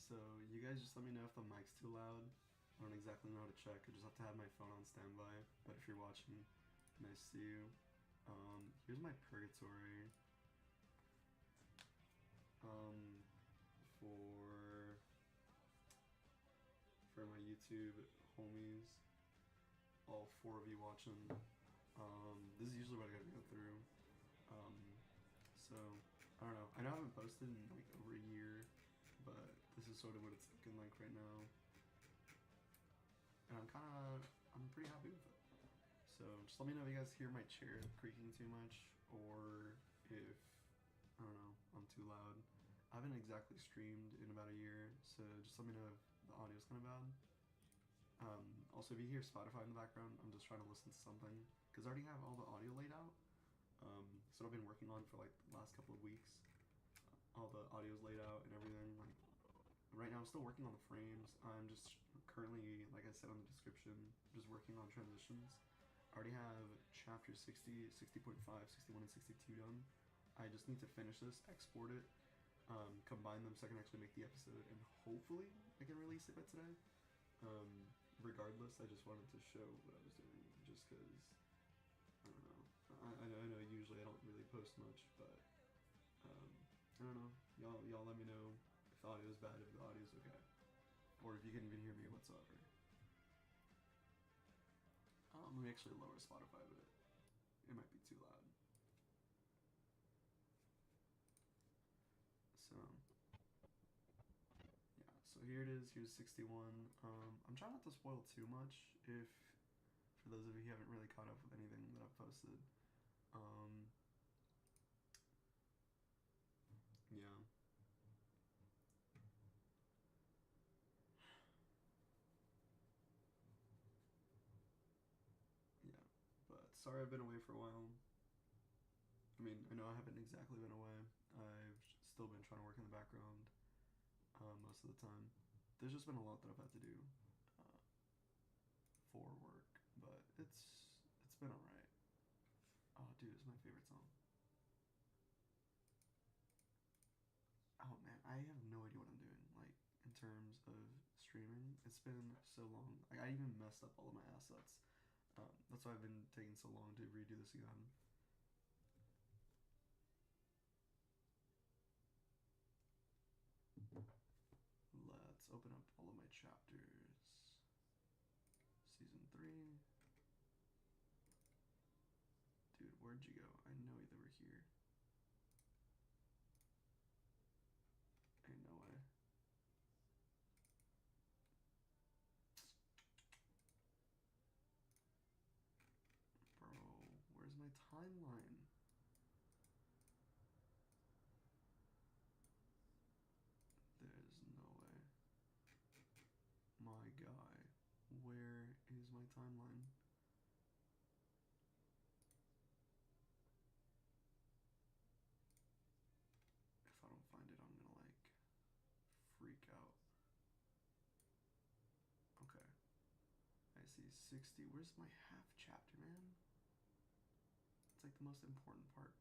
So you guys just let me know if the mic's too loud. I don't exactly know how to check. I just have to have my phone on standby. But if you're watching, nice to see you. Here's my purgatory. For my YouTube homies, all 4 of you watching. This is usually what I gotta go through. So I don't know. I know I haven't posted in like over a year, but this is sort of what it's looking like right now. And I'm pretty happy with it. So just let me know if you guys hear my chair creaking too much, or if, I don't know, I'm too loud. I haven't exactly streamed in about a year, so just let me know if the audio's kind of bad. Also, if you hear Spotify in the background, I'm just trying to listen to something, because I already have all the audio laid out. So I've been working on for like the last couple of weeks. All the audio's laid out and everything. Like right now I'm still working on the frames. I'm just currently, like I said on the description, just working on transitions. I already have chapter 60, 60.5, 61, and 62 done. I just need to finish this, export it, combine them so I can actually make the episode, and hopefully I can release it by today. Regardless, I just wanted to show what I was doing, just because, I don't know. I know usually I don't really post much, but I don't know. Y'all let me know if the audio is bad, if the audio is okay, or if you can even hear me whatsoever. Let me actually lower Spotify a bit. It might be too loud. So yeah, so here it is. Here's 61. I'm trying not to spoil too much. For those of you who haven't really caught up with anything that I've posted. Yeah. Yeah, but sorry I've been away for a while. I mean, I know I haven't exactly been away. I've still been trying to work in the background most of the time. There's just been a lot that I've had to do for work, but it's been alright. Oh, dude, it's my favorite song. Oh man, I have no idea what I'm doing. Like in terms of streaming, it's been so long. Like I even messed up all of my assets. That's why I've been taking so long to redo this again. Let's open up all of my chapters. Season 3. Dude, where'd you go? I know they were here. Ain't no way. Bro, where's my timeline? There's no way. My guy, where is my timeline? If I don't find it, I'm gonna like freak out. Okay. I see 60. Where's my half chapter, man? It's like the most important part.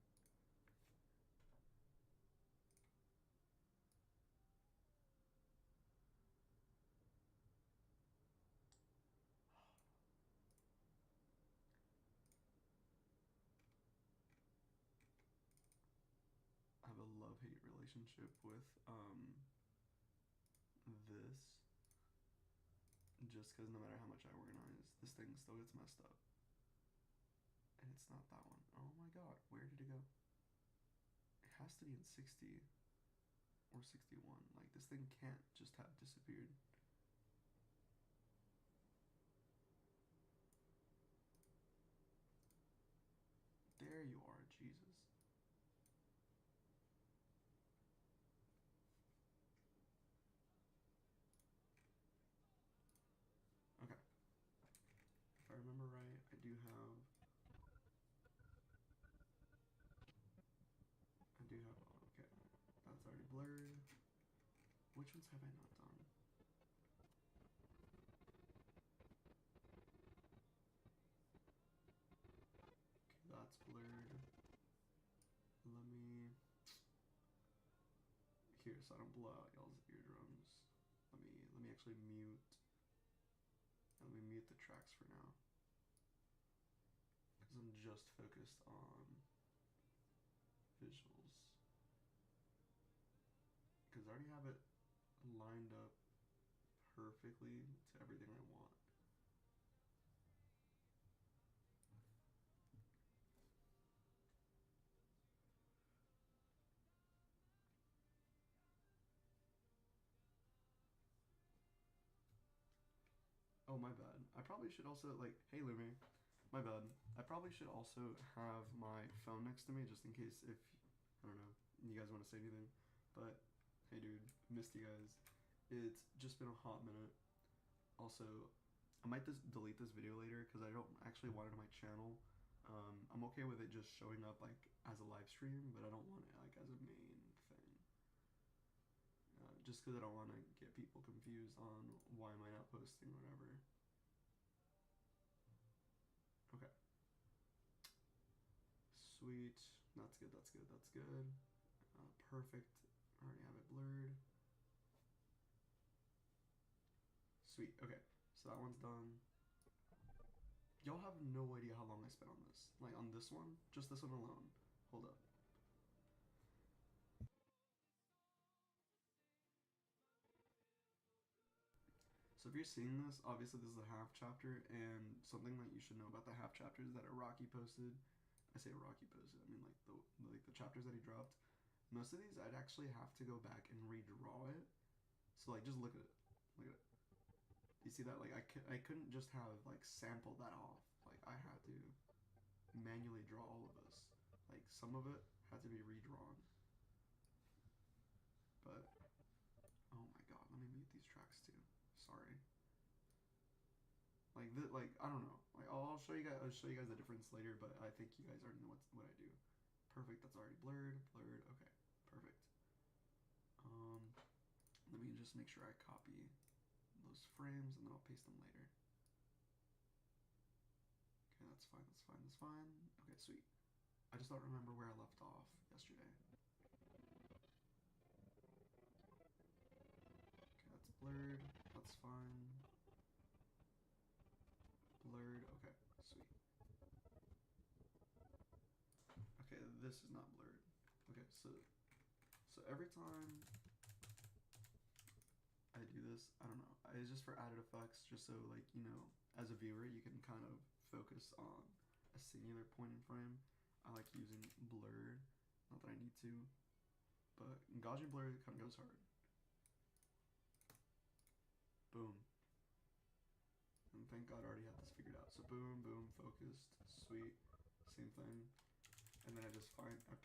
I have a love-hate relationship with this, just because no matter how much I organize, this thing still gets messed up. And it's not that one. Oh my god, where did it go? It has to be in 60 or 61. Like, this thing can't just have disappeared. There you are, Jesus. Okay. If I remember right, I do have... okay. That's already blurred. Which ones have I not done? Okay, that's blurred. Let me... Here, so I don't blow out y'all's eardrums. let me actually mute. Let me mute the tracks for now, because I'm just focused on visuals. Because I already have it lined up perfectly to everything I want. Oh, my bad. I probably should also, like, hey Lumi, my bad. I probably should also have my phone next to me just in case if, I don't know, you guys want to say anything. But, hey dude, missed you guys. It's just been a hot minute. Also, I might just delete this video later because I don't actually want it on my channel. I'm okay with it just showing up like as a live stream, but I don't want it like as a main thing. Just because I don't want to get people confused on why am I not posting or whatever. Okay. Sweet. That's good, that's good, that's good. Perfect. I already have it blurred. Sweet. Okay. So that one's done. Y'all have no idea how long I spent on this. Like on this one, just this one alone. Hold up. So if you're seeing this, obviously this is a half chapter, and something that you should know about the half chapters that Rocky posted. I say Rocky posted. I mean like the chapters that he dropped. Most of these I'd actually have to go back and redraw it. So like just look at it. Look at it. You see that? Like I couldn't just have like sampled that off. Like I had to manually draw all of this. Like some of it had to be redrawn. But oh my god, let me mute these tracks too. Sorry. Like I don't know. Like I'll show you guys. I'll show you guys the difference later. But I think you guys already know what I do. Perfect. That's already blurred. Blurred. Okay. Perfect. Let me just make sure I copy those frames and then I'll paste them later. Okay, that's fine. That's fine. That's fine. Okay, sweet. I just don't remember where I left off yesterday. Okay, that's blurred. That's fine. Blurred. Okay, sweet. Okay, this is not blurred. Okay, so every time I do this, I don't know. It's just for added effects, just so like you know, as a viewer, you can kind of focus on a singular point in frame. I like using blur. Not that I need to, but Gaussian blur kind of goes hard. Boom. And thank God I already had this figured out. So boom, boom, focused, sweet, same thing. And then I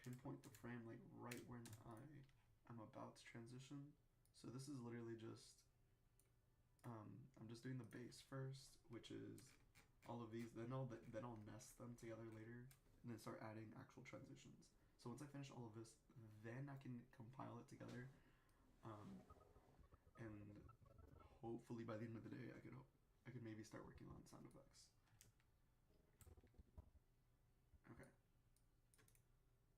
pinpoint the frame like right when I'm about to transition. So this is literally just, I'm just doing the base first, which is all of these. Then I'll nest them together later, and then start adding actual transitions. So once I finish all of this, then I can compile it together, and hopefully by the end of the day, I could maybe start working on sound effects. Okay.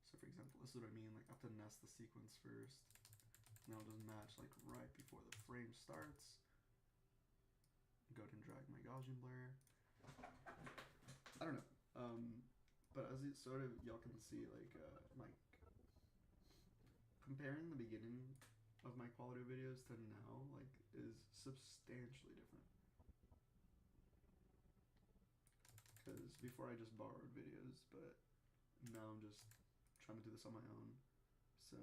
So for example, this is what I mean. Like I have to nest the sequence first. And I'll just match like right before the frame starts. Go ahead and drag my Gaussian blur. I don't know. But as it sort of y'all can see, like comparing the beginning of my quality videos to now, like is substantially different. Because before I just borrowed videos, but now I'm just trying to do this on my own. So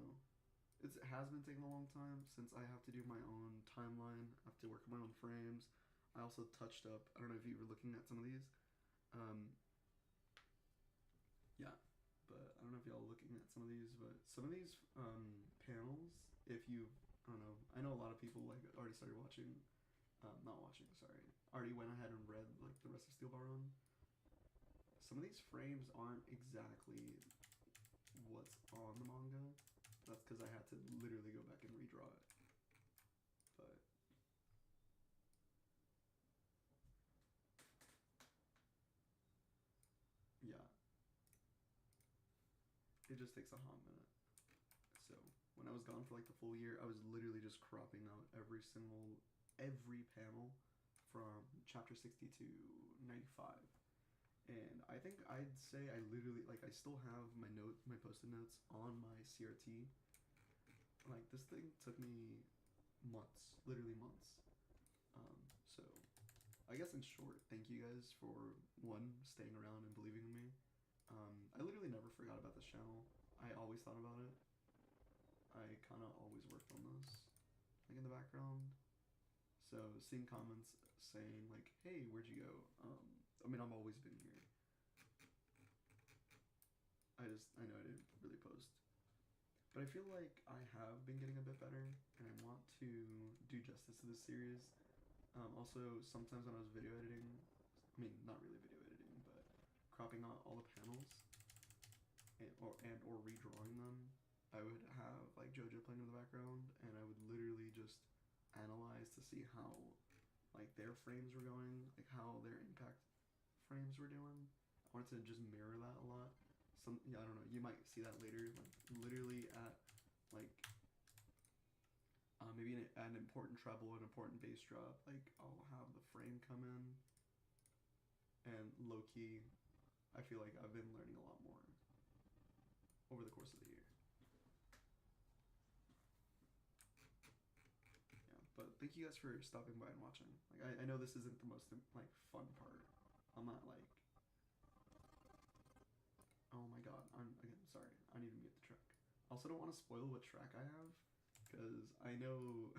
it has been taking a long time since I have to do my own timeline. I have to work on my own frames. I also touched up, I don't know if you were looking at some of these. Yeah, but I don't know if y'all are looking at some of these, but some of these panels, if you, I don't know, I know a lot of people like already started watching, not watching, sorry, already went ahead and read like the rest of Steel Bar Run. Some of these frames aren't exactly what's on the manga. That's because I had to literally go back and redraw it. But yeah, it just takes a hot minute. So when when I was gone for like the full year, I was literally just cropping out every panel from chapter 60 to 95. And I think I'd say I literally, like, I still have my post-it notes on my CRT. Like, this thing took me months, literally months. So I guess in short, thank you guys for one, staying around and believing in me. I literally never forgot about this channel. I always thought about it. I kind of always worked on this, like in the background. So seeing comments saying like, "Hey, where'd you go?" I mean, I've always been here. I know I didn't really post, but I feel like I have been getting a bit better, and I want to do justice to this series. Also, sometimes when I was video editing, I mean, not really video editing, but cropping out all the panels or redrawing them, I would have like JoJo playing in the background, and I would literally just analyze to see how like their frames were going, like how their impact frames were doing. I wanted to just mirror that a lot. I don't know, you might see that later, like literally at like maybe an important treble, an important bass drop, like I'll have the frame come in, and low key, I feel like I've been learning a lot more over the course of the year. Yeah, but thank you guys for stopping by and watching. Like I know this isn't the most like fun part. I'm not like, oh my god, again, sorry, I need to mute the track. I also don't want to spoil what track I have, because I know,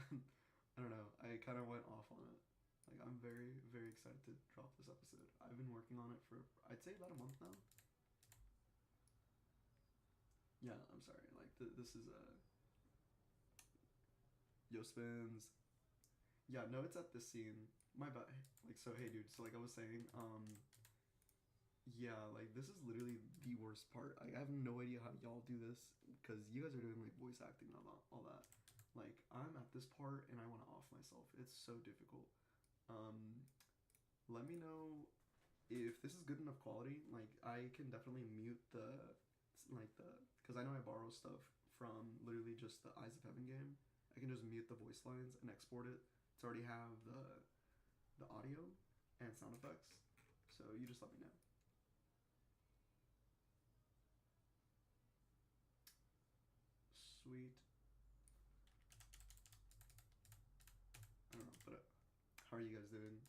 I don't know, I kind of went off on it. Like, I'm very, very excited to drop this episode. I've been working on it for, I'd say about a month now. Yeah, I'm sorry, like, this is Yo Spins. Yeah, no, it's at this scene. My bad. Like, so, hey, dude, so, like I was saying, yeah, like, this is literally the worst part. I have no idea how y'all do this, because you guys are doing, like, voice acting and all that. Like, I'm at this part, and I want to off myself. It's so difficult. Let me know if this is good enough quality. Like, I can definitely mute because I know I borrow stuff from literally just the Eyes of Heaven game. I can just mute the voice lines and export it to already have the audio and sound effects. So you just let me know. Sweet. I don't know, but how are you guys doing?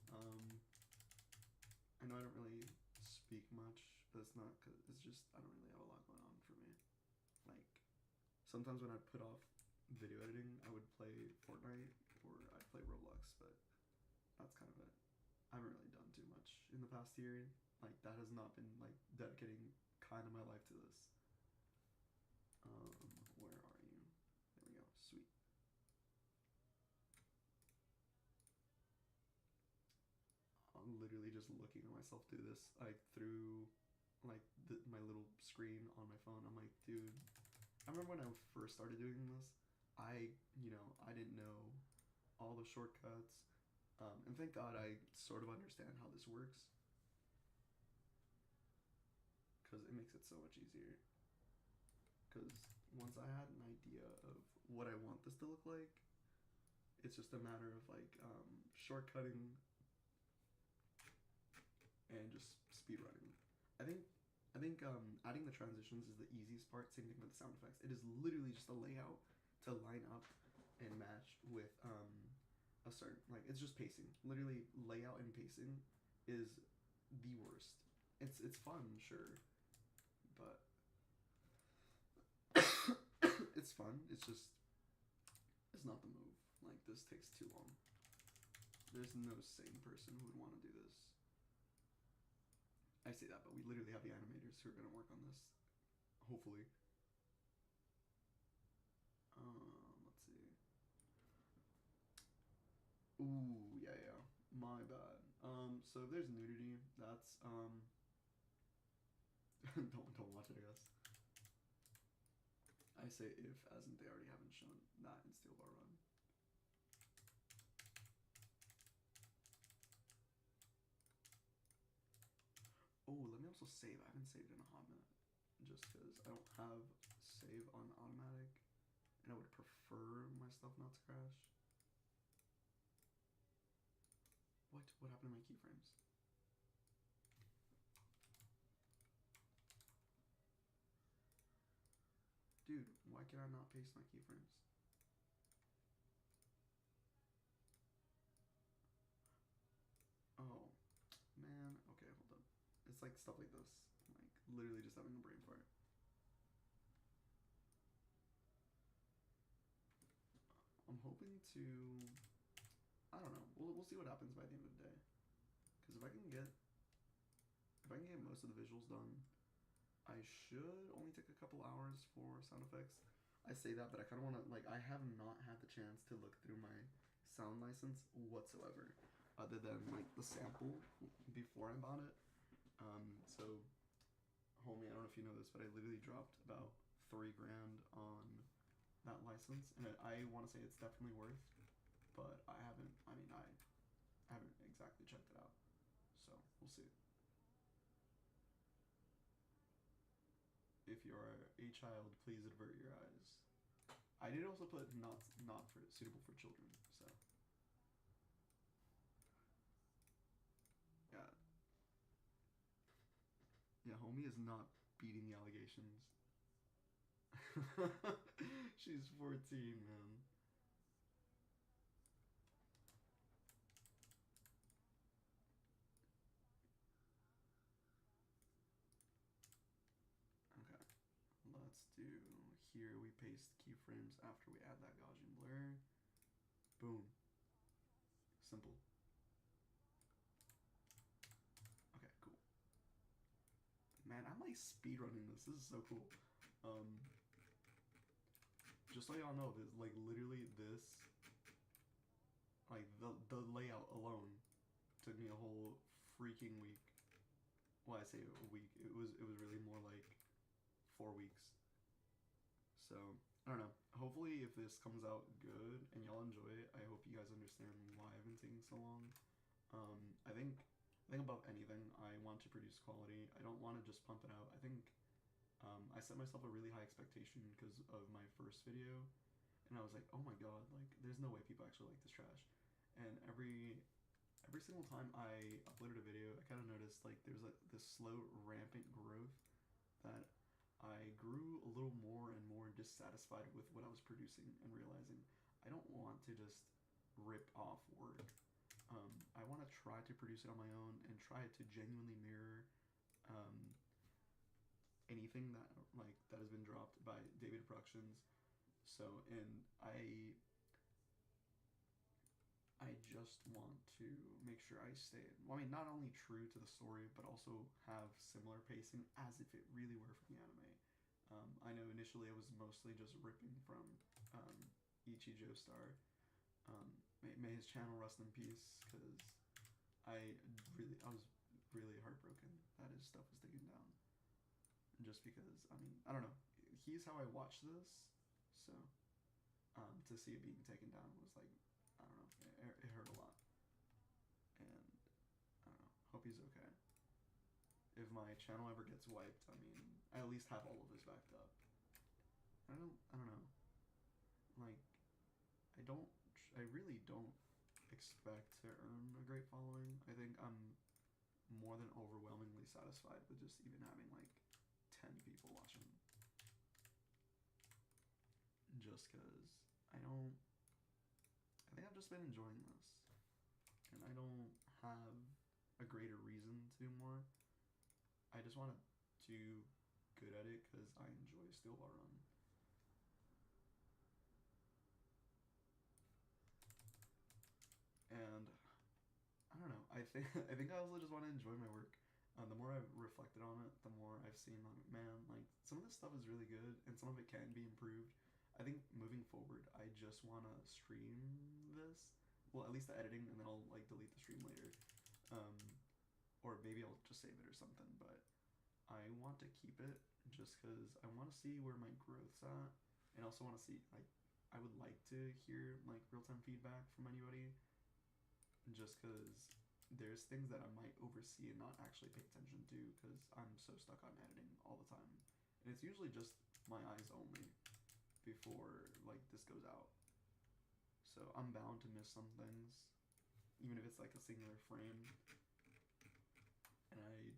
I know I don't really speak much, but it's not because it's just I don't really have a lot going on for me. Like, sometimes when I'd put off video editing, I would play Fortnite or I'd play Roblox, but that's kind of it. I haven't really done too much in the past year. Like, that has not been like dedicating kind of my life to this. Where are you? There we go. Sweet. I'm literally just looking at myself do this, like, through like my little screen on my phone. I'm like, dude, I remember when I first started doing this, I didn't know all the shortcuts, and thank God I sort of understand how this works, because it makes it so much easier. Because once I had an idea of what I want this to look like, it's just a matter of like shortcutting and just speed running. I think adding the transitions is the easiest part. Same thing with the sound effects. It is literally just a layout to line up and match with a certain, like, it's just pacing. Literally, layout and pacing is the worst. It's fun, sure, but it's fun. It's not the move. Like, this takes too long. There's no sane person who would want to do this. I say that, but we literally have the animators who are going to work on this. Hopefully. Let's see. Ooh, yeah. My bad. So if there's nudity, that's, don't watch it, I guess. I say if, as in they already haven't shown that in Steel Bar Run. Oh, let me also save. I haven't saved in a hot minute, just because I don't have save on automatic, and I would prefer my stuff not to crash. What happened to my keyframes? Dude, why can I not paste my keyframes? Oh, man. Okay, hold up. It's like stuff like this. Like, literally just having a brain fart. I'm hoping to... I don't know. We'll see what happens by the end of the day. Because if I can get most of the visuals done, I should only take a couple hours for sound effects. I say that, but I kind of want to, like, I have not had the chance to look through my sound license whatsoever, other than, like, the sample before I bought it. So, homie, I don't know if you know this, but I literally dropped about $3 grand on that license, and I want to say it's definitely worth, but I haven't exactly checked it out, so we'll see. If you are a child, please avert your eyes. I did also put not for suitable for children, so yeah, homie is not beating the allegations. She's 14, man. Okay, let's do here. We paste keyframes after we add that Gaussian blur. Boom. Simple. Okay, cool. Man, I'm like speedrunning this. This is so cool. Just so y'all know, this like literally this, like the layout alone took me a whole freaking week. Well, I say a week. It was really more like 4 weeks. So I don't know. Hopefully, if this comes out good and y'all enjoy it, I hope you guys understand why I've been taking so long. I think above anything, I want to produce quality. I don't want to just pump it out. I think I set myself a really high expectation because of my first video, and I was like, oh my god, like there's no way people actually like this trash. And every single time I uploaded a video, I kind of noticed like there's like this slow rampant growth that I grew a little more and more dissatisfied with what I was producing and realizing I don't want to just rip off work. I want to try to produce it on my own and try to genuinely mirror anything that has been dropped by David Productions. So, and I just want to make sure I stay, well, I mean, not only true to the story, but also have similar pacing as if it really were from the anime. I know initially I was mostly just ripping from Ichi Joestar. May his channel rest in peace, because I was really heartbroken that his stuff was taken down. Just because, I mean, I don't know, he's how I watched this, so to see it being taken down was like, I don't know, it hurt a lot, and I don't know, hope he's okay. If my channel ever gets wiped, I mean, I at least have all of this backed up. I don't know, like, I really don't expect to earn a great following. I think I'm more than overwhelmingly satisfied with just even having like 10 people watching. Just because I think I've just been enjoying this, and I don't have a greater reason to do more. I just want to do good at it because I enjoy Steel Ball Run. And I don't know. I think I also just want to enjoy my work. The more I've reflected on it, the more I've seen, like, man, like some of this stuff is really good, and some of it can be improved. I think moving forward, I just want to stream this. Well, at least the editing, and then I'll like delete the stream later, or maybe I'll just save it or something. But I want to keep it just because I want to see where my growth's at, and also want to see, like, I would like to hear like real-time feedback from anybody, just because there's things that I might oversee and not actually pay attention to because I'm so stuck on editing all the time, and it's usually just my eyes only, before like this goes out. So I'm bound to miss some things, even if it's like a singular frame. And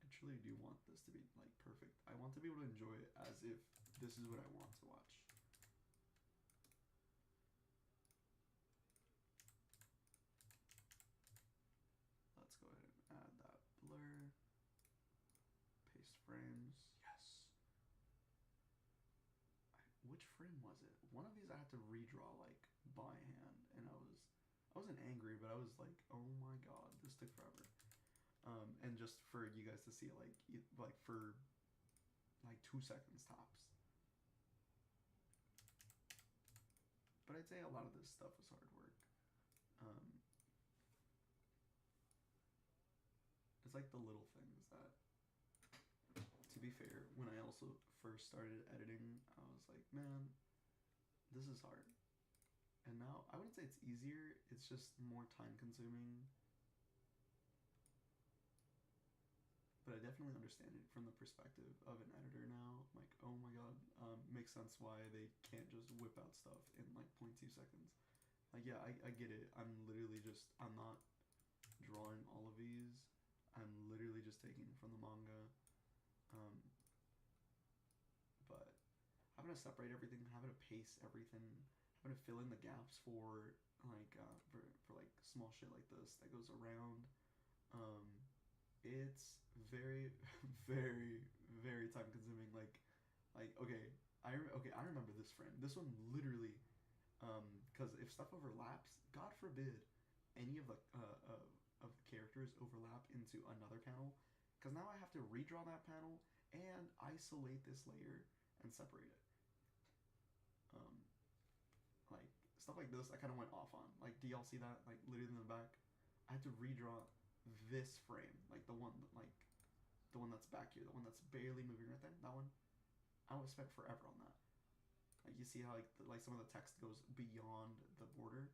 I truly do want this to be like perfect. I want to be able to enjoy it as if this is what I want to watch. Let's go ahead and add that blur. Paste frames. Yes. Which frame was it? One of these I had to redraw like by hand, and I wasn't angry, but I was like, oh my god, this took forever. And just for you guys to see it, like for like 2 seconds tops. But I'd say a lot of this stuff was hard work. It's like the little things that, to be fair, when I also first started editing, I was like, man, this is hard. And now, I wouldn't say it's easier, it's just more time consuming. But I definitely understand it from the perspective of an editor now. Like, oh my god, makes sense why they can't just whip out stuff in like 0.2 seconds. Like, yeah, I get it. I'm not drawing all of these. I'm literally just taking from the manga. But having to separate everything, having to pace everything, having to fill in the gaps for like for like small shit like this that goes around. It's very, very, very time consuming. Like okay, I remember this frame. This one literally, because if stuff overlaps, God forbid, any of the characters overlap into another panel, because now I have to redraw that panel and isolate this layer and separate it. Like stuff like this, I kind of went off on. Like, do y'all see that? Like literally in the back, I had to redraw this frame, like the one that's back here, the one that's barely moving right there. That one, I would spent forever on that. Like you see how like some of the text goes beyond the border.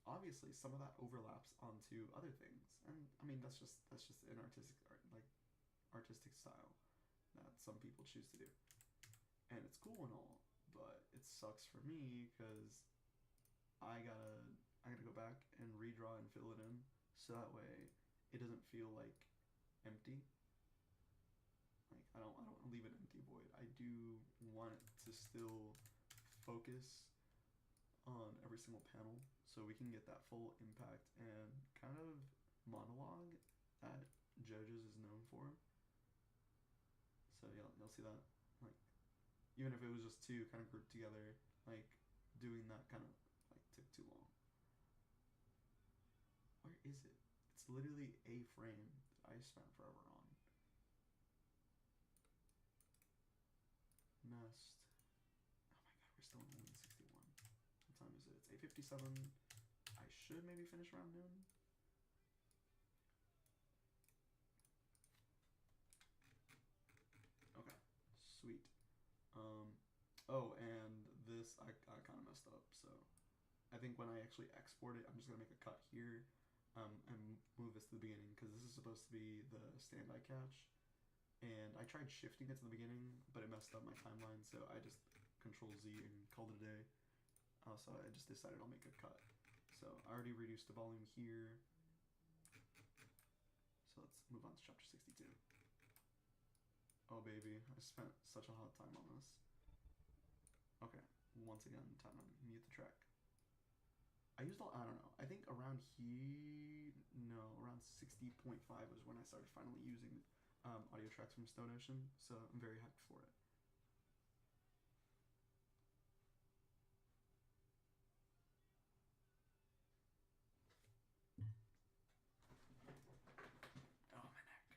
Obviously, some of that overlaps onto other things, and I mean that's just an artistic style that some people choose to do, and it's cool and all, but it sucks for me because I gotta go back and redraw and fill it in, so that way it doesn't feel like empty. Like I don't want to leave an empty void. I do want it to still focus on every single panel, so we can get that full impact and kind of monologue that JoJo's is known for. So yeah, you'll see that. Like, even if it was just two kind of grouped together, like doing that kind of like took too long. Where is it? It's literally a frame that I spent forever on. Nest. Oh my god, we're still in 161. What time is it? It's 8:57. I should maybe finish around noon. Okay, sweet. Oh, and this I kind of messed up. So I think when I actually export it, I'm just gonna make a cut here, and move this to the beginning because this is supposed to be the standby catch. And I tried shifting it to the beginning, but it messed up my timeline, so I just Control Z and called it a day. So I just decided I'll make a cut. So I already reduced the volume here. So let's move on to chapter 62. Oh baby, I spent such a hot time on this. Okay, once again, time to mute the track. I used all, I don't know, I think around here, no, around 60.5 was when I started finally using audio tracks from Stone Ocean, so I'm very hyped for it. Oh, my neck.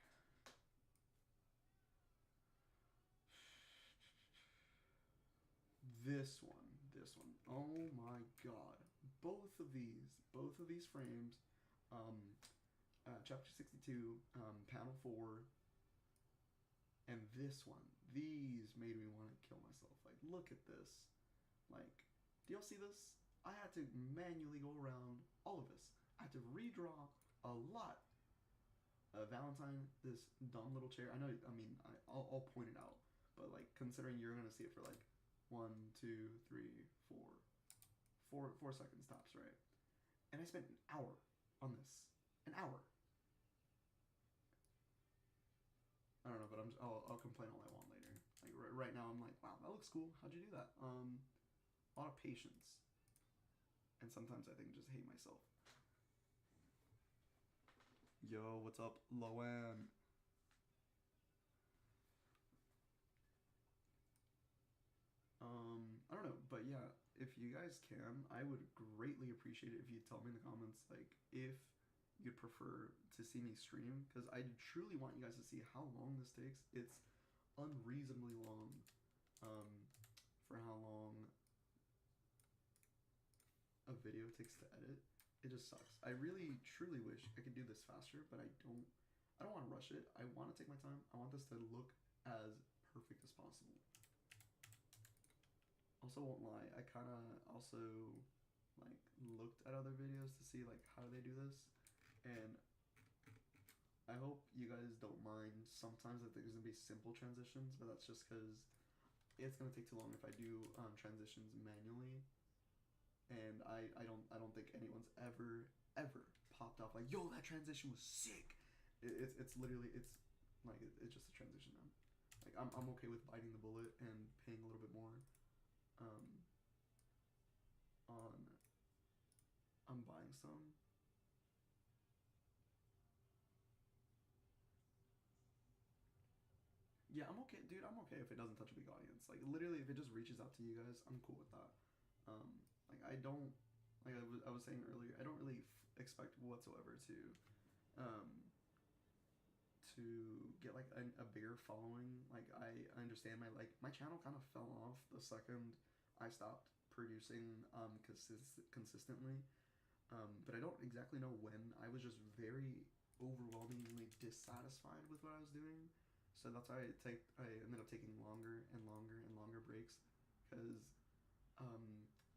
This one. Oh my god. Both of these frames, chapter 62, panel 4, and this one, these made me want to kill myself. Like, look at this. Like, do y'all see this? I had to manually go around all of this. I had to redraw a lot. Valentine, this dumb little chair. I know, I mean, I'll point it out. But, like, considering you're going to see it for, like, 1, 2, 3, 4. 4 seconds tops, right? And I spent an hour on this. An hour. I don't know, but I'll complain all I want later. Like right now, I'm like, wow, that looks cool. How'd you do that? A lot of patience, and sometimes I think just hate myself. Yo, what's up, Loan? I don't know, but yeah, if you guys can, I would greatly appreciate it if you tell me in the comments, like, if you'd prefer to see me stream, because I truly want you guys to see how long this takes. It's unreasonably long, for how long a video takes to edit. It just sucks. I really, truly wish I could do this faster, but I don't want to rush it. I want to take my time. I want this to look as perfect as possible. Also, won't lie, I kind of also like looked at other videos to see like how do they do this, and I hope you guys don't mind sometimes that there's gonna be simple transitions, but that's just because it's gonna take too long if I do transitions manually, and I don't think anyone's ever popped off like, yo, that transition was sick. It's literally it's just a transition now. Like I'm okay with biting the bullet and paying a little bit more. I'm buying some. Yeah, I'm okay, dude. I'm okay if it doesn't touch a big audience. Like literally, if it just reaches out to you guys, I'm cool with that. Like I don't, like I was saying earlier, I don't really expect whatsoever to get like a bigger following. Like I understand my channel kind of fell off the second I stopped producing consistently, but I don't exactly know when. I was just very overwhelmingly dissatisfied with what I was doing, so that's why I ended up taking longer and longer and longer breaks, because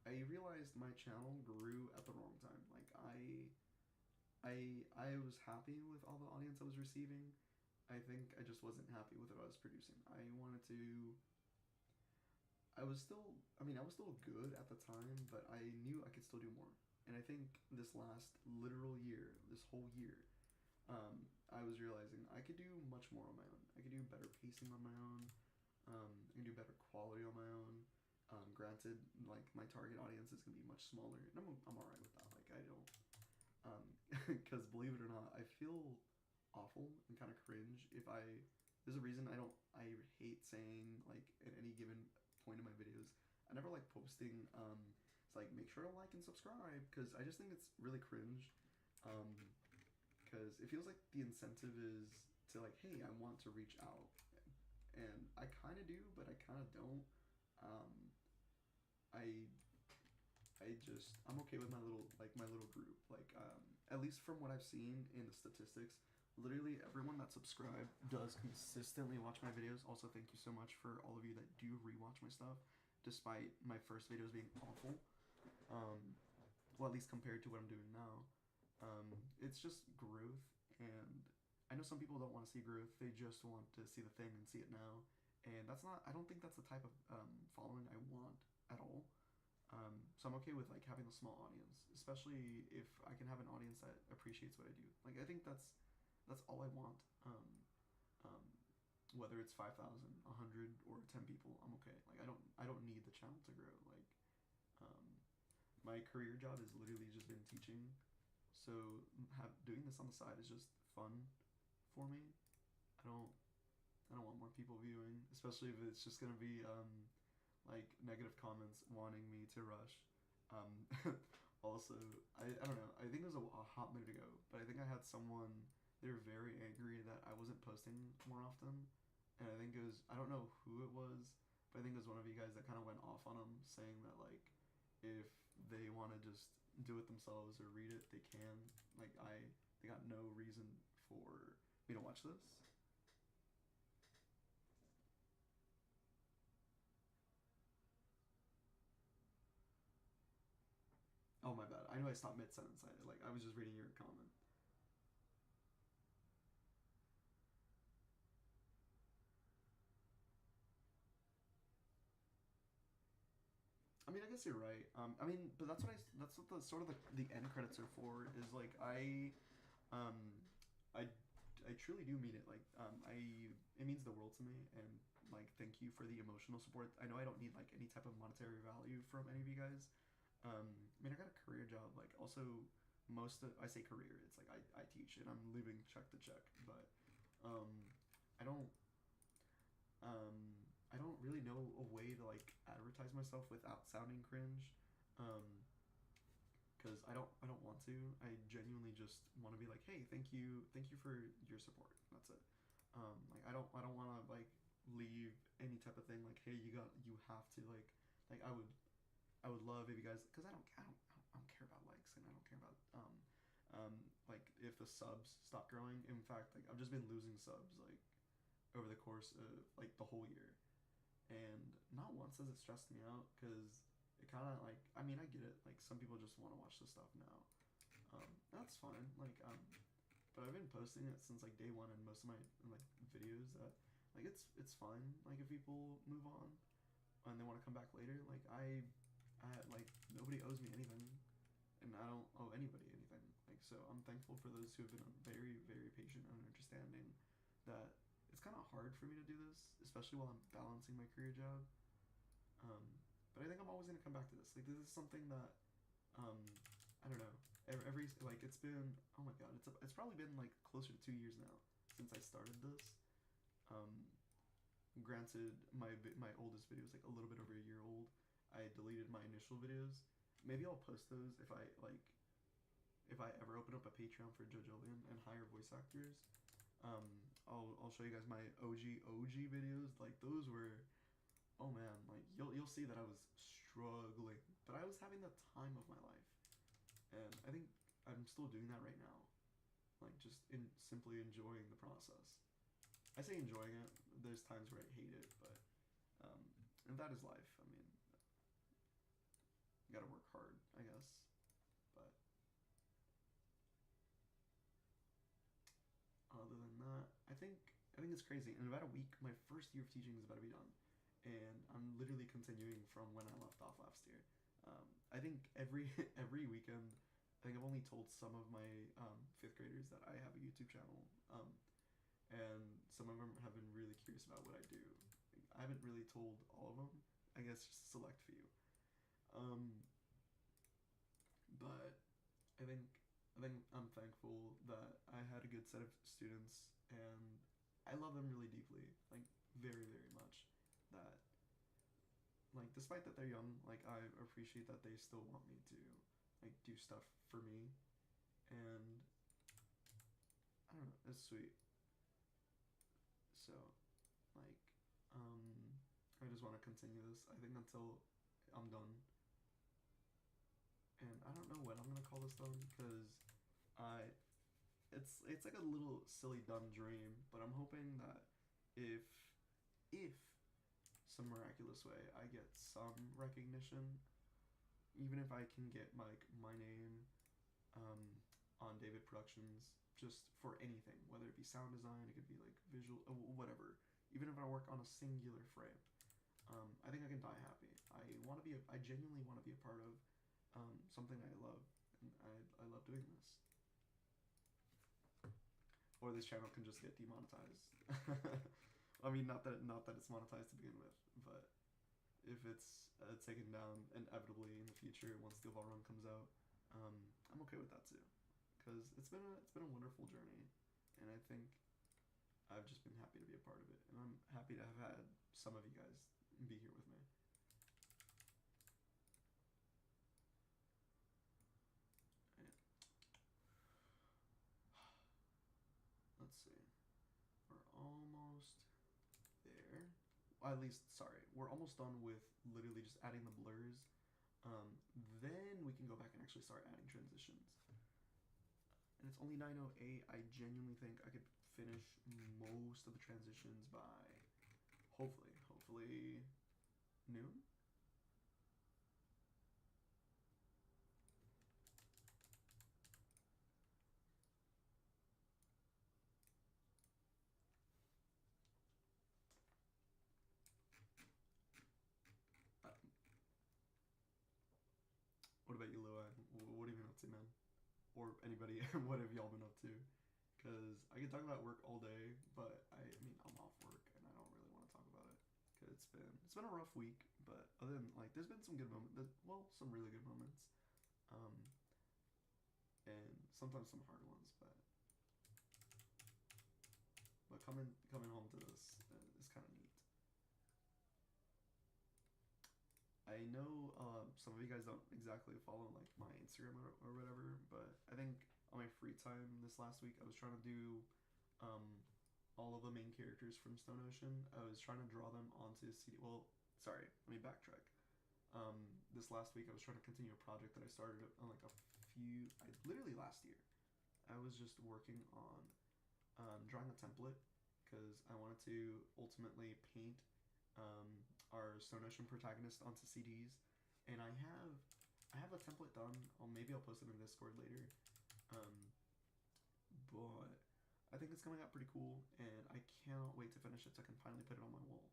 I realized my channel grew at the wrong time. Like I was happy with all the audience I was receiving. I think I just wasn't happy with what I was producing. I wanted to. I was still good at the time, but I knew I could still do more. And I think this last literal year, this whole year, I was realizing I could do much more on my own. I could do better pacing on my own. I can do better quality on my own. Granted, like my target audience is gonna be much smaller, and I'm alright with that. Like I don't, because believe it or not, I feel awful and kind of cringe if there's a reason I hate saying like at any given point in my videos, I never like posting it's like make sure to like and subscribe, because I just think it's really cringe, because it feels like the incentive is to like, hey, I want to reach out, and I kind of do, but I kind of don't. I'm okay with my little group, like at least from what I've seen in the statistics, literally everyone that subscribed does consistently watch my videos. Also, thank you so much for all of you that do rewatch my stuff, despite my first videos being awful. Well, at least compared to what I'm doing now. It's just growth, and I know some people don't want to see growth. They just want to see the thing and see it now. And I don't think that's the type of following I want at all. So I'm okay with like having a small audience, especially if I can have an audience that appreciates what I do. Like I think that's all I want. Whether it's 5,000, 100, or 10 people, I'm okay. Like I don't need the channel to grow. Like my career job has literally just been teaching, so doing this on the side is just fun for me. I don't want more people viewing, especially if it's just gonna be like negative comments wanting me to rush. Also, I don't know. I think it was a hot minute ago, but I think I had someone. They were very angry that I wasn't posting more often, and I think it was, I don't know who it was, but I think it was one of you guys that kind of went off on them, saying that like if they want to just do it themselves or read it, they can. Like they got no reason for me to watch this. Oh my bad. I know I stopped mid sentence. I was just reading your comment. guess you're right. I mean, but that's what the sort of the end credits are for. Is like um, I, I truly do mean it. Like, it means the world to me, and like, thank you for the emotional support. I know I don't need like any type of monetary value from any of you guys. I mean, I got a career job. Like, also, I say career. It's like I teach and I'm living check to check. But um, I don't I don't really know a way to like advertise myself without sounding cringe. Because I don't want to. I genuinely just want to be like, hey, thank you for your support. That's it. Like I don't want to like leave any type of thing like, hey, you have to like I would love if you guys, because I don't care about likes, and I don't care about like if the subs stop growing. In fact, like I've just been losing subs like over the course of like the whole year, and not once has it stressed me out because it kind of like, I mean, I get it. Like some people just want to watch this stuff now. That's fine. But I've been posting it since like day one, and most of my like videos that like it's fine. Like if people move on and they want to come back later, like I like nobody owes me anything, and I don't owe anybody anything. Like so, I'm thankful for those who have been very very patient and understanding that it's kind of hard for me to do this, especially while I'm balancing my career job. Um, but I think I'm always gonna come back to this. Like this is something that I don't know. Every like it's been, oh my god, it's probably been like closer to 2 years now since I started this. Um, Granted, my oldest video is like a little bit over a year old. I deleted my initial videos. Maybe I'll post those if I ever open up a Patreon for JoJolian and hire voice actors. I'll show you guys my OG videos. Like those were, oh man, like you'll see that I was struggling, but I was having the time of my life, and I think I'm still doing that right now. Like just in simply enjoying the process. I say enjoying it. There's times where I hate it, but and that is life. I mean, you gotta work hard, I guess. But other than that, I think it's crazy. In about a week, my first year of teaching is about to be done, and I'm literally continuing from when I left off last year. I think every weekend, I think I've only told some of my fifth graders that I have a YouTube channel, and some of them have been really curious about what I do. I haven't really told all of them. I guess just a select few. But I think I'm thankful that I had a good set of students, and I love them really deeply, like very very much. That like despite that they're young, like I appreciate that they still want me to like do stuff for me, and I don't know, it's sweet. So like I just want to continue this. I think until I'm done, and I don't know when I'm gonna call this done because I it's like a little silly dumb dream, but I'm hoping that if some miraculous way I get some recognition, even if I can get like my name on David Productions just for anything, whether it be sound design, it could be like visual, whatever. Even if I work on a singular frame, I think I can die happy. I genuinely want to be a part of something I love, and I love doing this. Or this channel can just get demonetized. I mean, not that it's monetized to begin with, but if it's taken down inevitably in the future once the overall run comes out, I'm okay with that too, because it's been a wonderful journey, and I think I've just been happy to be a part of it, and I'm happy to have had some of you guys be here with me. Let's see. We're almost there. At least, sorry, we're almost done with literally just adding the blurs. Then we can go back and actually start adding transitions. And it's only 9:08. I genuinely think I could finish most of the transitions by hopefully noon. or anybody, what have y'all been up to? Because I can talk about work all day, but I mean I'm off work and I don't really want to talk about it because it's been a rough week. But other than like, there's been some good moments. Well, some really good moments, um, and sometimes some hard ones. But coming home to this is kind of neat. I know some of you guys don't exactly follow like my Instagram or whatever, but I think on my free time this last week I was trying to do um, all of the main characters from Stone Ocean. I was trying to draw them onto CD. Well, sorry, let me backtrack. This last week I was trying to continue a project that I started on like literally last year. I was just working on drawing a template because I wanted to ultimately paint our Stone Ocean protagonist onto CDs, and I have a template done. Maybe I'll post it in Discord later. But I think it's coming out pretty cool, and I cannot wait to finish it so I can finally put it on my wall.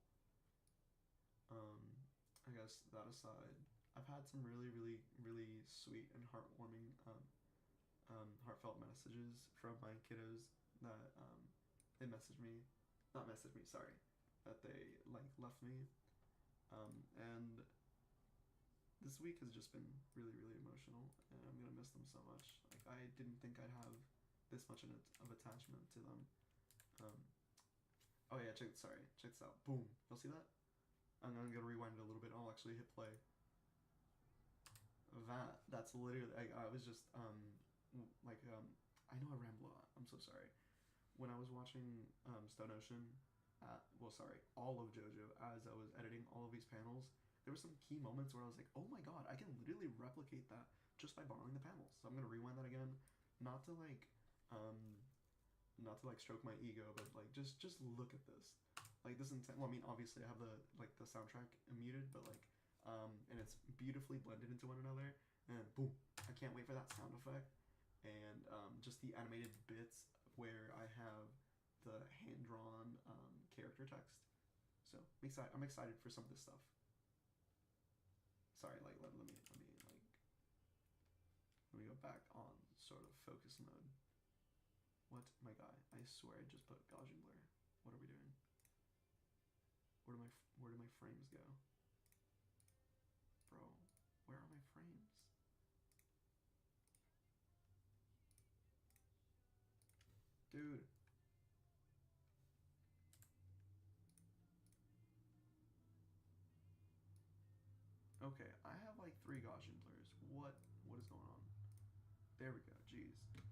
I guess that aside, I've had some really, really, really sweet and heartwarming, heartfelt messages from my kiddos that they messaged me, not messaged me, sorry, that they like left me, and this week has just been really, really emotional, and I'm gonna miss them so much. Like I didn't think I'd have this much of attachment to them. Oh yeah, check this out. Boom, you'll see that? I'm gonna rewind it a little bit. I'll actually hit play. That's literally I was just I know I ramble a lot. I'm so sorry. When I was watching Stone Ocean, all of JoJo as I was editing all of these panels, there were some key moments where I was like, oh my god, I can literally replicate that just by borrowing the panels. So I'm gonna rewind that again, not to stroke my ego, but like just look at this. Like this intent. Well, I mean, obviously I have the soundtrack muted, but like and it's beautifully blended into one another. And boom, I can't wait for that sound effect, and just the animated bits where I have the hand drawn character text. So I'm excited for some of this stuff. Sorry, like let me go back on sort of focus mode. What, my guy? I swear I just put Gaussian blur. What are we doing? Where do my frames go? Bro, where are my frames? Dude. Okay, I have like 3 Gaussian blurs. What is going on? There we go. Jeez. Perfect.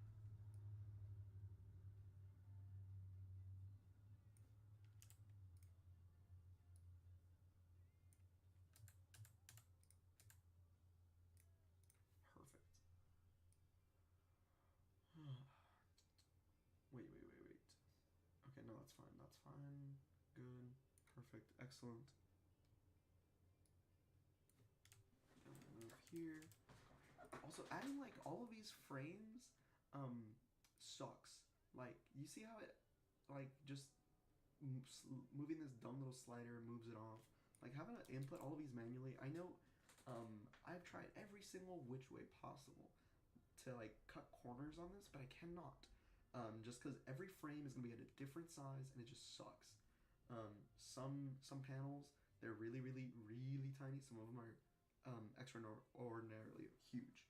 Wait. Okay, no, that's fine. That's fine. Good. Perfect. Excellent. Move here. Also, adding like all of these frames sucks. Like, you see how it like just moving this dumb little slider moves it off. Like having to input all of these manually. I know I've tried every single which way possible to like cut corners on this, but I cannot. Just because every frame is gonna be at a different size and it just sucks. Some panels, they're really, really, really tiny. Some of them are extraordinarily huge.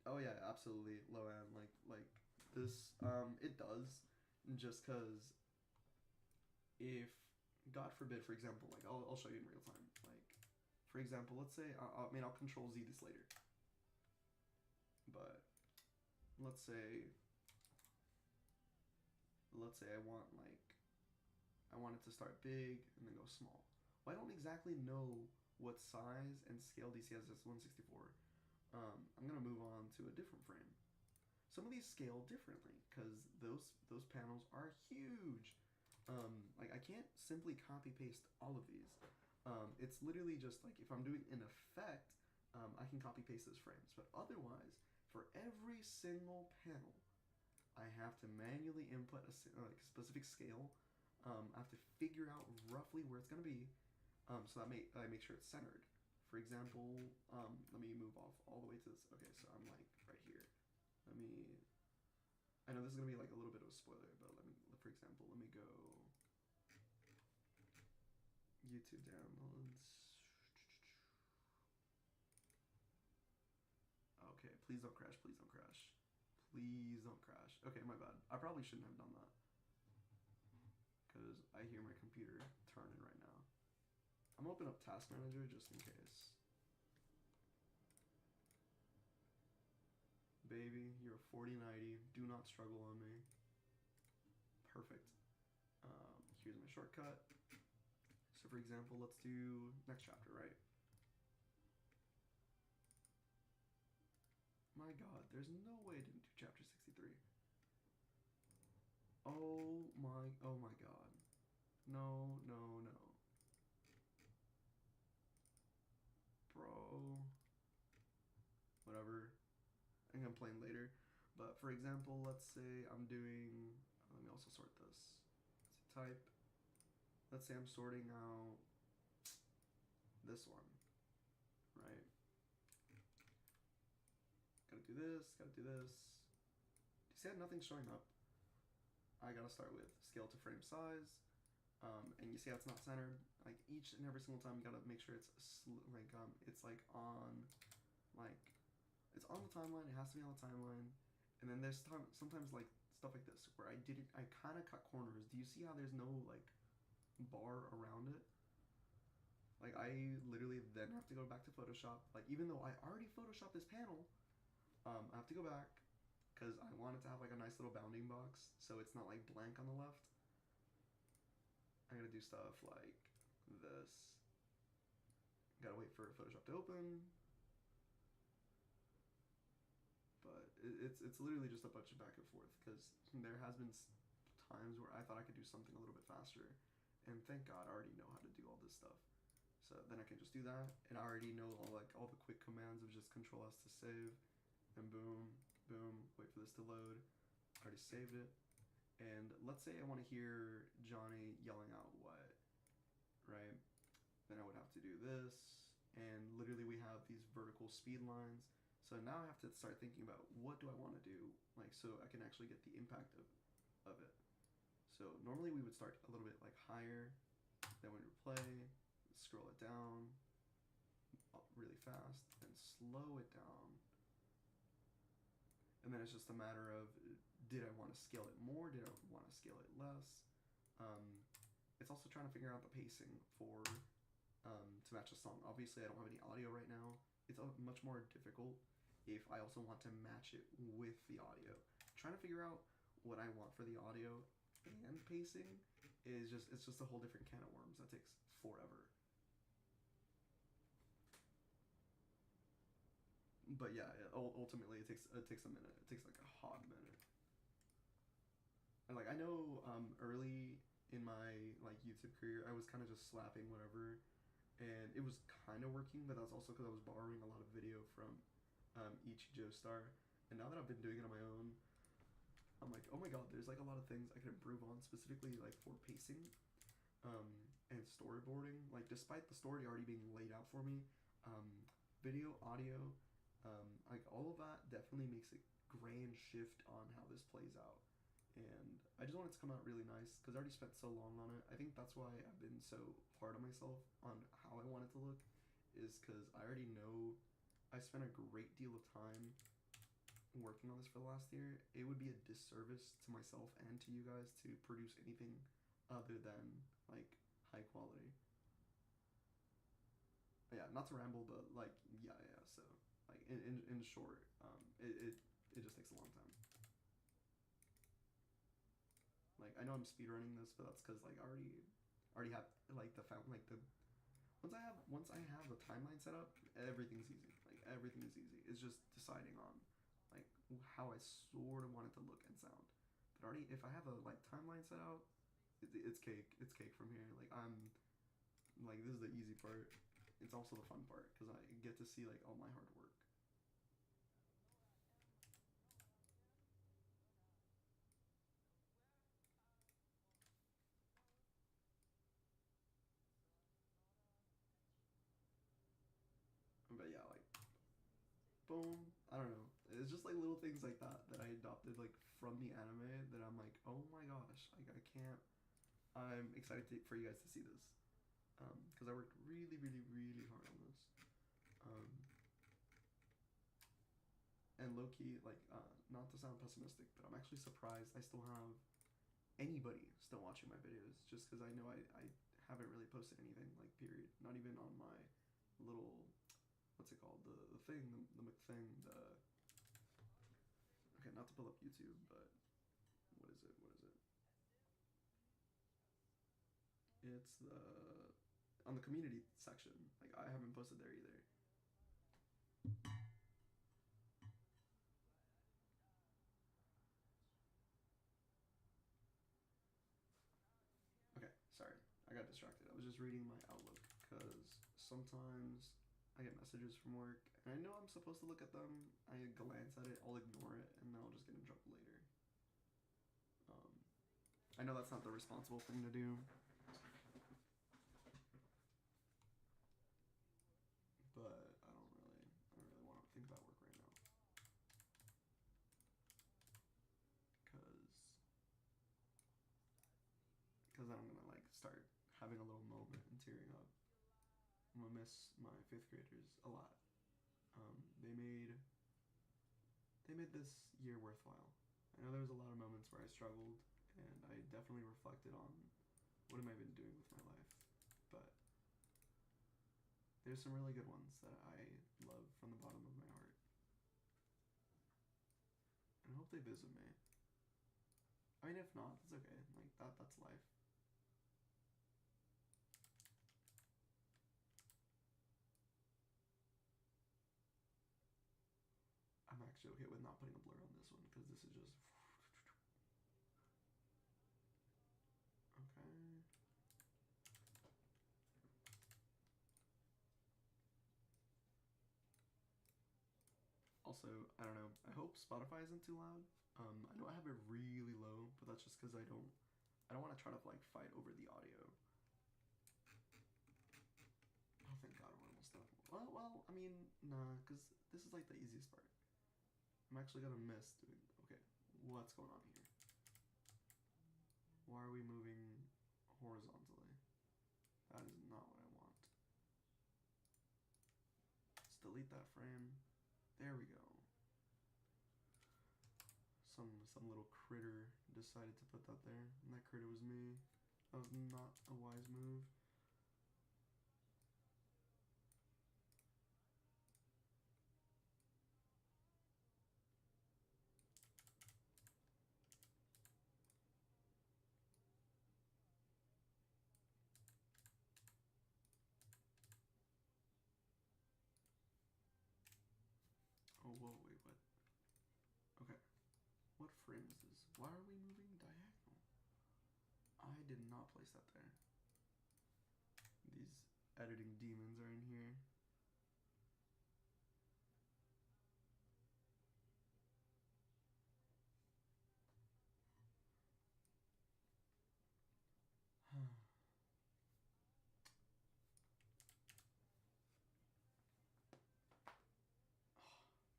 Oh yeah, absolutely, Loan. Like this, it does, just because if God forbid, for example, like I'll show you in real time. Like, for example, let's say I'll Control Z this later, but let's say I want it to start big and then go small. Well, I don't exactly know what size and scale DC has as 164. I'm gonna move on to a different frame. Some of these scale differently because those panels are huge. Like I can't simply copy paste all of these. It's literally just like if I'm doing an effect, I can copy paste those frames. But otherwise, for every single panel, I have to manually input a specific scale, I have to figure out roughly where it's gonna be, so that I make sure it's centered. For example, let me move off all the way to this. Okay, so I'm like right here. Let me. I know this is gonna be like a little bit of a spoiler, but let me. For example, let me go. YouTube downloads. Okay, please don't crash. Please don't crash. Please don't crash. Okay, my bad. I probably shouldn't have done that because I hear my computer turning right now. I'm gonna open up Task Manager just in case. Baby, you're a 4090. Do not struggle on me. Perfect. Here's my shortcut. So for example, let's do next chapter, right? My god, there's no way I didn't do chapter 63. Oh my god. No, no, no. Bro. Whatever. I can complain later. But for example, let's say I'm doing, let me also sort this. Let's type. Let's say I'm sorting out this one, right? Gotta do this, gotta do this. Do you see how nothing's showing up? I gotta start with scale to frame size. And you see how it's not centered? Like each and every single time you gotta make sure it's it's like on, like, it's on the timeline, it has to be on the timeline. And then there's sometimes like stuff like this where I kind of cut corners. Do you see how there's no like bar around it? Like I literally then have to go back to Photoshop. Like even though I already Photoshopped this panel, I have to go back because I want it to have like a nice little bounding box so it's not like blank on the left. I gotta do stuff like this. Gotta wait for Photoshop to open. But it's literally just a bunch of back and forth because there has been times where I thought I could do something a little bit faster, and thank God I already know how to do all this stuff. So then I can just do that, and I already know all the quick commands of just Control S to save, and boom, boom. Wait for this to load. I already saved it, and let's say I want to hear Johnny yelling out what, right? Then I would have to do this, and literally we have these vertical speed lines. So now I have to start thinking about what do I want to do, like so I can actually get the impact of it. So normally we would start a little bit like higher, then when you play, scroll it down really fast, and slow it down. And then it's just a matter of, did I want to scale it more? Did I want to scale it less? It's also trying to figure out the pacing for to match the song. Obviously, I don't have any audio right now. It's much more difficult if I also want to match it with the audio. Trying to figure out what I want for the audio and pacing is just a whole different can of worms that takes forever. But yeah, ultimately it takes a minute. It takes like a hot minute. And like I know early in my like YouTube career, I was kind of just slapping whatever, and it was kind of working. But that's also because I was borrowing a lot of video from each Joestar. And now that I've been doing it on my own, I'm like, oh my god, there's like a lot of things I could improve on, specifically like for pacing and storyboarding. Like despite the story already being laid out for me, video, audio, like all of that definitely makes a grand shift on how this plays out. And I just want it to come out really nice because I already spent so long on it. I think that's why I've been so hard on myself on how I want it to look, is because I already know I spent a great deal of time working on this for the last year. It would be a disservice to myself and to you guys to produce anything other than like high quality. Yeah, not to ramble, but like yeah. So like in short, it just takes a long time. Like I know I'm speedrunning this, but that's because like I already have like once I have the timeline set up, everything's easy. Like everything is easy. It's just deciding on like how I sort of want it to look and sound. But already, if I have a like timeline set out, it's cake. It's cake from here. Like I'm like this is the easy part. It's also the fun part because I get to see like all my hard work. home. I don't know. It's just like little things like that I adopted like from the anime that I'm like, oh my gosh, like I can't. I'm excited for you guys to see this because I worked really, really, really hard on this. And low key, like, not to sound pessimistic, but I'm actually surprised I still have anybody still watching my videos, just because I know I haven't really posted anything, like, period. Not even on my little, what's it called? The thing, the McThing, okay, not to pull up YouTube, but what is it? It's on the community section. Like, I haven't posted there either. Okay, sorry. I got distracted. I was just reading my Outlook because sometimes I get messages from work and I know I'm supposed to look at them. I glance at it, I'll ignore it, and then I'll just get in trouble later. I know that's not the responsible thing to do, but I don't really want to think about work right now because I'm gonna like start having a little moment and tearing up. I'm gonna miss my fifth graders a lot. They made this year worthwhile. I know there was a lot of moments where I struggled, and I definitely reflected on what am I even doing with my life. But there's some really good ones that I love from the bottom of my heart, and I hope they visit me. I mean, if not, that's okay. Like that's life. I'm actually okay with not putting a blur on this one because this is just okay. Also, I don't know. I hope Spotify isn't too loud. I know I have it really low, but that's just because I don't want to try to like fight over the audio. Oh, thank God, we're almost done. Well, I mean, nah, because this is like the easiest part. I'm actually gonna miss doing. Okay, what's going on here? Why are we moving horizontally? That is not what I want. Let's delete that frame. There we go. Some little critter decided to put that there, and that critter was me. That was not a wise move. Oh, whoa, wait, what? Okay. What frame is this? Why are we moving diagonal? I did not place that there. These editing demons are in here.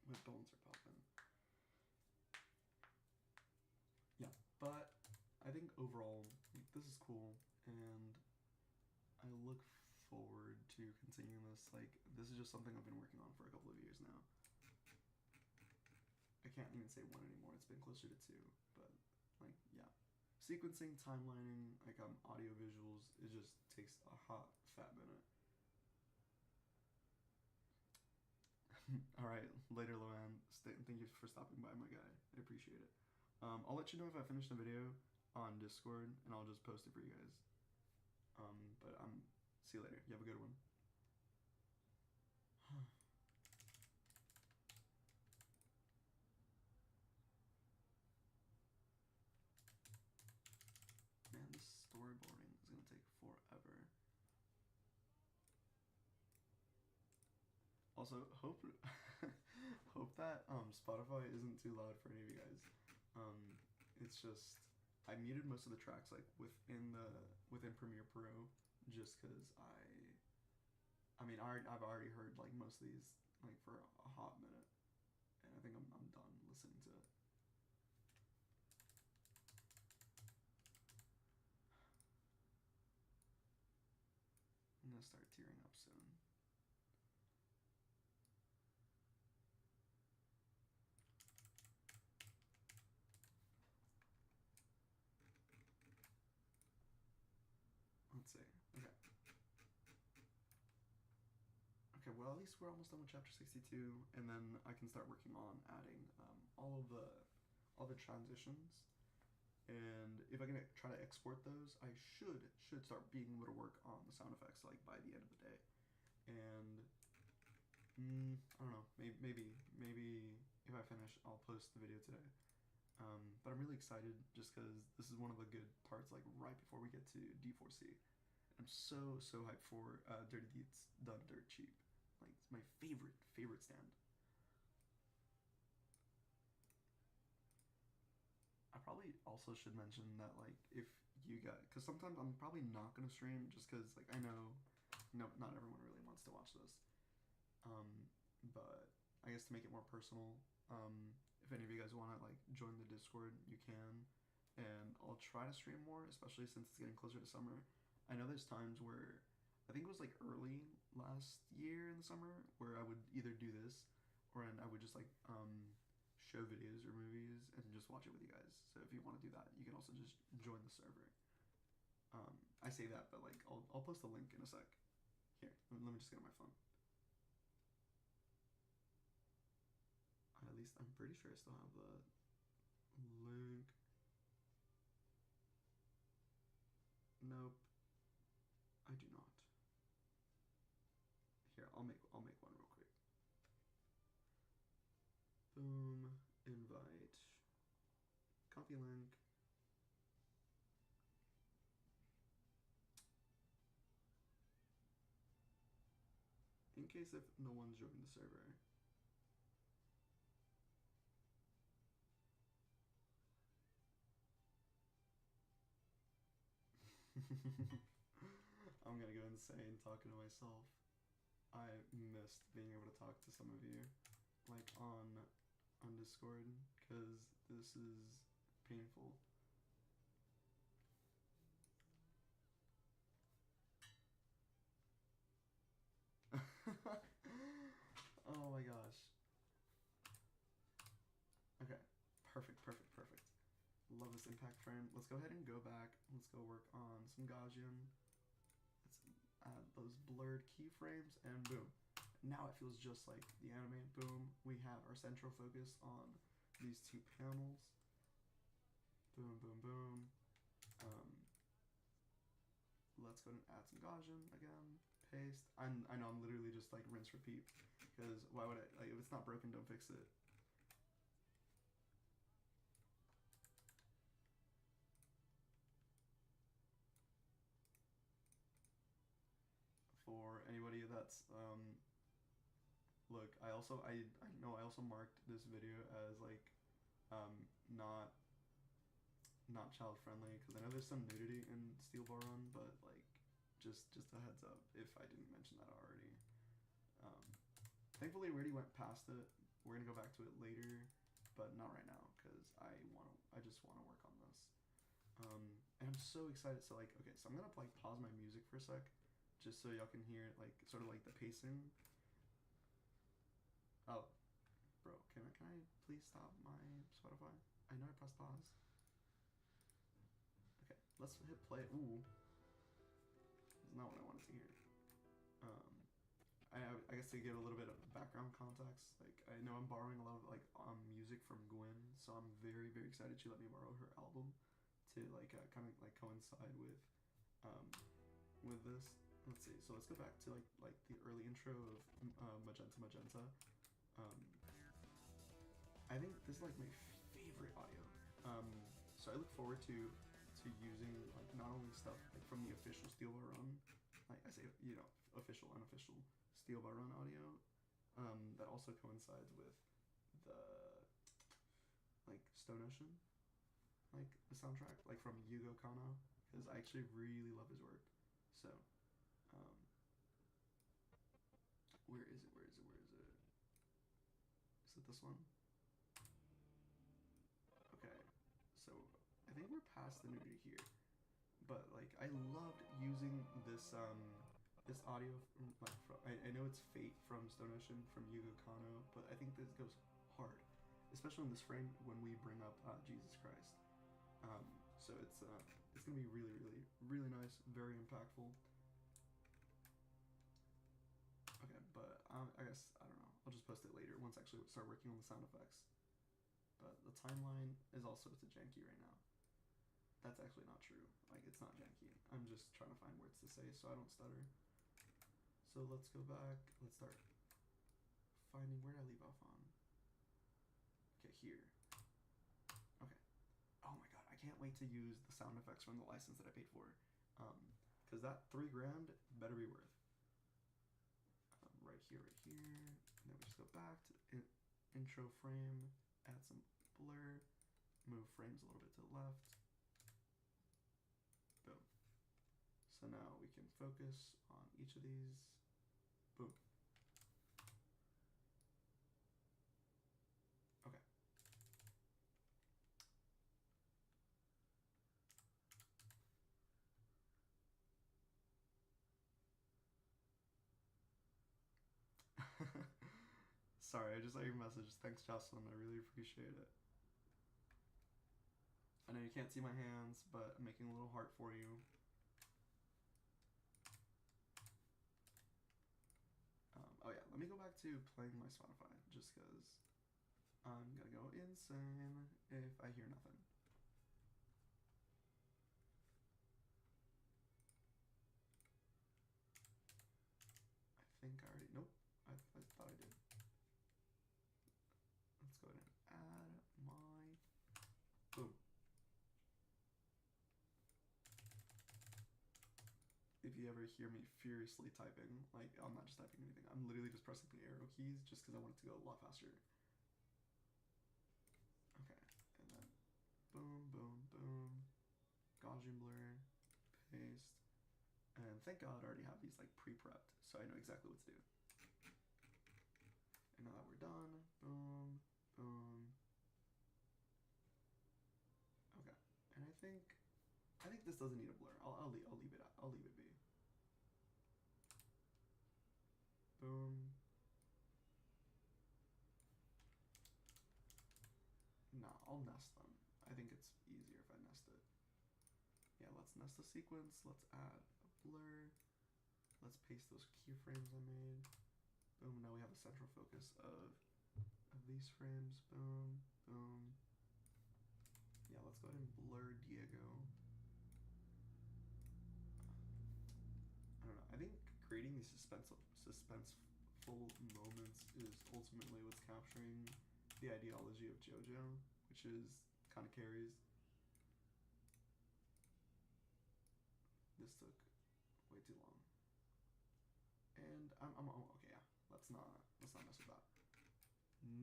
My bones are popping. Yeah, but I think overall this is cool, and I look forward to continuing this. Like, this is just something I've been working on for a couple of years now. I can't even say one anymore. It's been closer to two, but like, yeah. Sequencing, timelining, like audio visuals, it just takes a hot, fat minute. All right, later, Loan. Thank you for stopping by, my guy. I appreciate it. I'll let you know if I finish the video on Discord, and I'll just post it for you guys. But see you later. You have a good one. Man, this storyboarding is gonna take forever. Also, hope hope that Spotify isn't too loud for any of you guys. It's just I muted most of the tracks like within Premiere Pro just because I mean I've already heard like most of these like for a hot minute. and I think I'm done listening to it. I'm gonna start tearing up soon. Let's see. Okay. Okay, well, at least we're almost done with chapter 62, and then I can start working on adding all the transitions. And if I can try to export those, I should start being able to work on the sound effects like by the end of the day. And I don't know, maybe if I finish, I'll post the video today. But I'm really excited just because this is one of the good parts, like right before we get to D4C. I'm so hyped for Dirty Deeds Done Dirt Cheap. Like, it's my favorite stand. I probably also should mention that, like, if you guys, because sometimes I'm probably not gonna stream just because, like, I know not everyone really wants to watch this. But I guess to make it more personal, if any of you guys want to like join the Discord, you can, and I'll try to stream more, especially since it's getting closer to summer. I know there's times where I think it was like early last year in the summer where I would either do this or I would just like show videos or movies and just watch it with you guys. So if you want to do that, you can also just join the server. I say that, but like I'll post a link in a sec. Here, let me just get on my phone. At least I'm pretty sure I still have the link. Nope, I do not. Here, I'll make one real quick. Boom, invite, copy link. In case if no one's joined the server. I'm gonna go insane talking to myself. I missed being able to talk to some of you, like on Discord, because this is painful. Oh my gosh. Okay, perfect. Love this impact frame. Let's go ahead and go back. Let's go work on some Gaussian. Let's add those blurred keyframes, and boom. Now it feels just like the anime. Boom. We have our central focus on these two panels. Boom, boom, boom. Let's go and add some Gaussian again. Paste. I know I'm literally just like rinse repeat because why would I, like, if it's not broken, don't fix it. For anybody that's look, I know I also marked this video as like not child friendly because I know there's some nudity in Steel Ball Run, but like just a heads up if I didn't mention that already. Thankfully we already went past it. We're gonna go back to it later, but not right now because I just want to work on this. And I'm so excited. So like, okay, so I'm gonna like pause my music for a sec just so y'all can hear like sort of like the pacing. Oh, bro, can I please stop my Spotify? I know I pressed pause. Okay, let's hit play. Ooh, that's not what I wanted to hear. I guess to give a little bit of background context, like I know I'm borrowing a lot of like music from Gwen, so I'm very excited she let me borrow her album to like kind of like coincide with this. Let's see. So let's go back to like the early intro of Magenta. I think this is like my favorite audio. So I look forward to using like not only stuff like from the official Steel Ball Run, like I say, you know, official, unofficial Steel Ball Run audio, that also coincides with the like Stone Ocean, like the soundtrack, like from Yugo Kanno, because I actually really love his work. So, where is it? Is it this one? we're past the nudity here. But like, I loved using this this audio from, like, I know it's Fate from Stone Ocean from Yugo Kano, but I think this goes hard, especially in this frame when we bring up Jesus Christ. So it's gonna be really, really, really nice, very impactful. Okay, but I guess I don't know. I'll just post it later once I actually start working on the sound effects. But the timeline is also it's a janky right now. That's actually not true. Like, it's not janky. I'm just trying to find words to say so I don't stutter. So let's go back. Let's start finding, where did I leave off on? Okay, here. Okay. Oh my god, I can't wait to use the sound effects from the license that I paid for. Because that $3 grand better be worth. Right here, right here. And then we just go back to the intro frame, add some blur, move frames a little bit to the left. Boom. So now we can focus on each of these. Boom. Okay. Sorry, I just saw your message. Thanks, Jocelyn. I really appreciate it. I know you can't see my hands, but I'm making a little heart for you. Oh yeah, let me go back to playing my Spotify, just because I'm gonna go insane if I hear nothing. I think I already, nope, I thought I did. Let's go ahead and add my, boom. If you ever hear me furiously typing, like, I'm not just typing anything, I'm literally just pressing the arrow keys just because I want it to go a lot faster. Okay, and then boom, boom, boom, Gaussian blur, paste, and thank God I already have these like pre-prepped, so I know exactly what to do. And now that we're done, boom, boom. Okay, and I think this doesn't need a blur. I'll leave it out. I'll leave it be. Boom. No, I'll nest them. I think it's easier if I nest it. Yeah, let's nest the sequence. Let's add a blur. Let's paste those keyframes I made. Boom, now we have a central focus of these frames. Boom, boom. Yeah, let's go ahead and blur Diego. I don't know. I think creating these suspenseful moments is ultimately what's capturing the ideology of JoJo, which is kind of carries. This took way too long. And I'm okay, yeah. Let's not mess with that.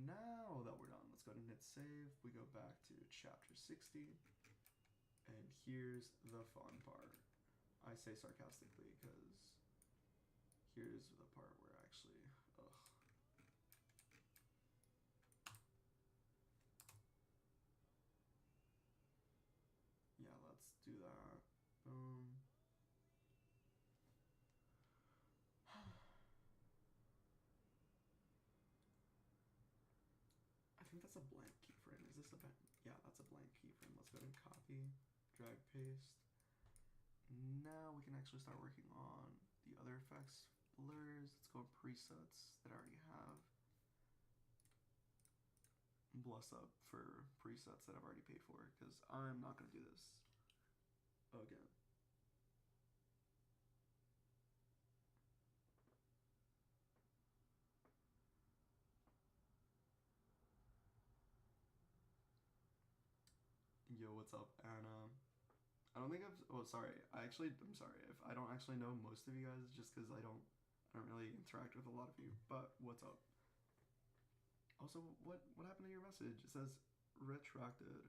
Now that we're done, let's go ahead and hit save. We go back to chapter 60. And here's the fun part. I say sarcastically because here's the part where actually, yeah, let's do that. Boom. I think that's a blank keyframe. Is this a blank? Yeah, that's a blank keyframe. Let's go ahead and copy, drag, paste. Now we can actually start working on the other effects, blurs. Let's go in presets that I already have. Bless up for presets that I've already paid for because I'm not going to do this again. Yo, what's up, Anna? I don't think I'm sorry. I'm sorry if I don't actually know most of you guys just because I don't really interact with a lot of you, but what's up? Also, what happened to your message? It says retracted.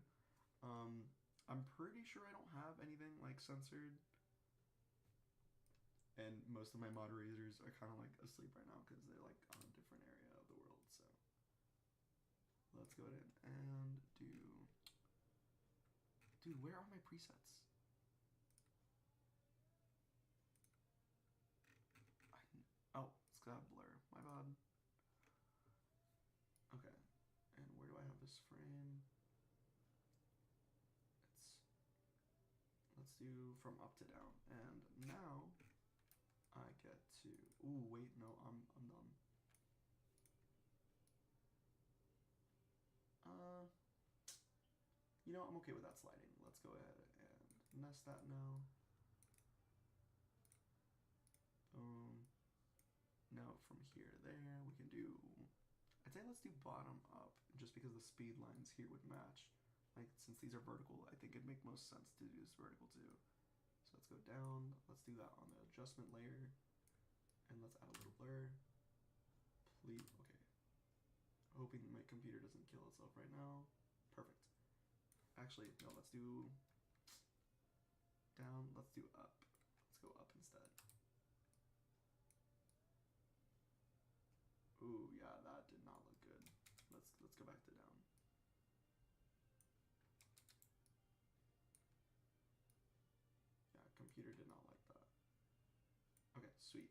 I'm pretty sure I don't have anything like censored. And most of my moderators are kind of like asleep right now because they're like on a different area of the world, so. Let's go ahead and do Dude, where are my presets? Oh, it's got a blur. My bad. Okay. And where do I have this frame? Let's do from up to down. And now I get to. Ooh, wait, no, I'm done. You know, I'm okay with that sliding. Let's go ahead and nest that now. Now from here to there, we can do. I'd say let's do bottom up, just because the speed lines here would match. Like, since these are vertical, I think it'd make most sense to do this vertical too. So let's go down. Let's do that on the adjustment layer, and let's add a little blur. Please, okay. Hoping my computer doesn't kill itself right now. Perfect. Actually, no, let's do down. Let's do up. Let's go up instead. Ooh, yeah, that did not look good. Let's go back to down. Yeah, computer did not like that. Okay, sweet.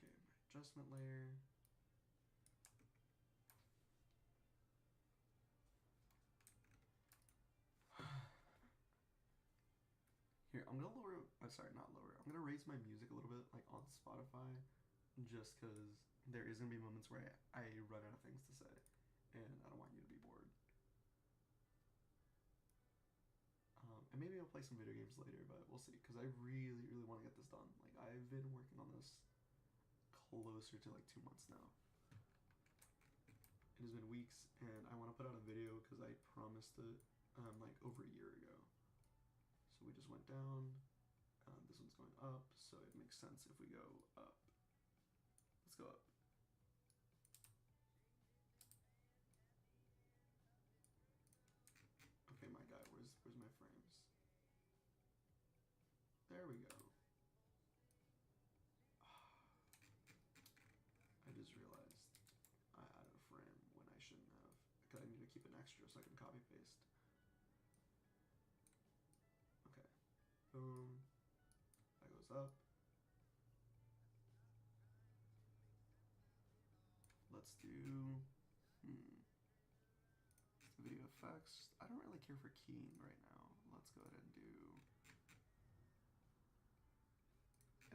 Okay, my adjustment layer. Here, I'm gonna lower. I'm sorry, not lower. I'm gonna raise my music a little bit, like on Spotify, just because there is gonna be moments where I run out of things to say, and I don't want you to be bored. And maybe I'll play some video games later, but we'll see. Because I really, really want to get this done. Like, I've been working on this closer to like 2 months now. It has been weeks, and I want to put out a video because I promised it like over a year ago. So we just went down. This one's going up, so it makes sense if we go up. Let's go up. Okay, my guy, where's my frames? There we go. I just realized I added a frame when I shouldn't have, because I need to keep an extra so I can copy paste. Okay, boom. That goes up. Let's do video effects. I don't really care for keying right now. Let's go ahead and do. I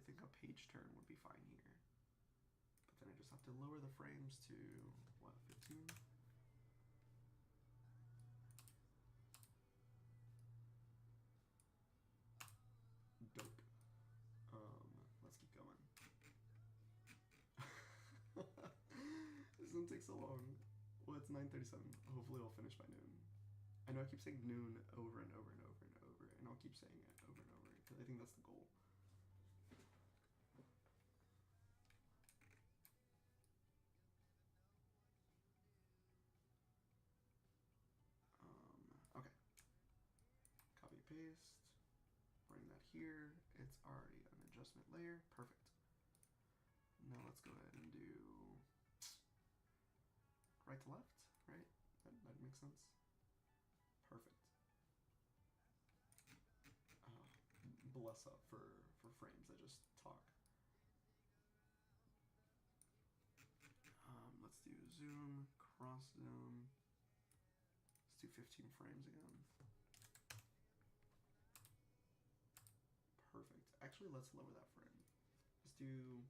think a page turn would be fine here. But then I just have to lower the frames to what, 15? Dope. Let's keep going. This one takes so long. Well, it's 9:37. Hopefully I'll finish by noon. I know I keep saying noon over and over and over and over, and I'll keep saying it over and over, because I think that's the goal. Okay. Copy paste. Bring that here. It's already an adjustment layer. Perfect. Now let's go ahead and do right to left, right? That makes sense. Perfect. Bless up for frames that just talk. Let's do zoom, cross zoom. Let's do 15 frames again. Perfect. Actually, let's lower that frame. Let's do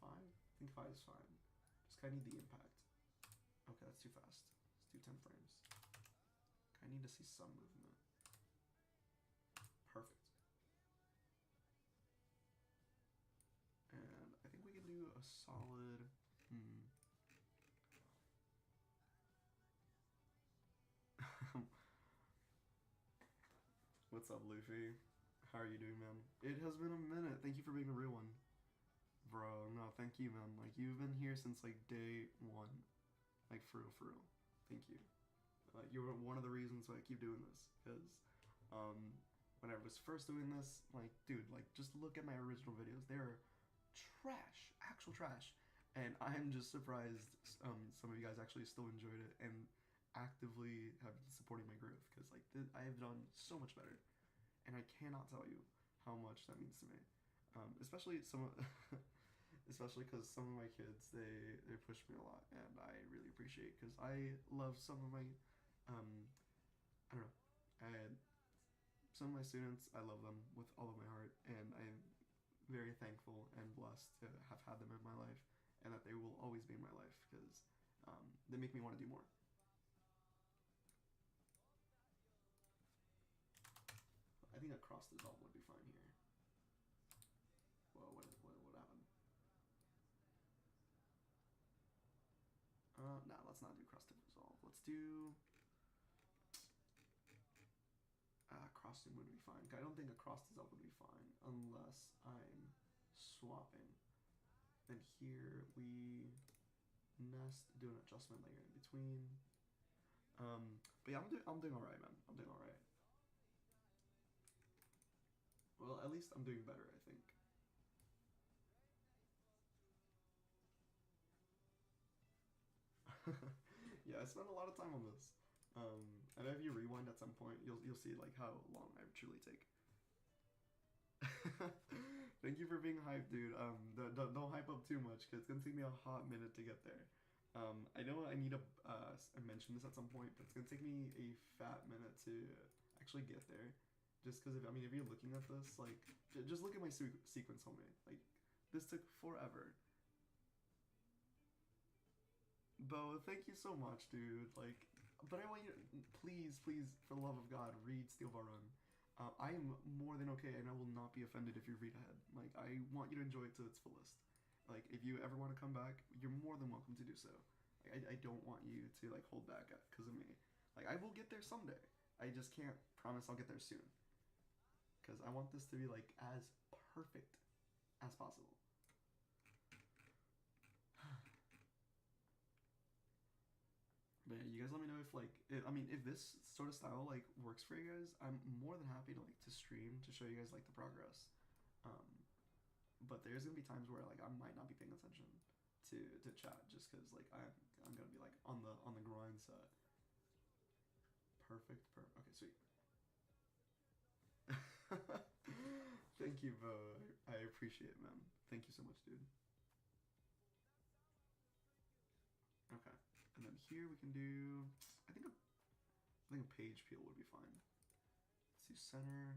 5. I think 5 is fine. Just kind of need the impact. Okay, that's too fast. Let's do 10 frames. I need to see some movement. Perfect. And I think we can do a solid. What's up, Luffy? How are you doing, man? It has been a minute. Thank you for being a real one. Bro, no, thank you, man. Like, you've been here since, like, day 1. Like, for real. Thank you. You're one of the reasons why I keep doing this. Because, when I was first doing this, like, dude, like, just look at my original videos. They're trash. Actual trash. And I'm just surprised some of you guys actually still enjoyed it. And actively have been supporting my growth because like I have done so much better, and I cannot tell you how much that means to me. Especially especially because some of my kids they push me a lot, and I really appreciate because I love some of my I don't know. I, some of my students, I love them with all of my heart, and I'm very thankful and blessed to have had them in my life, and that they will always be in my life because they make me want to do more. I think a cross dissolve would be fine here. Whoa, what happened? Nah, let's not do cross dissolve. Let's do crossing would be fine. I don't think a cross dissolve would be fine unless I'm swapping. Then here we nest, do an adjustment layer in between. But yeah, I'm doing all right, man. I'm doing all right. Well, at least I'm doing better, I think. Yeah, I spent a lot of time on this. And if you rewind at some point, you'll see like how long I truly take. Thank you for being hyped, dude. Don't hype up too much because it's gonna take me a hot minute to get there. I know I need to mention this at some point, but it's gonna take me a fat minute to actually get there. Just because if you're looking at this, like, just look at my sequence, homie. Like, this took forever. Bo, thank you so much, dude. Like, but I want you to, please, for the love of God, read Steel Ball Run. I am more than okay, and I will not be offended if you read ahead. Like, I want you to enjoy it to its fullest. Like, if you ever want to come back, you're more than welcome to do so. I don't want you to, like, hold back because of me. Like, I will get there someday. I just can't promise I'll get there soon. Because I want this to be, like, as perfect as possible. But yeah, you guys let me know if like if this sort of style like works for you guys. I'm more than happy to like to stream to show you guys like the progress. Um, but there's gonna be times where like I might not be paying attention to chat just because like I'm gonna be like on the grind set. Perfect. Okay, sweet. Thank you, Bo. I appreciate it, man. Thank you so much, dude. Okay, and then here we can do. I think a page peel would be fine. Let's do center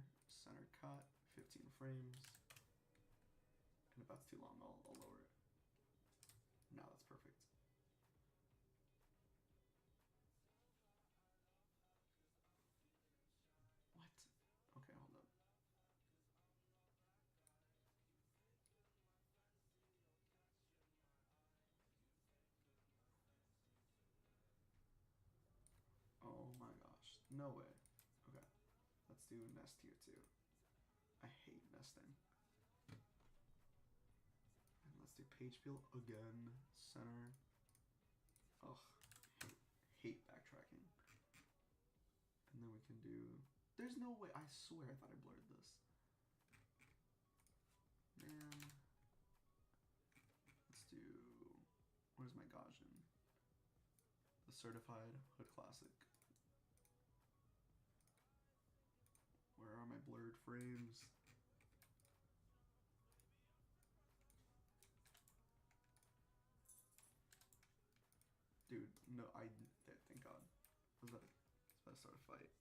cut, 15 frames. And if that's too long, I'll lower it. Now that's perfect. What? Okay, hold up. Oh my gosh. No way. Okay. Let's do nest here too. I hate nesting. And let's do page peel again. Center. Ugh. Hate backtracking. And then we can do. There's no way. I swear I thought I blurred this. Man. Let's do. Where's my Gaussian? The certified hood classic. Where are my blurred frames? Dude, no, thank God. I was about to start a fight.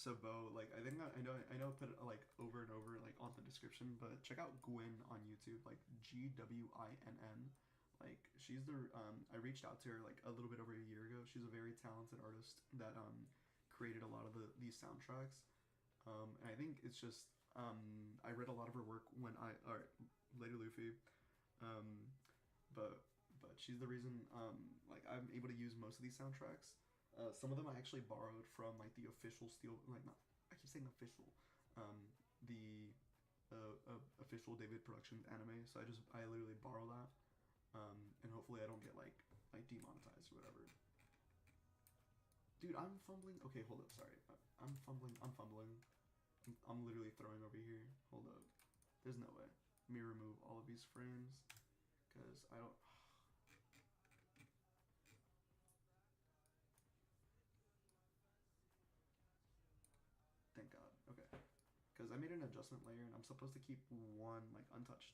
So Bo, like I think I know I put it like over and over like on the description, but check out Gwyn on YouTube, like GWINN. Like she's the I reached out to her like a little bit over a year ago. She's a very talented artist that created a lot of these soundtracks. And I think it's just I read a lot of her work when later Luffy, um, but she's the reason like I'm able to use most of these soundtracks. Some of them I actually borrowed from like the official Steel, like not, I keep saying official, the official David Productions anime. So I literally borrow that, and hopefully I don't get like demonetized or whatever. Dude, I'm fumbling. Okay, hold up. Sorry, I'm fumbling. I'm literally throwing over here. Hold up. There's no way. me remove all of these frames because I don't. Thank God. Okay. Because I made an adjustment layer and I'm supposed to keep one like untouched.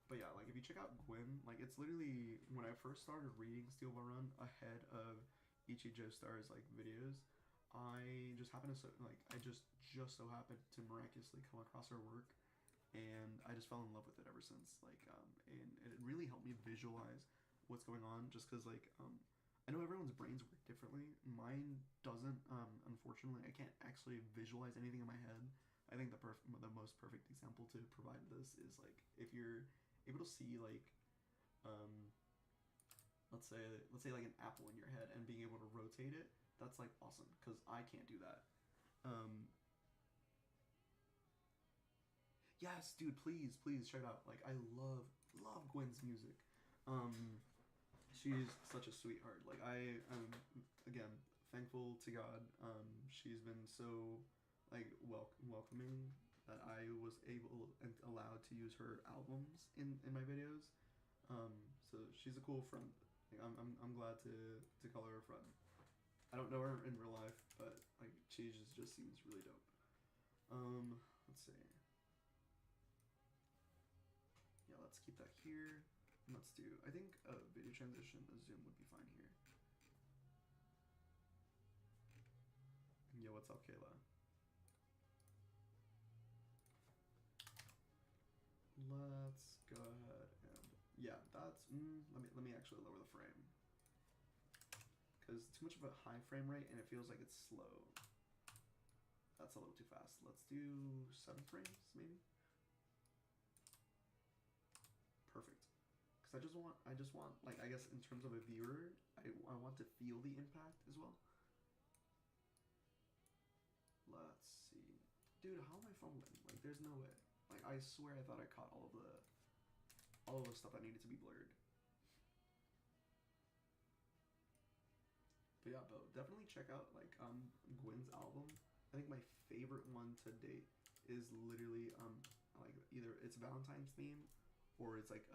But yeah, like if you check out Gwyn, like it's literally when I first started reading Steel Ball Run ahead of Ichi Joestar's like videos, I just happened to I just so happened to miraculously come across her work, and I just fell in love with it ever since. And it really helped me visualize what's going on, just because I know everyone's brains work differently. Mine doesn't. Unfortunately, I can't actually visualize anything in my head. I think the most perfect example to provide this is like if you're able to see let's say like an apple in your head and being able to rotate it. That's like awesome because I can't do that. Yes, dude, please check it out. Like I love Gwen's music. She's such a sweetheart. Like I am again thankful to God. She's been so like welcoming that I was able and allowed to use her albums in my videos. So she's a cool friend. Like, I'm glad to call her a friend. I don't know her in real life, but like she just seems really dope. Let's see. Yeah, let's keep that here. Let's do. I think a video transition, a zoom would be fine here. Yo, what's up, Kayla? Let's go ahead and yeah, that's let me actually lower the frame because too much of a high frame rate and it feels like it's slow. That's a little too fast. Let's do 7 frames maybe. Perfect. Because I just want like I guess in terms of a viewer, I want to feel the impact as well. Let's see, dude. How am I fumbling? Like, there's no way. Like, I swear I thought I caught all of the stuff that needed to be blurred. But yeah, Bo, definitely check out like Gwen's album. I think my favorite one to date is literally like either it's Valentine's theme or it's like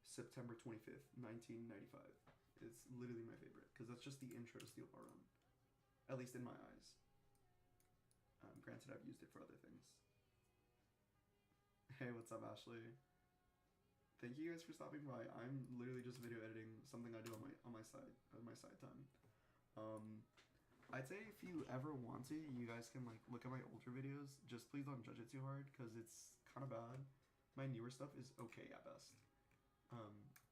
September 25th, 1995. It's literally my favorite because that's just the intro to Steel Ball Run, at least in my eyes. Granted, I've used it for other things. Hey, what's up, Ashley? Thank you guys for stopping by. I'm literally just video editing something I do on my side time. I'd say if you ever want to, you guys can like look at my older videos. Just please don't judge it too hard because it's kind of bad. My newer stuff is okay at best.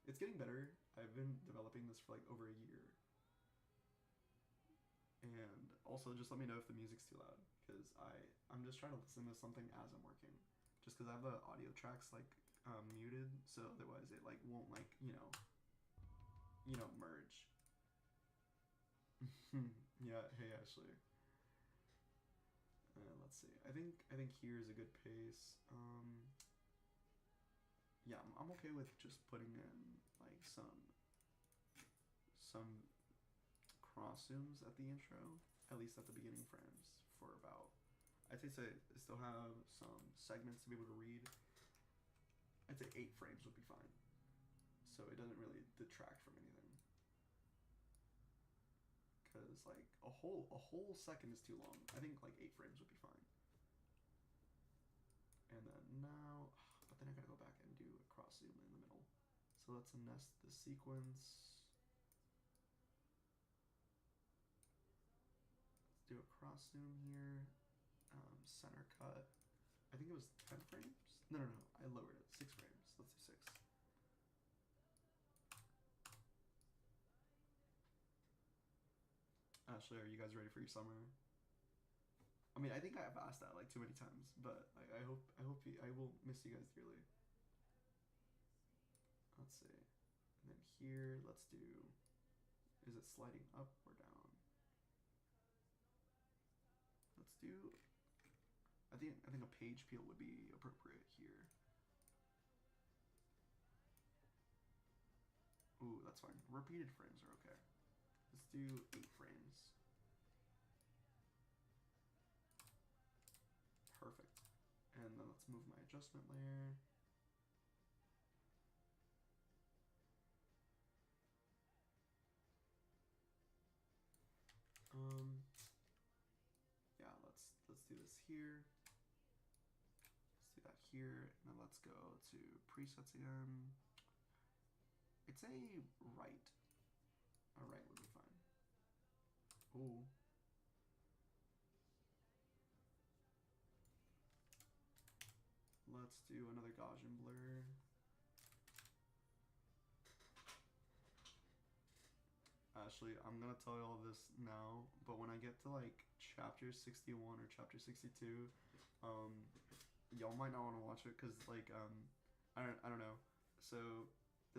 It's getting better. I've been developing this for like over a year. And also just let me know if the music's too loud because I'm just trying to listen to something as I'm working. Just because I have the audio tracks like muted, so otherwise it like won't like merge. Yeah, hey Ashley. Let's see. I think here is a good pace. Yeah, I'm okay with just putting in like some cross zooms at the intro, at least at the beginning frames for about. I'd say still have some segments to be able to read. I'd say 8 frames would be fine, so it doesn't really detract from anything. Because like a whole second is too long. I think like 8 frames would be fine. And then now, but then I gotta go back and do a cross zoom in the middle. So let's nest the sequence. Let's do a cross zoom here. Center cut. I think it was 10 frames. No, I lowered it. 6 frames. Let's do 6. Ashley, are you guys ready for your summer? I mean, I think I've asked that like too many times, but like, I hope I will miss you guys dearly. Let's see, and then here, let's do. Is it sliding up or down? Let's do. I think a page peel would be appropriate here. Ooh, that's fine. Repeated frames are okay. Let's do 8 frames. Perfect. And then let's let's move my adjustment layer. Yeah, let's do this here. Let's do that here, and then let's go to presets again. It's a right. A right would be fine. Ooh. Let's do another Gaussian blur. Actually, I'm gonna tell you all this now, but when I get to like chapter 61 or chapter 62, y'all might not want to watch it because like I don't know. So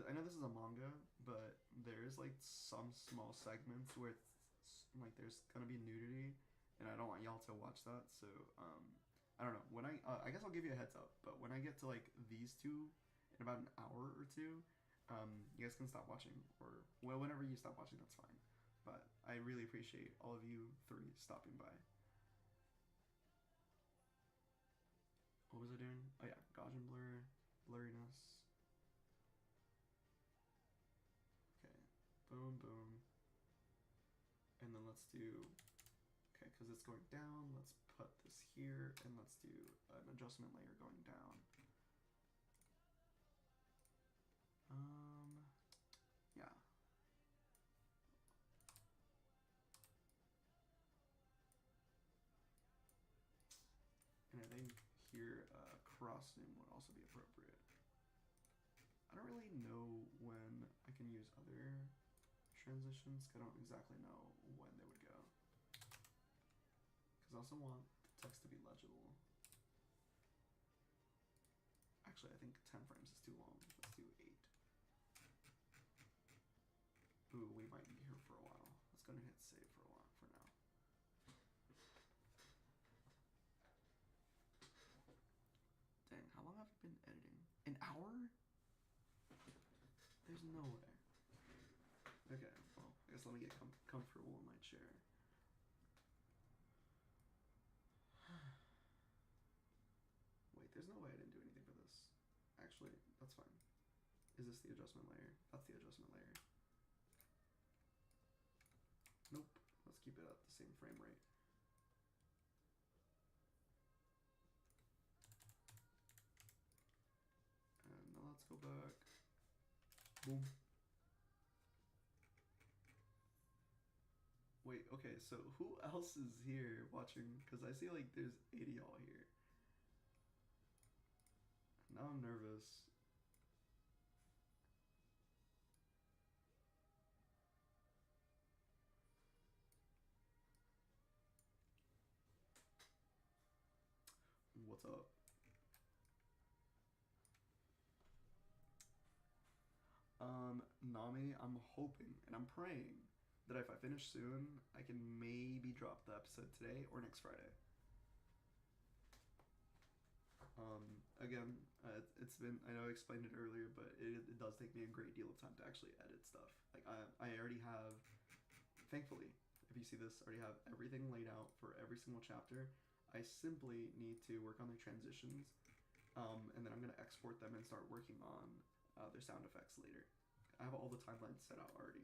I know this is a manga, but there's like some small segments where it's, like there's gonna be nudity, and I don't want y'all to watch that. So I don't know. When I guess I'll give you a heads up, but when I get to like these two in about an hour or two, you guys can stop watching, or whenever you stop watching, that's fine. But I really appreciate all of you three stopping by. What was I doing? Oh yeah, Gaussian blur, blurriness. Okay, boom, boom. And then let's do, okay, because it's going down, let's put this here, and let's do an adjustment layer going down. Yeah. And I think here, cross zoom would also be appropriate. I don't really know when I can use other transitions. I don't exactly know when they would go. Because I also want the text to be legible. Actually, I think 10 frames is too long. Let's do 8. Ooh, we might be here for a while. Let's go ahead and hit save for a while for now. Dang, how long have I been editing? An hour? There's no way. Okay, well, I guess let me get comfortable in my chair. Wait, there's no way I didn't do anything for this. Actually, that's fine. Is this the adjustment layer? That's the adjustment layer. Nope. Let's keep it at the same frame rate. And now let's go back. Boom. Wait, okay, so who else is here watching? Because I see like there's 80 y'all here. Now I'm nervous. What's up? Nami, I'm hoping and I'm praying that if I finish soon, I can maybe drop the episode today or next Friday. Again, it's been, I know I explained it earlier, but it does take me a great deal of time to actually edit stuff. Like, I already have, thankfully, if you see this, I already have everything laid out for every single chapter. I simply need to work on their transitions, and then I'm going to export them and start working on their sound effects later. I have all the timelines set out already.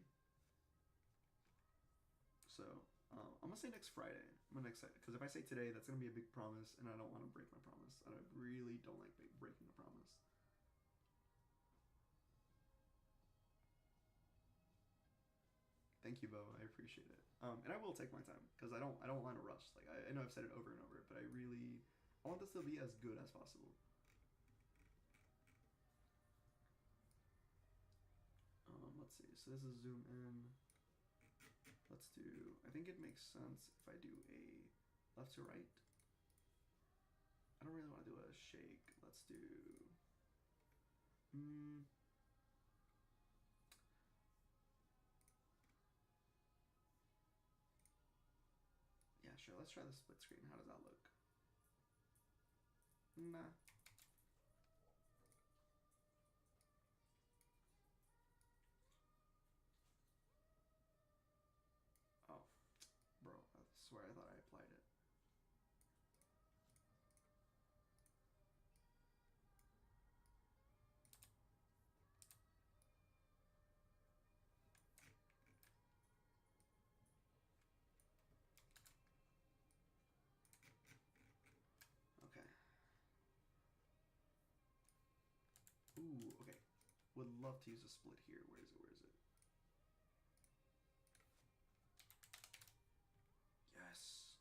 So, I'm gonna say next Friday. I'm gonna excited because if I say today, that's gonna be a big promise, and I don't want to break my promise. I really don't like breaking a promise. Thank you, Bo. I appreciate it. And I will take my time because I don't want to rush. Like I know I've said it over and over, but I want this to be as good as possible. Let's see. So this is zoom in. Let's do, I think it makes sense if I do a left to right. I don't really want to do a shake. Let's do, yeah, sure. Let's try the split screen. How does that look? Nah. Oh, bro, I swear I thought I applied it. Ooh, okay. Would love to use a split here. Where is it? Where is it? Yes.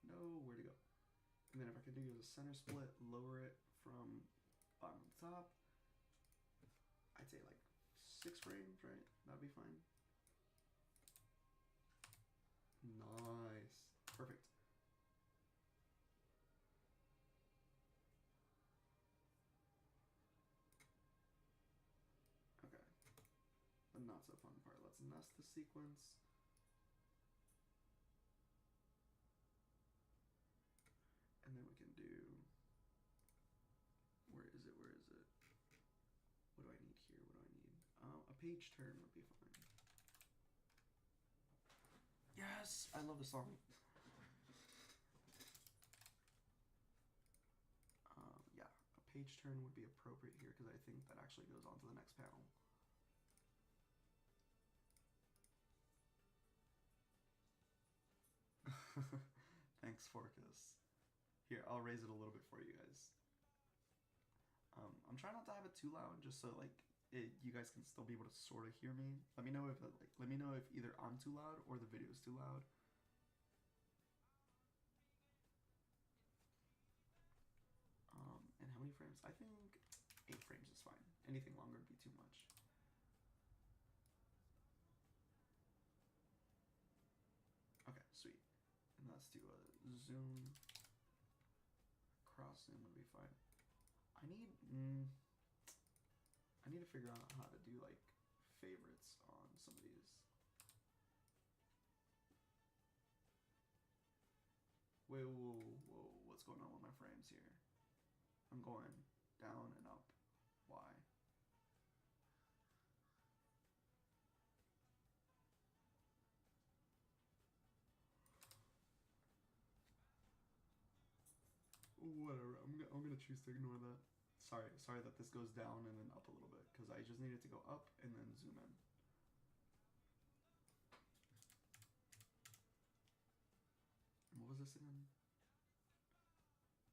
No, where to go? And then if I could do a center split, lower it from bottom to top, I'd say like 6 frames, right? That'd be fine. Nice. Perfect. Okay. The not so fun part. Let's nest the sequence. And then we can do, where is it? Where is it? What do I need here? What do I need? A page turn would be fine. Yes, I love the song. Yeah, a page turn would be appropriate here because I think that actually goes on to the next panel. Thanks, Forcus. Here, I'll raise it a little bit for you guys. I'm trying not to have it too loud, just so like you guys can still be able to sort of hear me. Let me know if either I'm too loud or the video is too loud. And how many frames? I think 8 frames is fine. Anything longer would be too much. Okay, sweet. And let's do a zoom. Cross zoom would be fine. I need to figure out how to do like favorites on some of these. Wait, whoa, whoa, what's going on with my frames here? I'm going down and up. Why? Whatever, I'm gonna choose to ignore that. Sorry that this goes down and then up a little bit, because I just need it to go up and then zoom in. And what was this again?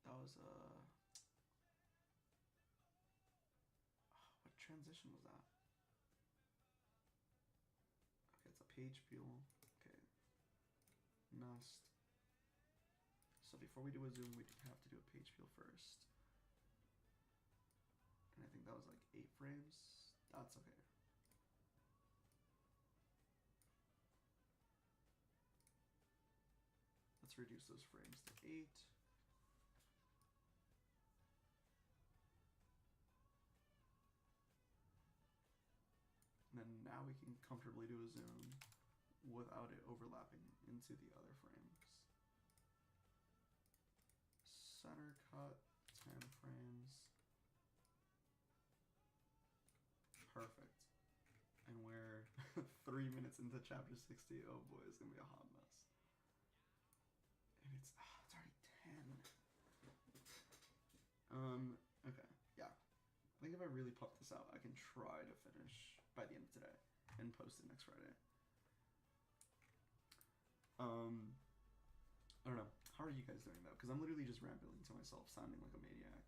That was what transition was that? Okay, it's a page peel. Okay. Nest. So before we do a zoom, we have to do a page peel first. And I think that was like 8 frames. That's okay. Let's reduce those frames to 8. And then now we can comfortably do a zoom without it overlapping into the other frames. Center cut, 10 frames. Perfect. And we're 3 minutes into chapter 60. Oh boy, it's gonna be a hot mess. And it's already 10. Okay, yeah. I think if I really pump this out, I can try to finish by the end of today and post it next Friday. I don't know. How are you guys doing though? Because I'm literally just rambling to myself, sounding like a maniac.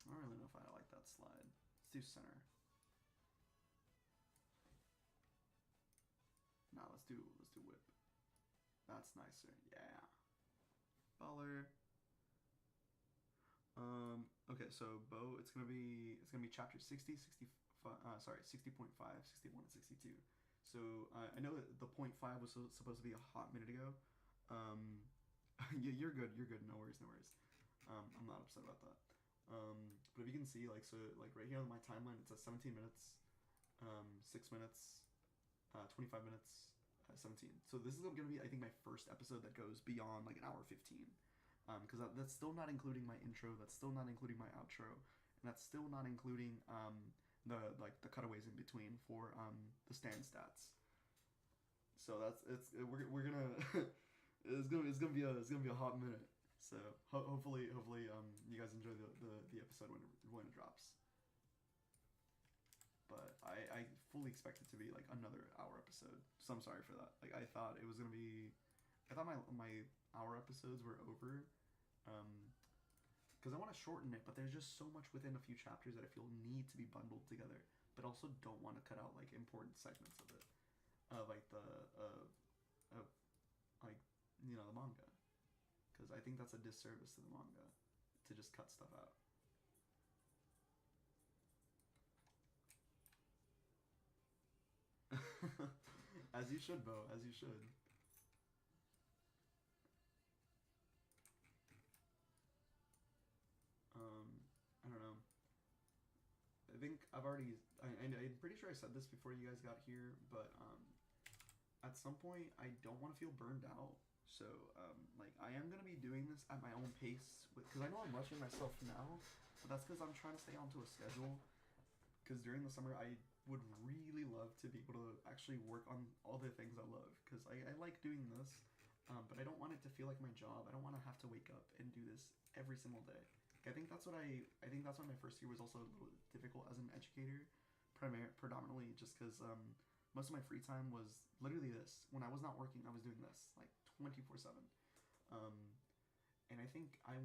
I don't really know if I like that slide. Let's do center. Nah, let's do whip. That's nicer. Yeah. Baller. Okay, so bow, it's gonna be chapter 60, 65, 60.5, 61, and 62. So I know that the 0.5 was supposed to be a hot minute ago. You're good. No worries. I'm not upset about that. But if you can see, like right here on my timeline, it says 17 minutes, 6 minutes, 25 minutes, 17. So this is gonna be, I think, my first episode that goes beyond like an hour 15. Because that's still not including my intro, that's still not including my outro, and that's still not including the cutaways in between for the stand stats. So we're gonna it's gonna be a hot minute. So hopefully you guys enjoy the episode when it drops. But I fully expect it to be like another hour episode. So I'm sorry for that. Like I thought it was gonna be, I thought my hour episodes were over, because I want to shorten it. But there's just so much within a few chapters that I feel need to be bundled together. But also don't want to cut out like important segments of it, like like the manga, because I think that's a disservice to the manga to just cut stuff out. As you should, Bo. As you should. I don't know. I think I've already. I'm pretty sure I said this before you guys got here, but at some point I don't want to feel burned out. So like I am gonna be doing this at my own pace, because I know I'm rushing myself now, but that's because I'm trying to stay onto a schedule. Because during the summer I would really love to be able to actually work on all the things I love, because I like doing this, but I don't want it to feel like my job. I don't want to have to wake up and do this every single day. I think that's what I think that's why my first year was also a little difficult as an educator, predominantly just because most of my free time was literally this. When I was not working, I was doing this like 24/7. And I think I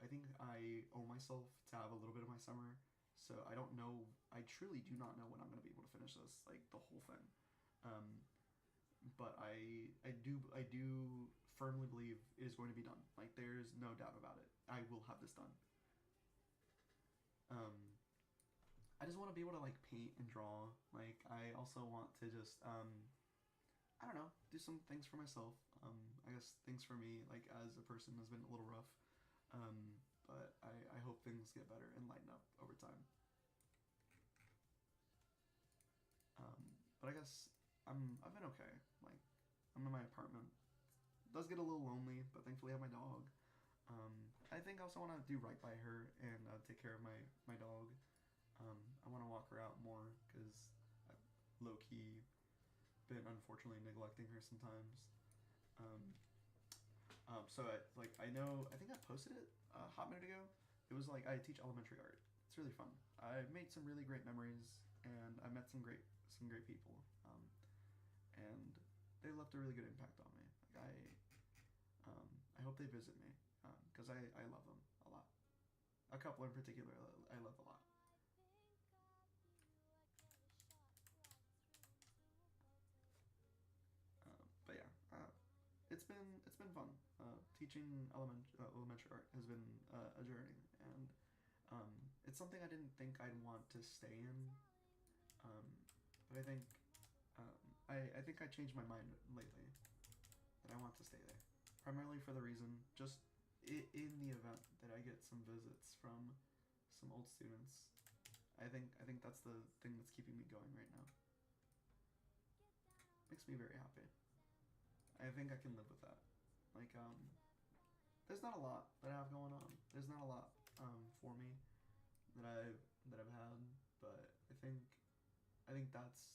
think I owe myself to have a little bit of my summer. So I don't know. I truly do not know when I'm going to be able to finish this, like the whole thing. But I do firmly believe it is going to be done. Like there's no doubt about it. I will have this done. I just want to be able to like paint and draw. Like I also want to just I don't know, do some things for myself. I guess things for me, like as a person, has been a little rough. But I hope things get better and lighten up over time. But I guess I've been okay. Like I'm in my apartment. It does get a little lonely, but thankfully I have my dog. I think I also want to do right by her and take care of my dog. I want to walk her out more, because I've low key been unfortunately neglecting her sometimes. So I know, I think I posted it a hot minute ago. It was like I teach elementary art. It's really fun. I made some really great memories, and I met some great people. And they left a really good impact on me. Like I hope they visit me, because I love them a lot. A couple in particular I love a lot. But yeah, it's been fun. Teaching elementary art has been a journey, and it's something I didn't think I'd want to stay in. But I think I think I changed my mind lately that I want to stay there, primarily for the reason just in the event that I get some visits from some old students. I think that's the thing that's keeping me going right now. Makes me very happy. I think I can live with that. Like there's not a lot that I have going on. There's not a lot for me that I've had, but I think that's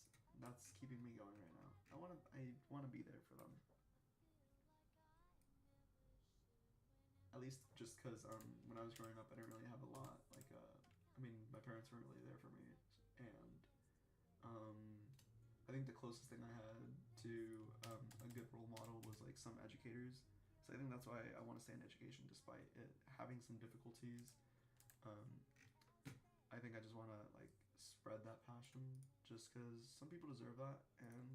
keeping me going right now. I wanna be there for them. At least just because when I was growing up, I didn't really have a lot. Like I mean, my parents weren't really there for me, and I think the closest thing I had to a good role model was like some educators. So I think that's why I want to stay in education despite it having some difficulties. I think I just want to like spread that passion, just because some people deserve that, and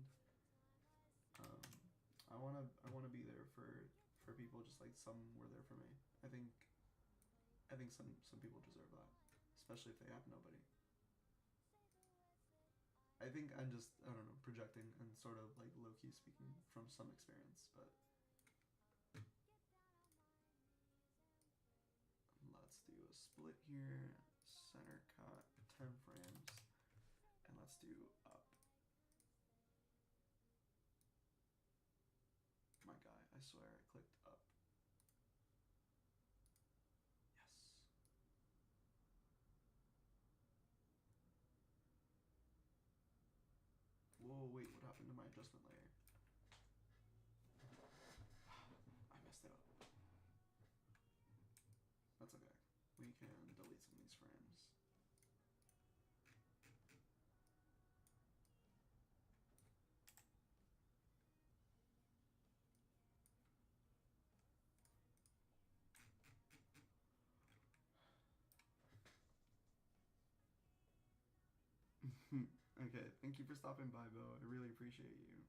I want to be there for people just like some were there for me. I think some people deserve that, especially if they have nobody. I think I'm just, I don't know, projecting and sort of like low key speaking from some experience, but let's do a split here, center cut, 10 frames, and let's do up. My guy, I swear I clicked up. Yes. adjustment layer. I messed it up. That's okay. We can delete some of these frames. Okay, thank you for stopping by, Bo. I really appreciate you.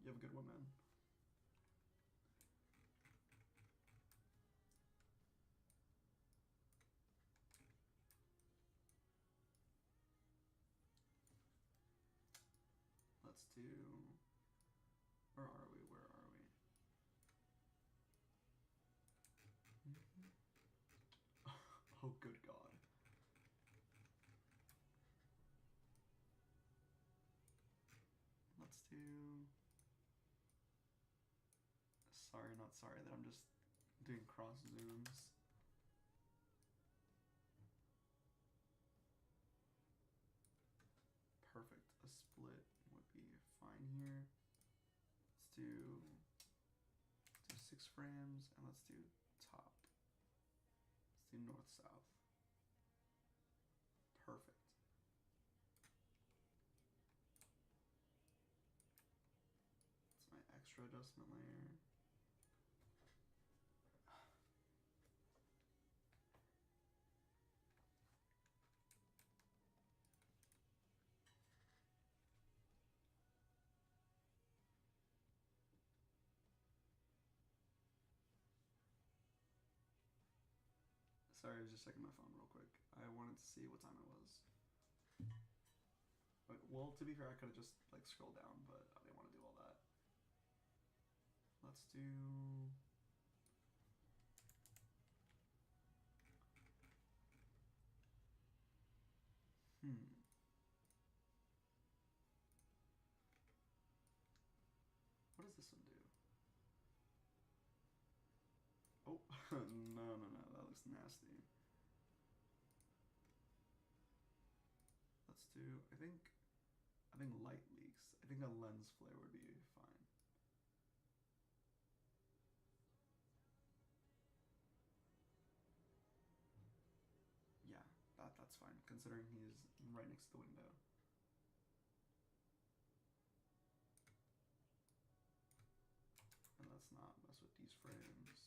You have a good one, man. Let's do... Where are we? Where are we? Oh, good God. Let's do... Sorry, not sorry that I'm just doing cross zooms. Perfect. A split would be fine here. Let's do 6 frames, and let's do top. Let's do north-south. Perfect. That's my extra adjustment layer. Sorry, I was just checking my phone real quick. I wanted to see what time it was. But, well, to be fair, I could have just like scrolled down, but I didn't want to do all that. Let's do... What does this one do? Oh, no, that looks nasty. Let's do, I think light leaks. I think a lens flare would be fine. Yeah, that's fine, considering he's right next to the window. And let's not mess with these frames.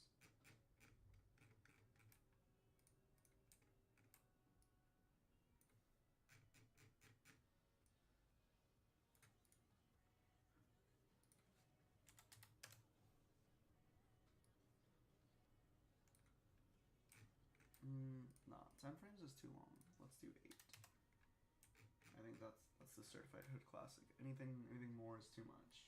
Nah, 10 frames is too long. Let's do 8. I think that's the certified hood classic. Anything more is too much.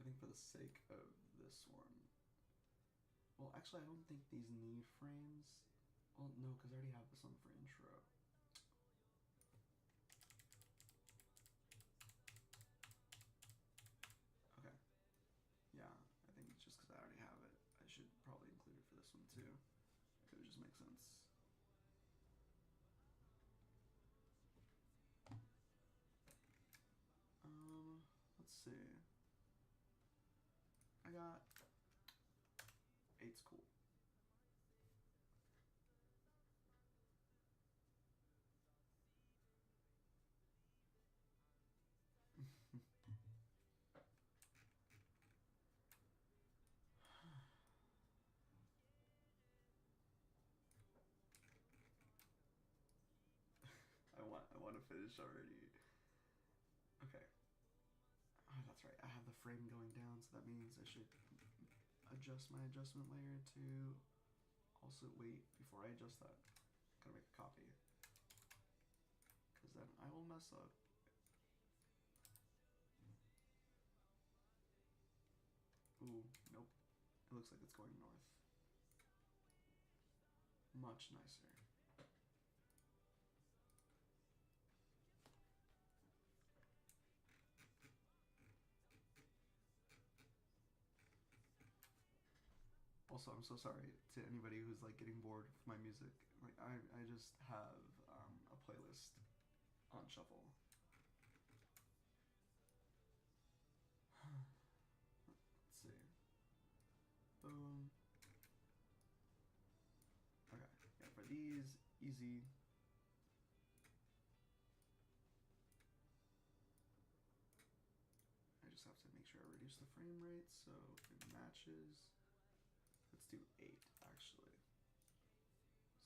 I think for the sake of this one, well, actually, I don't think these need frames. Well, no, because I already have this on for intro. Okay. Yeah, I think it's just because I already have it. I should probably include it for this one too. It would just make sense. Let's see. I got 8's cool. finished already. Okay. Oh, that's right. I have the frame going down, so that means I should adjust my adjustment layer to also wait before I adjust that. Gotta make a copy. Because then I will mess up. Ooh, nope. It looks like it's going north. Much nicer. Also, I'm so sorry to anybody who's like getting bored with my music. Like I just have a playlist on shuffle. Let's see. Boom. Okay. Yeah, for these, easy. I just have to make sure I reduce the frame rate so it matches. Let's do 8 actually.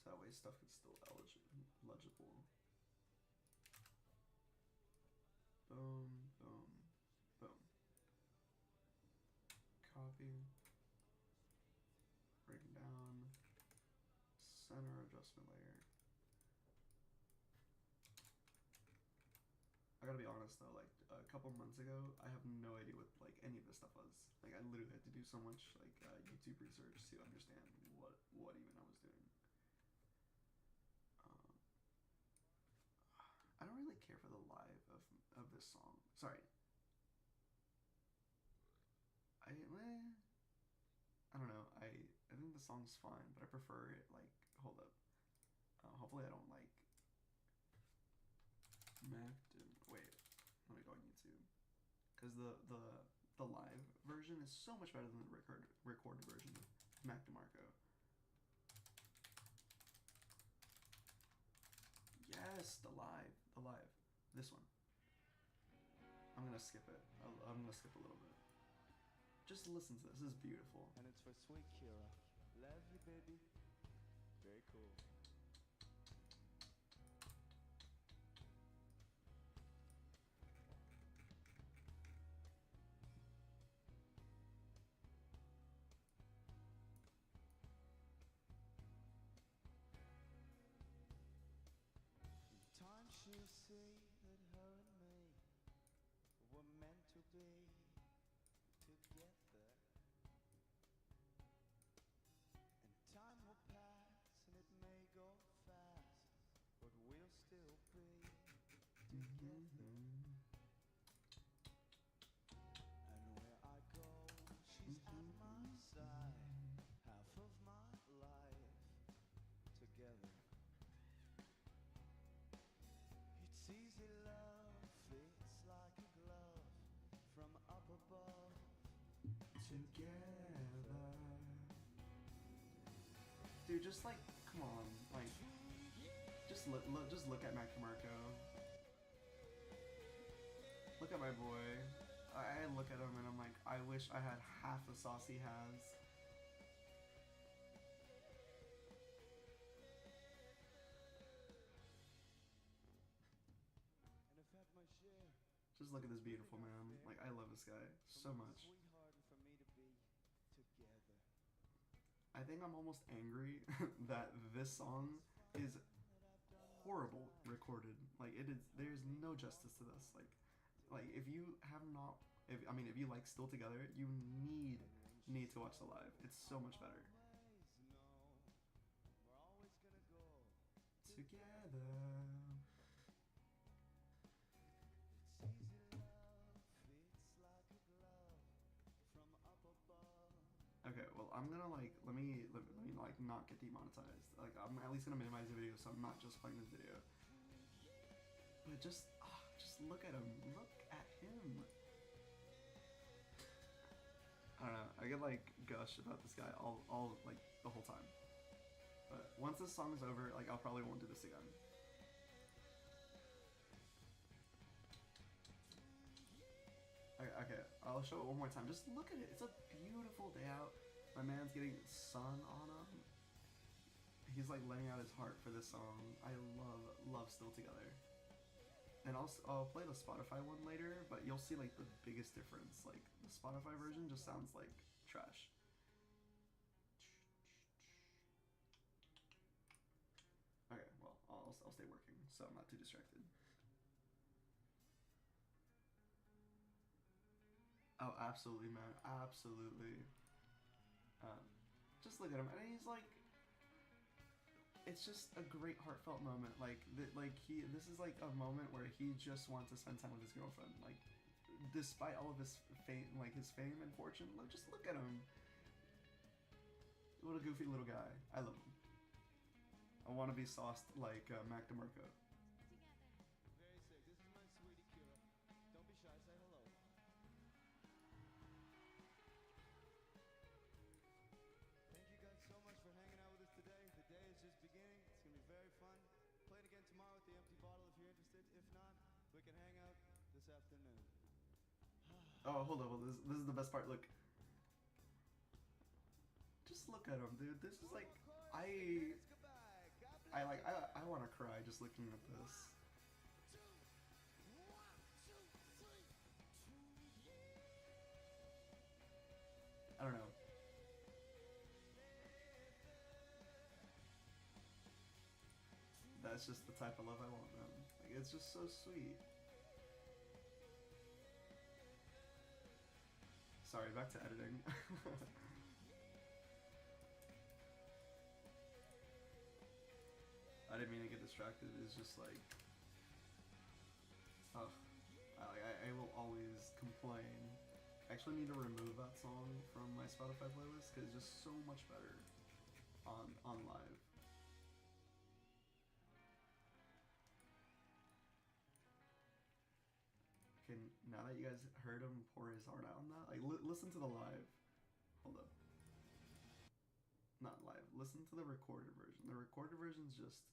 So that way stuff is still legible. Boom, boom, boom. Copy. Bring down. Center adjustment layer. I gotta be honest though, like a couple months ago, I have no idea what like any of this stuff was. Like I literally had to do so much like YouTube research to understand what even I was doing. I don't really care for the live of this song. Sorry. I don't know. I think the song's fine, but I prefer it like hold up. Hopefully I don't like wait. Let me go on YouTube. Because the live version is so much better than the recorded version of Mac DeMarco. Yes, the live. This one. I'm gonna skip it. I'm gonna skip a little bit. Just listen to this. This is beautiful. And it's for sweet Kira. Lovely baby. Very cool. Time she'll see that her and me were meant to be together. And time will pass and it may go fast, but we'll still be together. And where I go, she's at my side, half of my life together. It's easy love, fits like a glove from up above. Together. Dude, just like, come on, like, just look at Mac DeMarco. Look at my boy. I look at him and I'm like, I wish I had half the sauce he has. Just look at this beautiful man. Like, I love this guy so much. I think I'm almost angry that this song is horrible recorded. Like, it is. There's no justice to this. Like if you have not, if you like Still Together, you need to watch the live. It's so much better. Together. Okay, well, I'm gonna like let me like not get demonetized. Like, I'm at least gonna minimize the video so I'm not just playing this video. But just look at him. Look at him. I don't know. I get like gush about this guy all like the whole time. But once this song is over, like I'll probably won't do this again. Okay, I'll show it one more time. Just look at it. It's a beautiful day out. My man's getting sun on him. He's like letting out his heart for this song. I love Still Together. And I'll play the Spotify one later, but you'll see like the biggest difference. Like the Spotify version just sounds like trash. Okay, well I'll stay working, so I'm not too distracted. Oh, absolutely, man, absolutely. Um, just look at him, and he's like, it's just a great heartfelt moment. This is like a moment where he just wants to spend time with his girlfriend. Like, despite all of his fame, like his fame and fortune, just look at him. What a goofy little guy. I love him. I want to be sauced like Mac DeMarco. Very sick. This is my sweetie Kira. Don't be shy, say hello. Thank you guys so much for hanging out with us today. The day is just beginning. It's gonna be very fun. Play it again tomorrow with the empty bottle if you're interested. If not, we can hang out this afternoon. Oh, hold on. This is the best part. Look. Just look at him, dude. This is like I want to cry just looking at this. I don't know. That's just the type of love I want, man. Like, it's just so sweet. Sorry, back to editing. I didn't mean to get distracted. It's just like, oh, I will always complain. I actually need to remove that song from my Spotify playlist because it's just so much better on live. Okay, now that you guys heard him pour his heart out on that, like listen to the live. Hold up. Not live. Listen to the recorded version. The recorded version's just,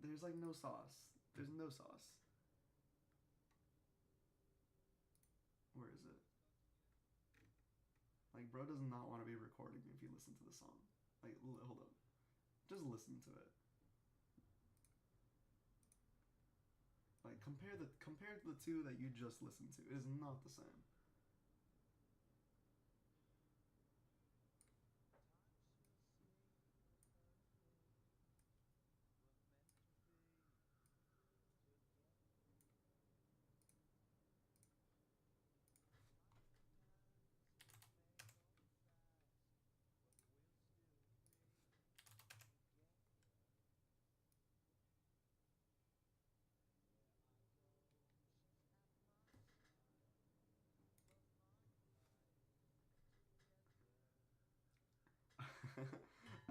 there's like no sauce. There's no sauce. Where is it? Like, bro does not want to be recording if you listen to the song. Like, hold up. Just listen to it. Like, compare the two that you just listened to. It is not the same.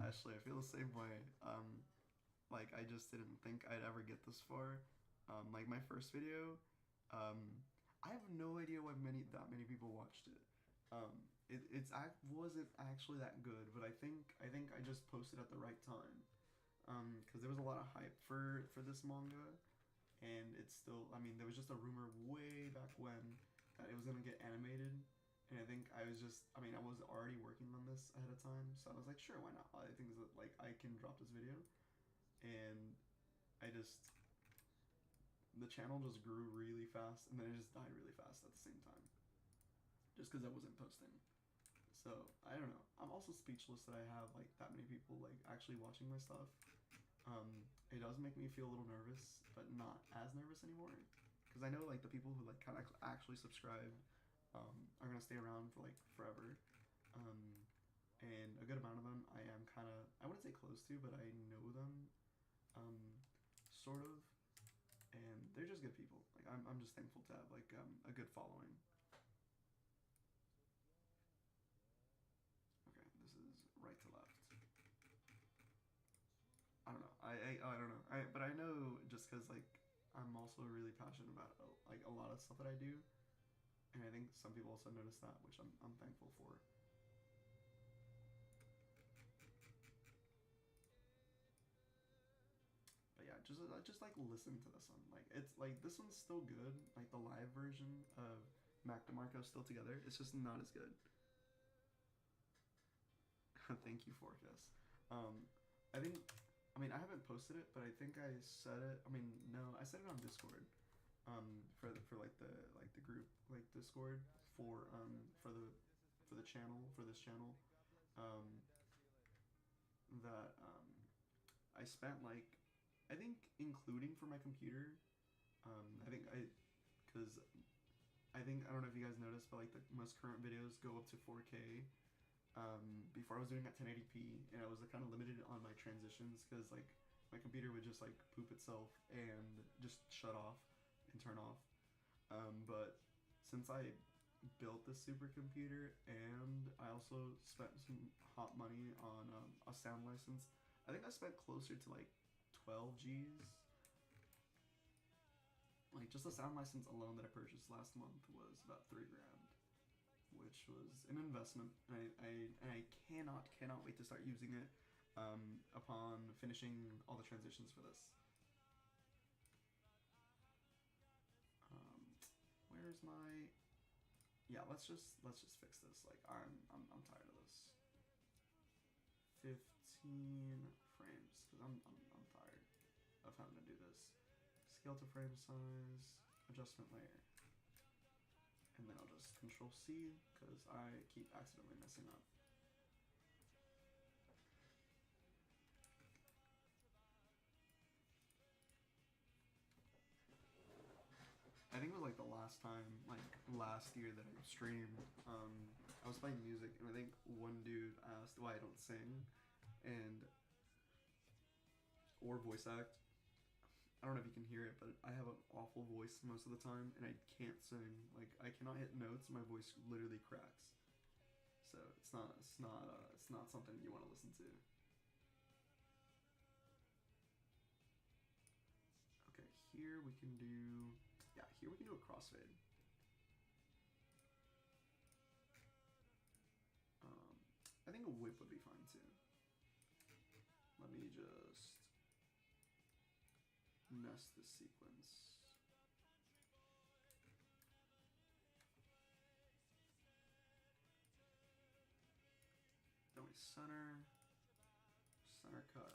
Ashley, I feel the same way. Like I just didn't think I'd ever get this far. Like my first video, um, I have no idea why that many people watched it. Wasn't actually that good, but I think I just posted at the right time. Because there was a lot of hype for this manga, and it's still. I mean, there was just a rumor way back when that it was gonna get animated. And I think I was just, I mean, I was already working on this ahead of time, so I was like, sure, why not? I think that, like, I can drop this video. And I just, the channel just grew really fast, and then it just died really fast at the same time. Just because I wasn't posting. So, I don't know. I'm also speechless that I have, like, that many people, like, actually watching my stuff. It does make me feel a little nervous, but not as nervous anymore. Because I know, like, the people who, like, kind of actually subscribe are gonna stay around for like forever, and a good amount of them I am kind of, I wouldn't say close to, but I know them, sort of, and they're just good people. Like I'm just thankful to have like a good following. Okay, this is right to left. I don't know. I don't know. But I know just because like I'm also really passionate about like a lot of stuff that I do. And I think some people also notice that, which I'm thankful for. But yeah, just like listen to this one. Like it's like this one's still good. Like the live version of Mac DeMarco still together. It's just not as good. Thank you, Forecast. I think, I I mean, I haven't posted it, but I think I said it. I mean, no, I said it on Discord. For like the group like Discord for the channel for this channel. Um, that I spent like I think including for my computer. I think because I think I don't know if you guys noticed, but like the most current videos go up to 4K. Before I was doing at 1080p, and I was kind of limited on my transitions because like my computer would just like poop itself and just shut off and turn off. But since I built this supercomputer and I also spent some hot money on a sound license, I think I spent closer to like 12 G's. Like just the sound license alone that I purchased last month was about $3 grand, which was an investment. I cannot wait to start using it upon finishing all the transitions for this. Where's my? Yeah, let's just fix this. Like I'm tired of this. 15 frames because I'm tired of having to do this. Scale to frame size, adjustment layer. And then I'll just Control C because I keep accidentally messing up. I think it was like the last time, like last year that I streamed, I was playing music and I think one dude asked why I don't sing and or voice act. I don't know if you can hear it, but I have an awful voice most of the time, and I can't sing. Like I cannot hit notes. My voice literally cracks. So it's not something you want to listen to. Okay, here we can do a crossfade. I think a whip would be fine too. Let me just nest this sequence. Then we center cut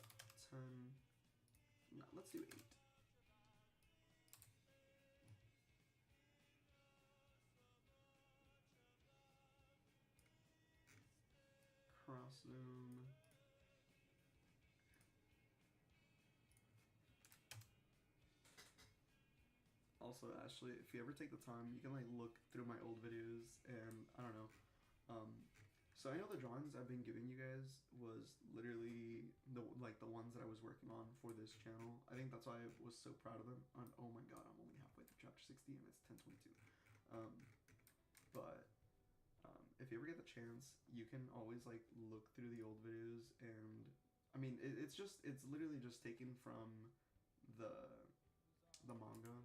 10. No, let's do 8. Cross zoom. Also, Ashley, if you ever take the time, you can like look through my old videos, and I don't know. So I know the drawings I've been giving you guys was literally the ones that I was working on for this channel. I think that's why I was so proud of them. And oh my god, I'm only halfway through chapter 60 and it's 10:22. But if you ever get the chance, you can always like look through the old videos, and I mean it's literally just taken from the manga.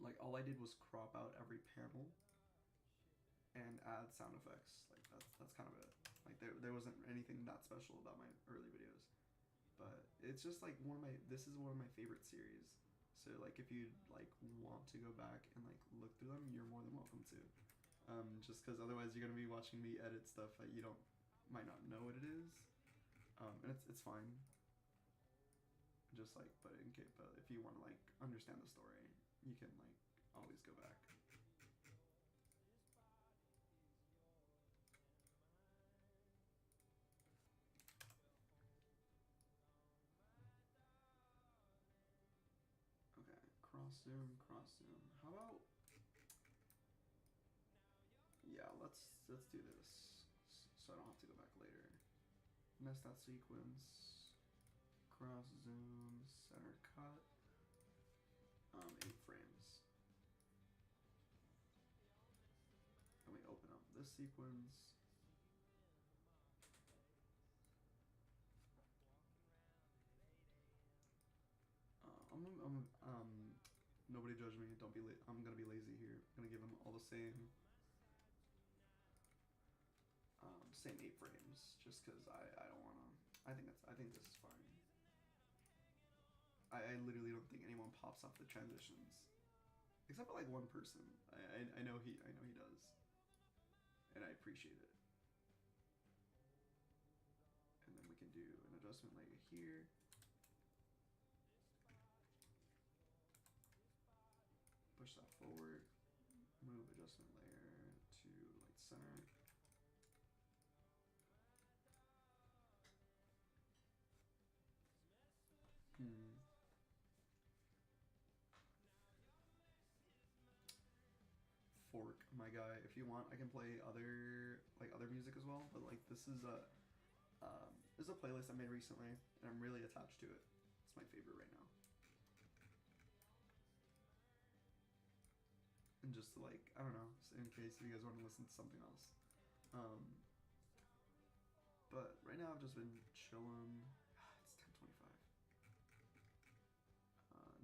Like all I did was crop out every panel and add sound effects. Like that's kind of it. Like there wasn't anything that special about my early videos, but it's just like this is one of my favorite series. So like if you like want to go back and like look through them, you're more than welcome to. Just because otherwise you're gonna be watching me edit stuff that you might not know what it is, and it's fine. Just like but if you want to like understand the story, you can like always go back. Okay, cross zoom. How about yeah, let's do this so I don't have to go back later. Nest that sequence, cross zoom, center cut, 8 frames. Then we open up this sequence. Nobody judge me. Don't be I'm gonna be lazy here. I'm gonna give them all the same 8 frames, just because I don't wanna. I think this is fine. I literally don't think anyone pops off the transitions, except for like one person. I know he does, and I appreciate it. And then we can do an adjustment layer here, push that forward. Move adjustment layer to like center. Fork, my guy. If you want, I can play other music as well. But like this is a playlist I made recently, and I'm really attached to it. It's my favorite right now. And just like I don't know, in case you guys want to listen to something else. But right now I've just been chilling. It's 10:25.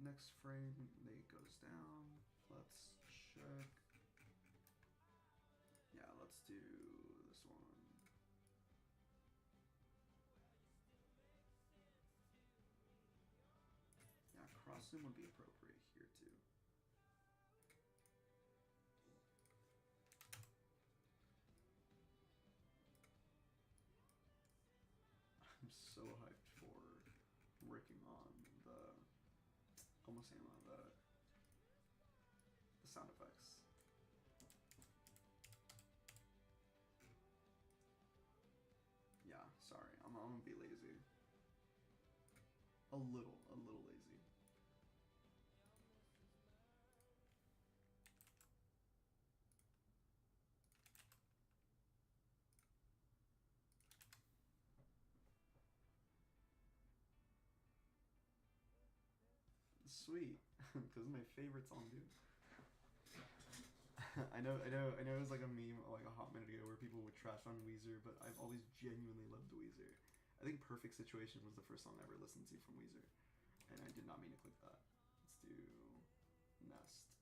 Next frame, it goes down. Let's check. Yeah, let's do this one. Yeah, cross zoom would be appropriate here too. I'm so hyped for working on the sound effects. Yeah, sorry, I'm gonna be lazy. A little lazy. Sweet, because my favorite song, dude. I know it was like a meme like a hot minute ago where people would trash on Weezer, but I've always genuinely loved Weezer. I think Perfect Situation was the first song I ever listened to from Weezer, and I did not mean to click that. Let's do Nest.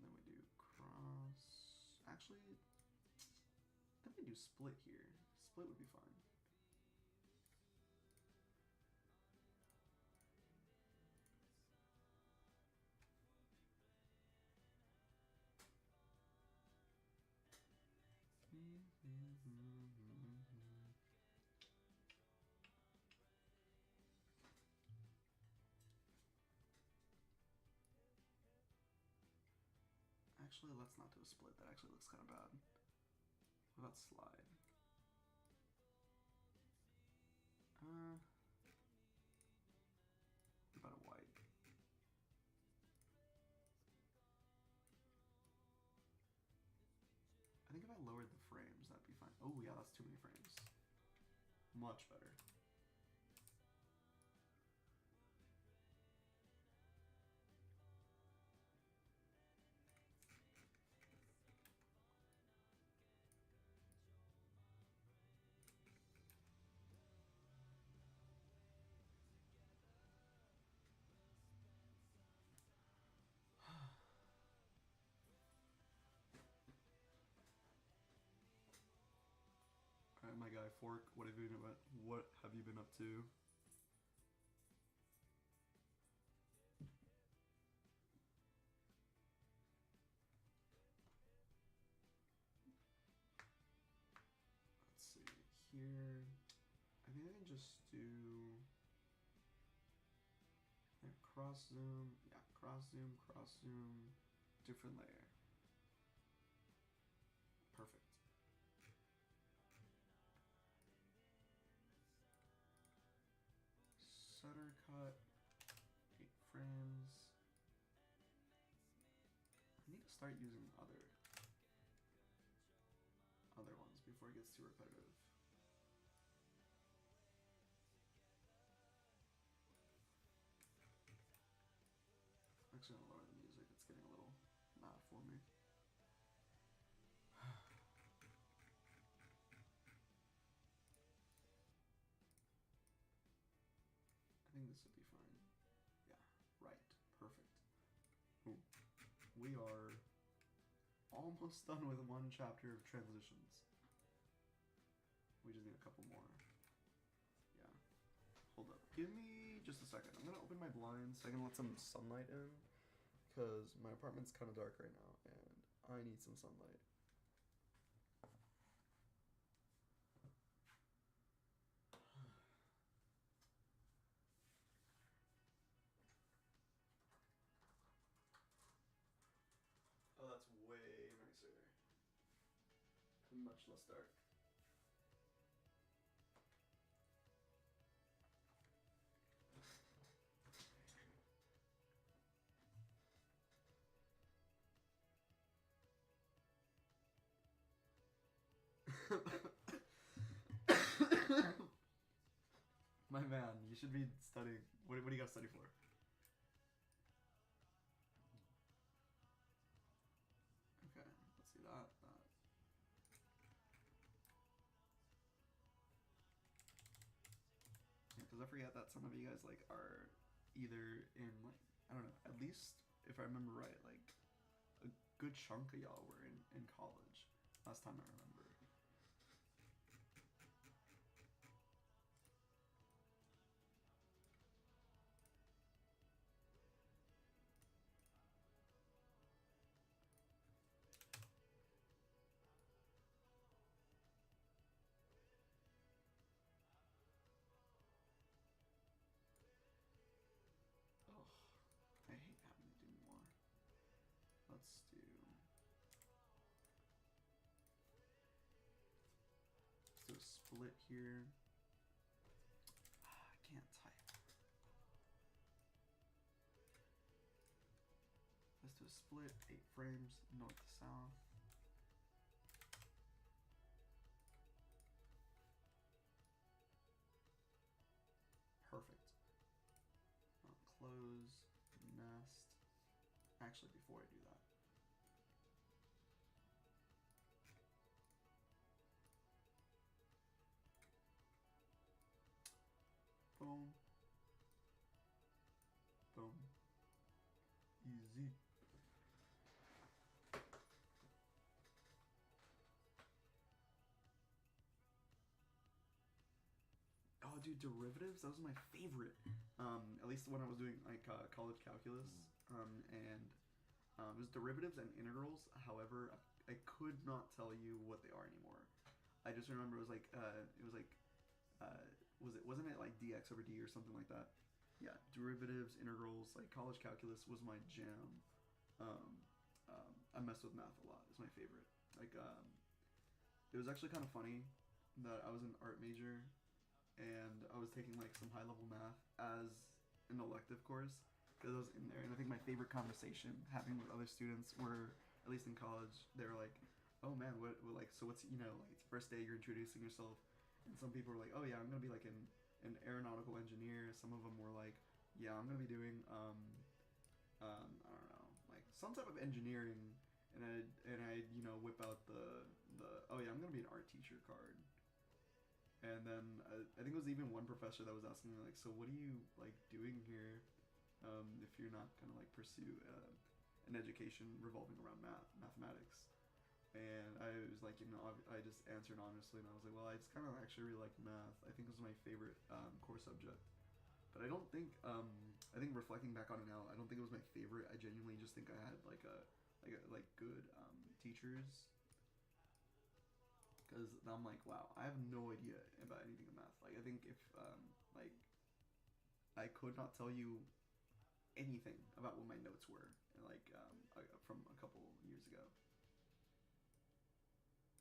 And then we do cross. Actually, I think we do split here. Split would be fine. Actually, let's not do a split. That actually looks kind of bad. What about slide? What about a white? I think if I lowered the frames, that'd be fine. Oh yeah, that's too many frames. Much better. Alright, my guy Fork, what have you been up to? Let's see here. I think I can just do cross zoom. Yeah, cross zoom, different layer. Perfect. Stutter cut, 8 frames. I need to start using other ones before it gets too repetitive. I'm actually gonna lower the music, it's getting a little loud for me. I think this would be fine. Yeah, right, perfect. Ooh. We are almost done with one chapter of transitions. We just need a couple more. Yeah. Hold up. Give me just a second. I'm gonna open my blinds so I can let some sunlight in, because my apartment's kind of dark right now and I need some sunlight. much less dark. My man, you should be studying. What do you got to study for? Okay, let's see that. Yeah, because I forget that some of you guys like are either in like, I don't know, at least if I remember right, like a good chunk of y'all were in college last time I remember. Ugh, I hate having to do more. Let's do a split here. I can't type. Let's do a split, 8 frames, north to south. Perfect. Close, nest. Actually, before I do that, boom, boom, easy. Oh, dude, derivatives? That was my favorite. At least when I was doing like college calculus, and it was derivatives and integrals. However, I could not tell you what they are anymore. I just remember it was like wasn't it like dx over d or something like that? Yeah, derivatives, integrals, like college calculus was my jam. Um, I messed with math a lot. It's my favorite. Like, it was actually kind of funny that I was an art major and I was taking like some high level math as an elective course because I was in there. And I think my favorite conversation having with other students were, at least in college, they were like, "Oh man, what like so what's like it's the first day you're introducing yourself," and some people were like, "Oh yeah, I'm gonna be like an aeronautical engineer." Some of them were like, "Yeah, I'm gonna be doing I don't know, like some type of engineering," and I whip out the oh yeah, I'm gonna be an art teacher card. And then I think it was even one professor that was asking me like, "So what are you like doing here? If you're not gonna like pursue an education revolving around mathematics?" And I was like, I just answered honestly, and I was like, "Well, I just kind of actually really like math. I think it was my favorite core subject." But I don't think I think reflecting back on it now, I don't think it was my favorite. I genuinely just think I had like good teachers, because I'm like, wow, I have no idea about anything in math. Like, I think if like I could not tell you anything about what my notes were, like from a couple years ago.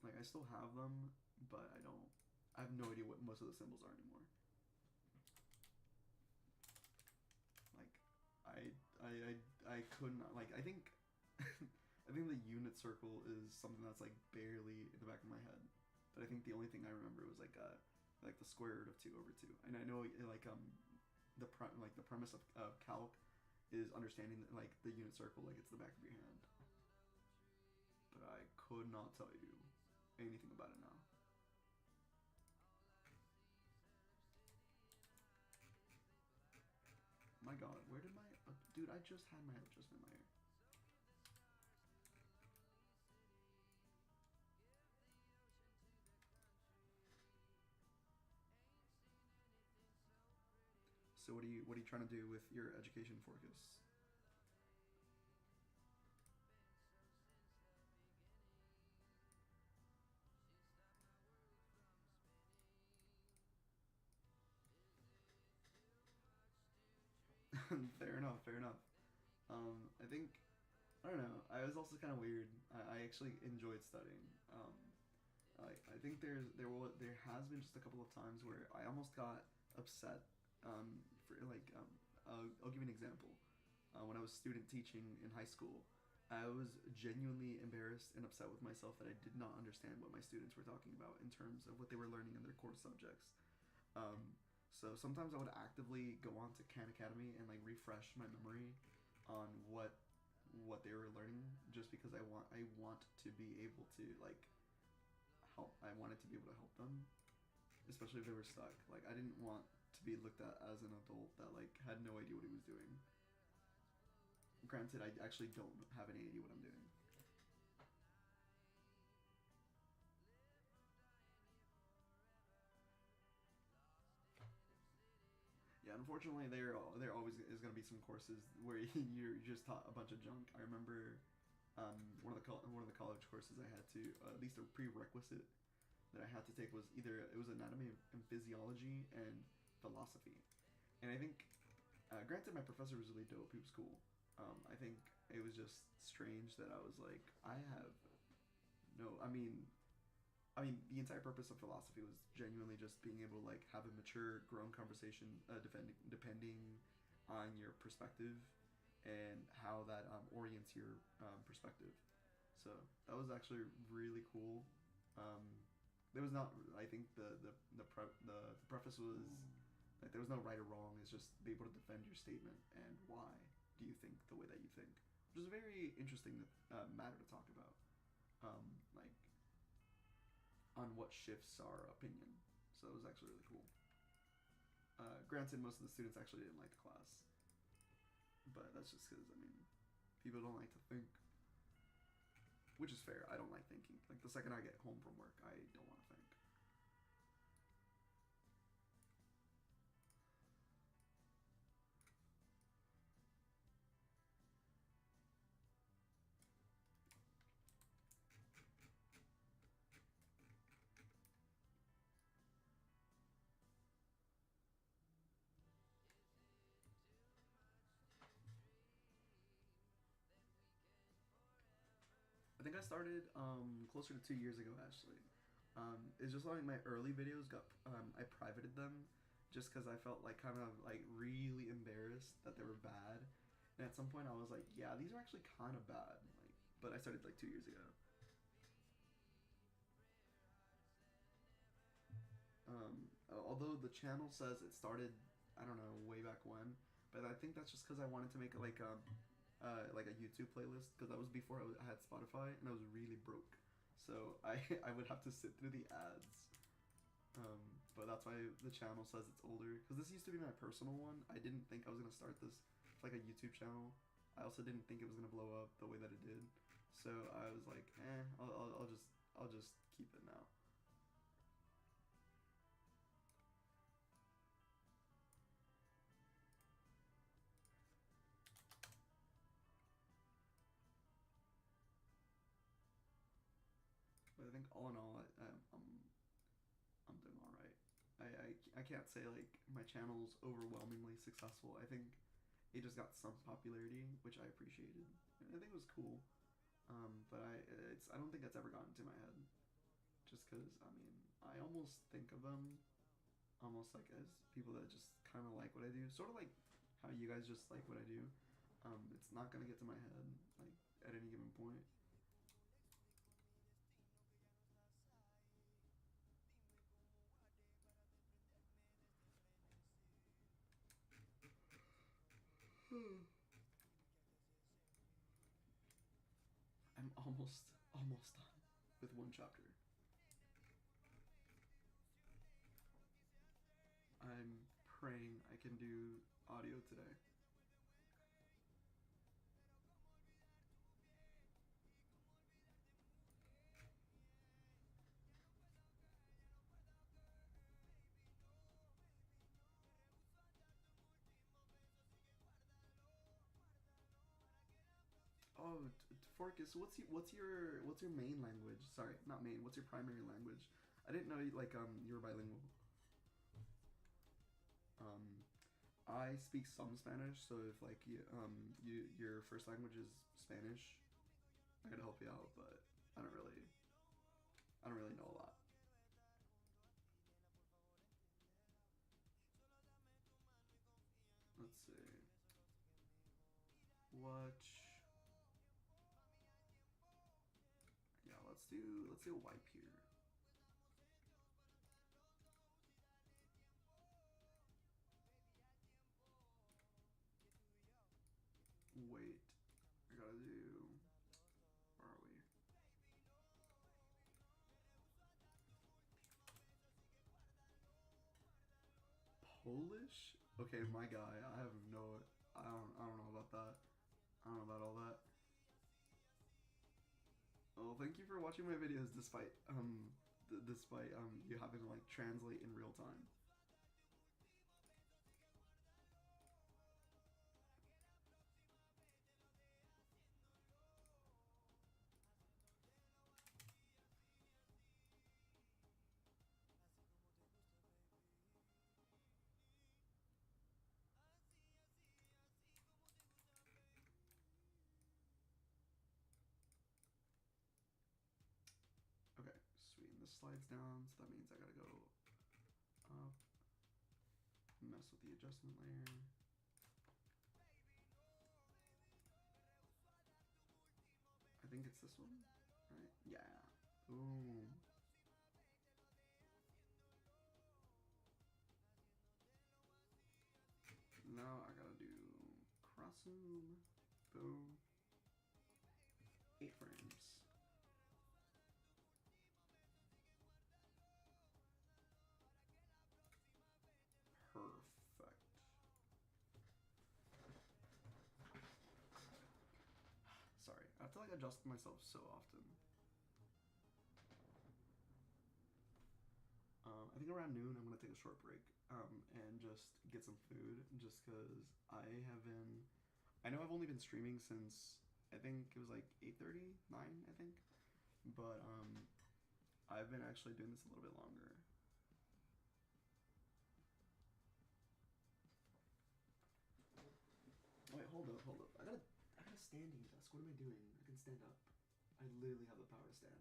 Like, I still have them, but I don't. I have no idea what most of the symbols are anymore. Like, I could not. Like, I think I think the unit circle is something that's like barely in the back of my head. But I think the only thing I remember was like the square root of 2/2. And I know like the premise of calc is understanding like the unit circle like it's the back of your hand. But I could not tell you anything about it now. My God, where did my dude? I just had my adjustment layer. So what are you trying to do with your education focus? Fair enough. Fair enough. I think I don't know. I was also kind of weird. I actually enjoyed studying. I think there has been just a couple of times where I almost got upset. For like I'll give you an example. When I was student teaching in high school, I was genuinely embarrassed and upset with myself that I did not understand what my students were talking about in terms of what they were learning in their core subjects. So sometimes I would actively go on to Khan Academy and like refresh my memory on what they were learning, just because I want to be able to like help. I wanted to be able to help them, especially if they were stuck. Like I didn't want to be looked at as an adult that like had no idea what he was doing. Granted, I actually don't have any idea what I'm doing. Yeah, unfortunately, there always is going to be some courses where you're just taught a bunch of junk. I remember one of the college courses I had to, at least a prerequisite that I had to take, was either it was anatomy and physiology and philosophy. And I think, granted, my professor was really dope. He was cool. I think it was just strange that I was like, I have no. The entire purpose of philosophy was genuinely just being able to like have a mature, grown conversation, depending on your perspective and how that orients your perspective. So that was actually really cool. Um, there was not. I think the preface was like there was no right or wrong. It's just be able to defend your statement and why do you think the way that you think, which is a very interesting matter to talk about. Like on what shifts our opinion. So it was actually really cool. Granted, most of the students actually didn't like the class, but that's just because people don't like to think, which is fair. I don't like thinking. Like the second I get home from work, I don't want to think. I think I started closer to 2 years ago actually. It's just like my early videos got I privated them just because I felt like kind of like really embarrassed that they were bad, and at some point I was like, yeah, these are actually kind of bad. Like, but I started like 2 years ago. Although the channel says it started, I don't know, way back when, but I think that's just because I wanted to make it like a YouTube playlist, because that was before I had Spotify and I was really broke, so I would have to sit through the ads. But that's why the channel says it's older, because this used to be my personal one. I didn't think I was gonna start this like a YouTube channel. I also didn't think it was gonna blow up the way that it did, so I was like, I'll just keep it now. But I think all in all, I'm doing all right. I can't say like my channel's overwhelmingly successful. I think it just got some popularity, which I appreciated. And I think it was cool. But I don't think that's ever gotten to my head. Just because I almost think of them almost like as people that just kind of like what I do, sort of like how you guys just like what I do. It's not gonna get to my head like at any given point. I'm almost done with one chapter. I'm praying I can do audio today. Oh, Forcus, what's your main language? Sorry, not main. What's your primary language? I didn't know you were bilingual. Um, I speak some Spanish, so if like your first language is Spanish, I gotta help you out, but I don't really. I don't really know a lot. Let's see. Watch. Yeah, let's do a wipe here. Wait, I gotta do. Where are we? Polish? Okay, my guy. I have no. I don't know about that. I don't know about all that. Oh, thank you for watching my videos despite you having to like translate in real time. Okay, sweet. And this slides down, so that means I gotta go up, mess with the adjustment layer. I think it's this one, right? Yeah. Boom. Now I gotta do cross zoom. Boom. 8 frames. Perfect. Sorry, I have to like adjust myself so often. I think around noon I'm gonna take a short break and just get some food, just because I know I've only been streaming since I think it was like 8:30, 9, I think, but I've been actually doing this a little bit longer. Wait, hold up, hold up. I got a standing desk. What am I doing? I can stand up. I literally have the power to stand.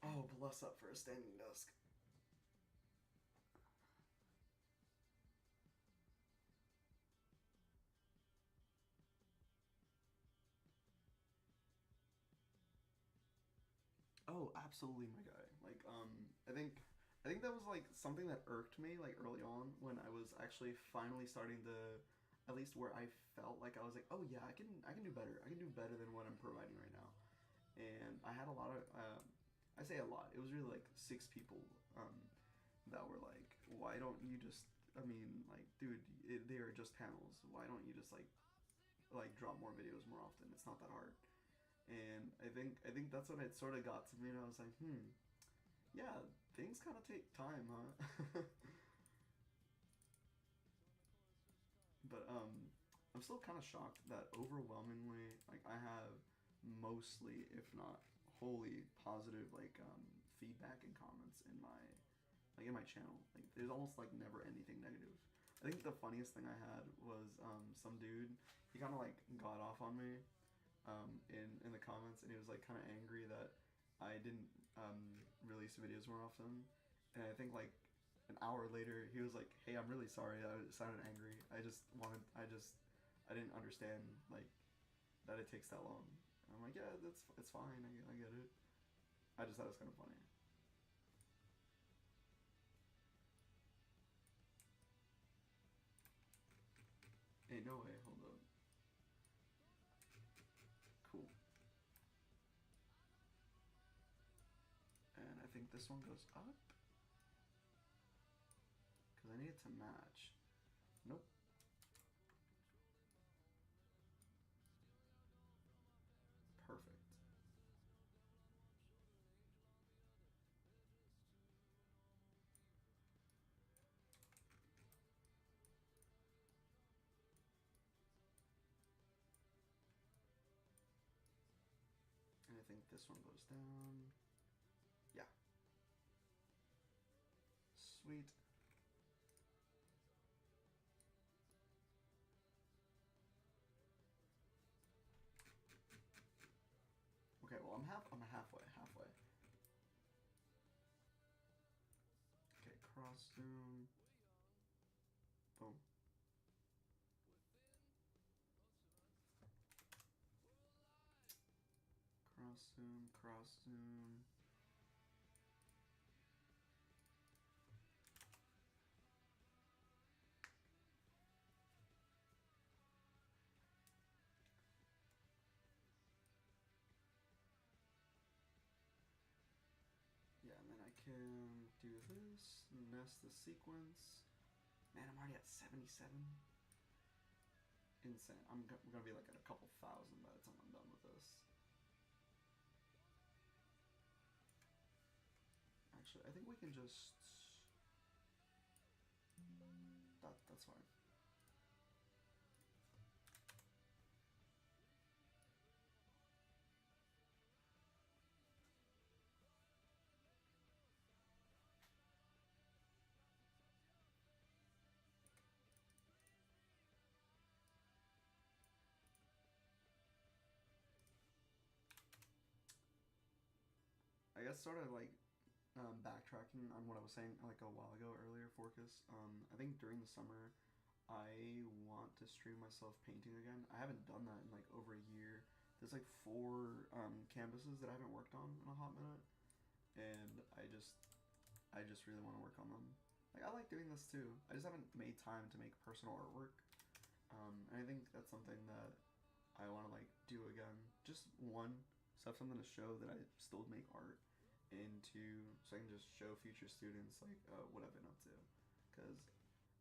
Oh, plus up for a standing desk. Oh, absolutely, my guy. Like, I think that was like something that irked me like early on when I was actually finally starting to, at least where I felt like I was like, oh yeah, I can do better. I can do better than what I'm providing right now. And I had a lot of, I say a lot. It was really like 6 people, that were like, why don't you just? I mean, like, dude, they are just panels. Why don't you just like drop more videos more often? It's not that hard. And I think that's when it sort of got to me, and I was like, yeah, things kind of take time, huh? But I'm still kind of shocked that overwhelmingly, like, I have mostly, if not wholly, positive like feedback and comments in my channel. Like, there's almost like never anything negative. I think the funniest thing I had was some dude. He kind of like got off on me in the comments, and he was like kind of angry that I didn't release videos more often. And I think like an hour later, he was like, "Hey, I'm really sorry. I sounded angry. I didn't understand like that it takes that long." And I'm like, "Yeah, it's fine. I get it. I just thought it was kind of funny." Hey, no way. Hold up. Cool. And I think this one goes up because I need it to match. Nope. Perfect. And I think this one goes down. Yeah. Sweet. zoom. Boom. Cross zoom, cross zoom. Yeah, and then I can do this, nest the sequence. Man, I'm already at 77. Insane. We're gonna be like at a couple thousand by the time I'm done with this. Actually, I think we can just... That's fine. I guess sort of like backtracking on what I was saying like a while ago earlier, Forcus. I think during the summer, I want to stream myself painting again. I haven't done that in like over a year. There's like 4 canvases that I haven't worked on in a hot minute, and I just really want to work on them. Like I like doing this too. I just haven't made time to make personal artwork, and I think that's something that I want to like do again. Just one, so I have something to show that I still make art, and 2, so I can just show future students like what I've been up to, because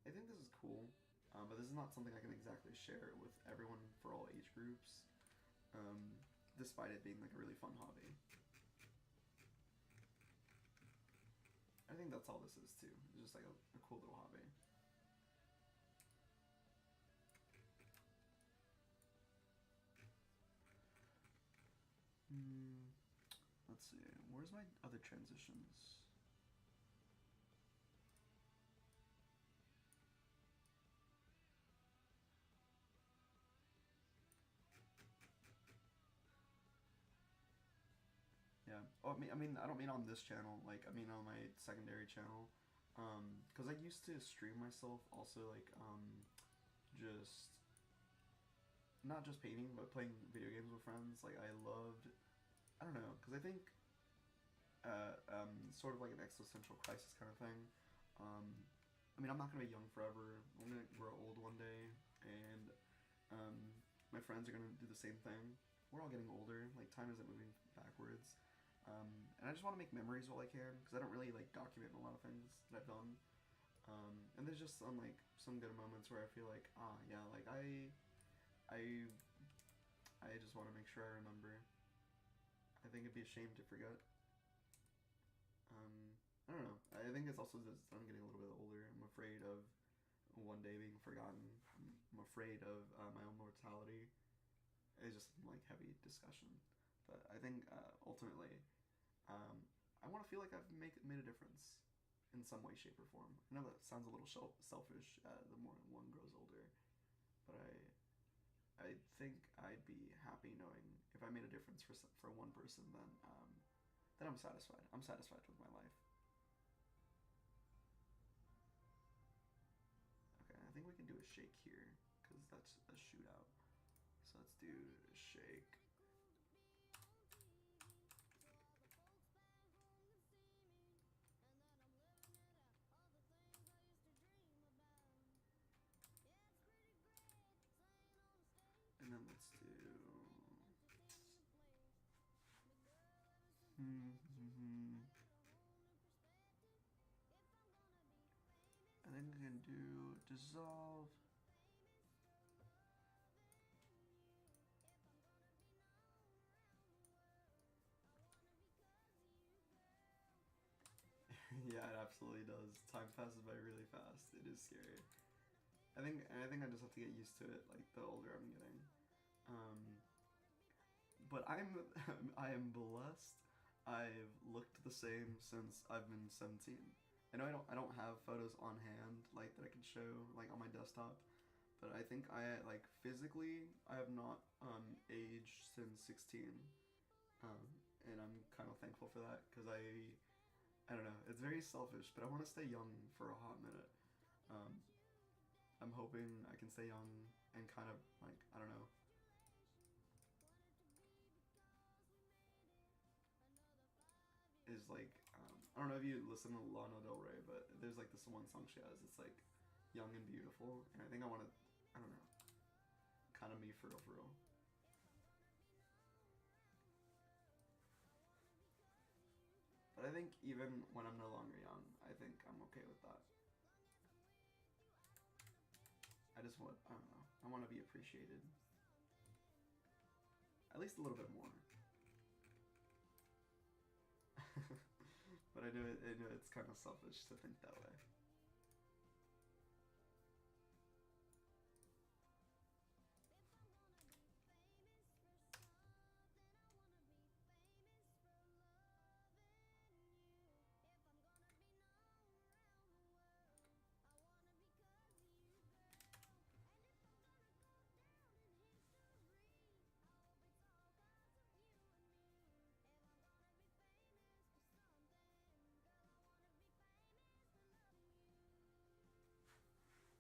I think this is cool, but this is not something I can exactly share with everyone for all age groups, despite it being like a really fun hobby. I think that's all this is too. It's just like a cool little hobby. Let's see. Where's my other transitions? Yeah. Oh, I mean, I don't mean on this channel. Like, I mean on my secondary channel. Because I used to stream myself also, like, just not just painting, but playing video games with friends. Like, I loved. I don't know, because I think sort of like an existential crisis kind of thing. I mean, I'm not gonna be young forever. I'm gonna grow old one day, and my friends are gonna do the same thing. We're all getting older. Like time isn't moving backwards, and I just want to make memories while I can because I don't really like document a lot of things that I've done. And there's just some good moments where I feel like yeah, like I just want to make sure I remember. I think it'd be a shame to forget. I don't know. I think it's also just I'm getting a little bit older. I'm afraid of one day being forgotten. I'm afraid of my own mortality. It's just like heavy discussion, but I think ultimately, I want to feel like I've made a difference in some way, shape, or form. I know that sounds a little selfish the more one grows older, but I think I'd be happy knowing if I made a difference for one person, then I'm satisfied. I'm satisfied with my life. Okay, I think we can do a shake here because that's a shootout. So let's do a shake. And then let's do... And then we can do dissolve. Yeah, it absolutely does. Time passes by really fast. It is scary. I think I just have to get used to it, like the older I'm getting. But I am blessed. I've looked the same since I've been 17. I know I don't have photos on hand like that I can show like on my desktop, but I think I like physically I have not aged since 16. And I'm kind of thankful for that because I don't know. It's very selfish, but I want to stay young for a hot minute. Um, I'm hoping I can stay young and kind of like I don't know. Is like I don't know if you listen to Lana Del Rey, but there's like this one song she has. It's like young and beautiful, and I think I want to. I don't know. Kind of me for real, for real. But I think even when I'm no longer young, I think I'm okay with that. I just want, I don't know, I want to be appreciated. At least a little bit more. But I know it's kind of selfish to think that way.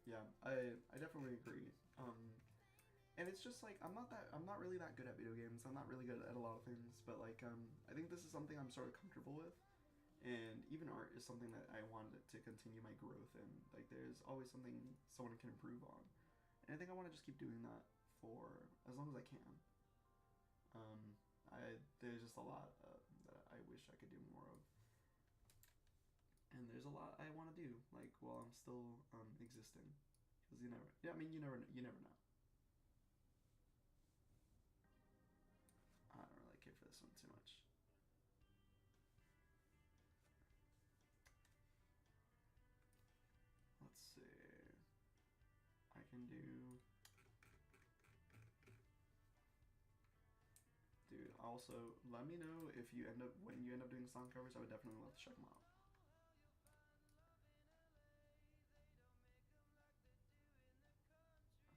Yeah, I definitely agree. And it's just like I'm not really that good at video games. I'm not really good at a lot of things, but like I think this is something I'm sort of comfortable with, and even art is something that I wanted to continue my growth in. Like there's always something someone can improve on, and I think I want to just keep doing that for as long as I can. Um, there's just a lot that I wish I could do more of, and there's a lot I want to do like while I'm still existing, because you never. Yeah, I mean you never know. I don't really care for this one too much. Let's see. I can do. Dude, also let me know if you end up when you end up doing song covers. I would definitely love to check them out.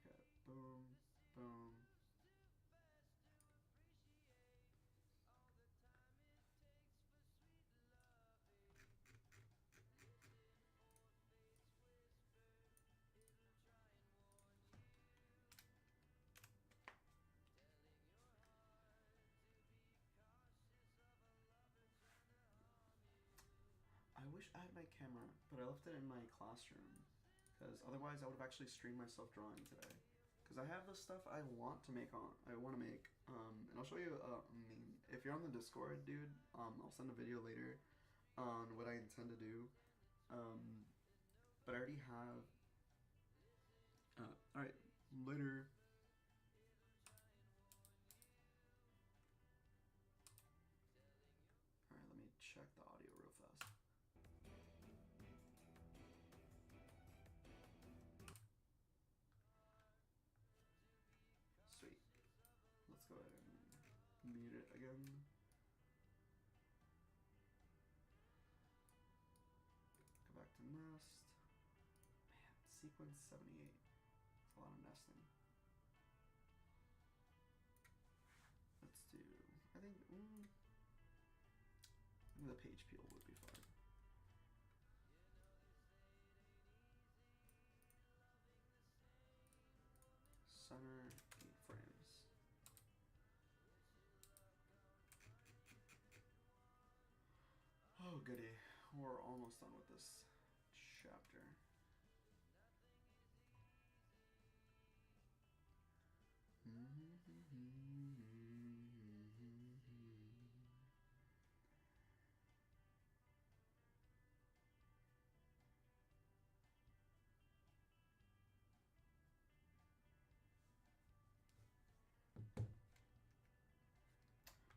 Okay, boom, boom. I wish I had my camera, but I left it in my classroom because otherwise I would have actually streamed myself drawing today. Because I have the stuff I want to make on. I want to make, and I'll show you. I mean, if you're on the Discord, dude, I'll send a video later on what I intend to do. But I already have. All right, later. All right, let me check the audio real fast. Sweet. Let's go ahead and mute it again. Go back to nest. Man, sequence 78. It's a lot of nesting. Let's do. I think. The page peel would be fine. Center 8 frames. Oh goody, we're almost done with this chapter.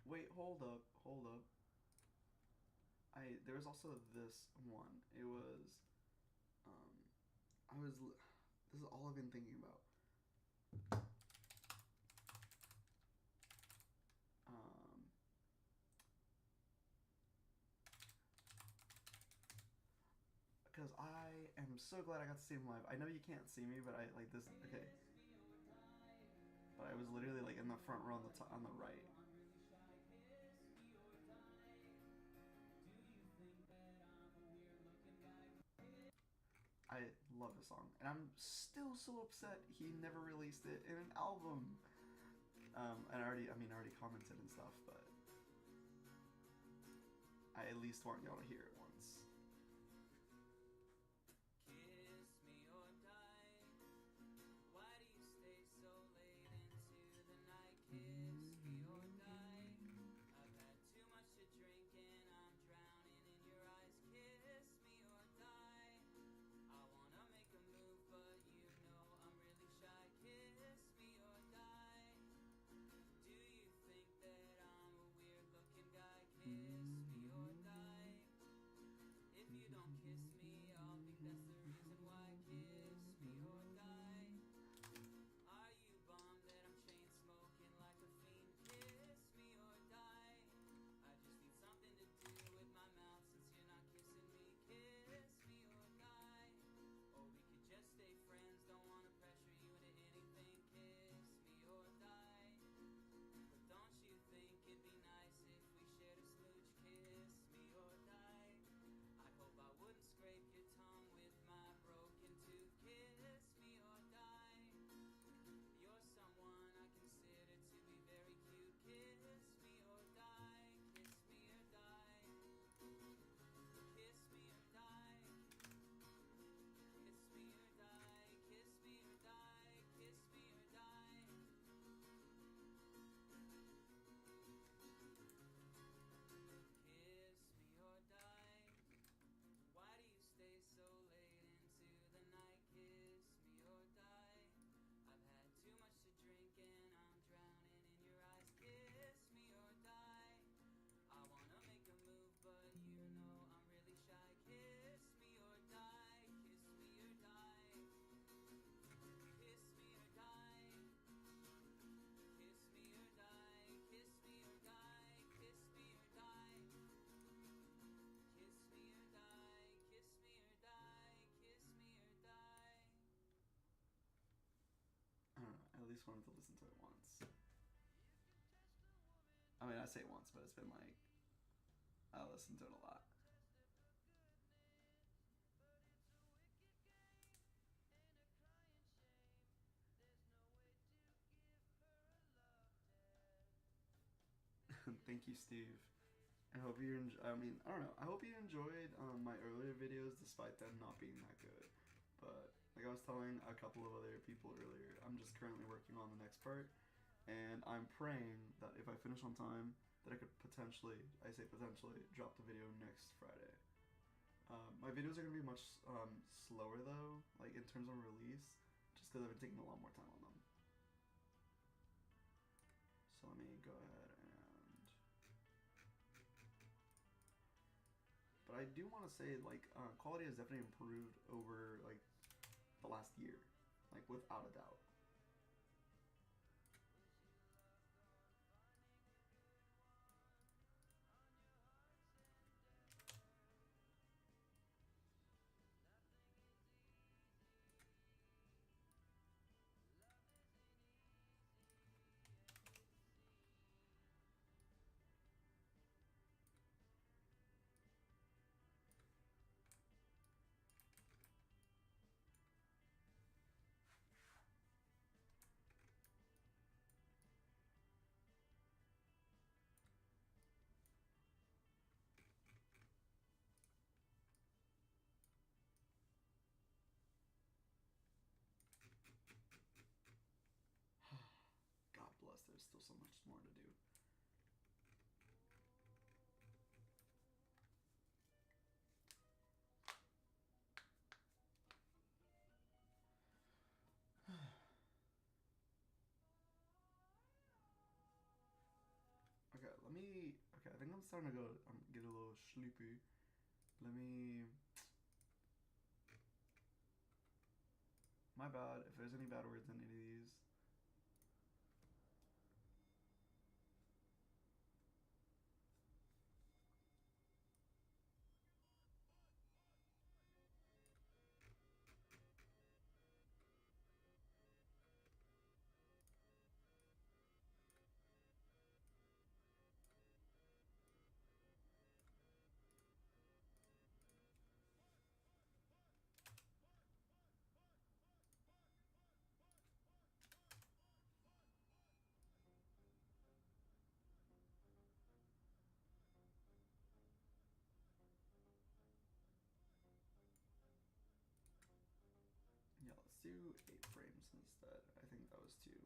Wait, hold up, hold up. There was also this one. It was, this is all I've been thinking about. Because I am so glad I got to see him live. I know you can't see me, but I like this. Okay, but I was literally like in the front row on on the right. love his song, and I'm still so upset he never released it in an album. And I already commented and stuff, but I at least want y'all to hear it once. I don't know. I at least wanted to listen to it once. I mean, I say once, but it's been like I listened to it a lot. Thank you, Steve. I hope you. I mean, I don't know. I hope you enjoyed my earlier videos, despite them not being that good. But like I was telling a couple of other people earlier, I'm just currently working on the next part, and I'm praying that if I finish on time, that I could potentially, I say potentially, drop the video next Friday. My videos are gonna be much slower though, like in terms of release, just because I've been taking a lot more time on them. So let me go ahead and. But I do want to say, like, quality has definitely improved over like the last year, like without a doubt. God bless, there's still so much more to do. Okay, let me. Okay, I think I'm starting to go. Get a little sleepy. Let me. My bad if there's any bad words in any of these. do 8 frames instead. I think that was too.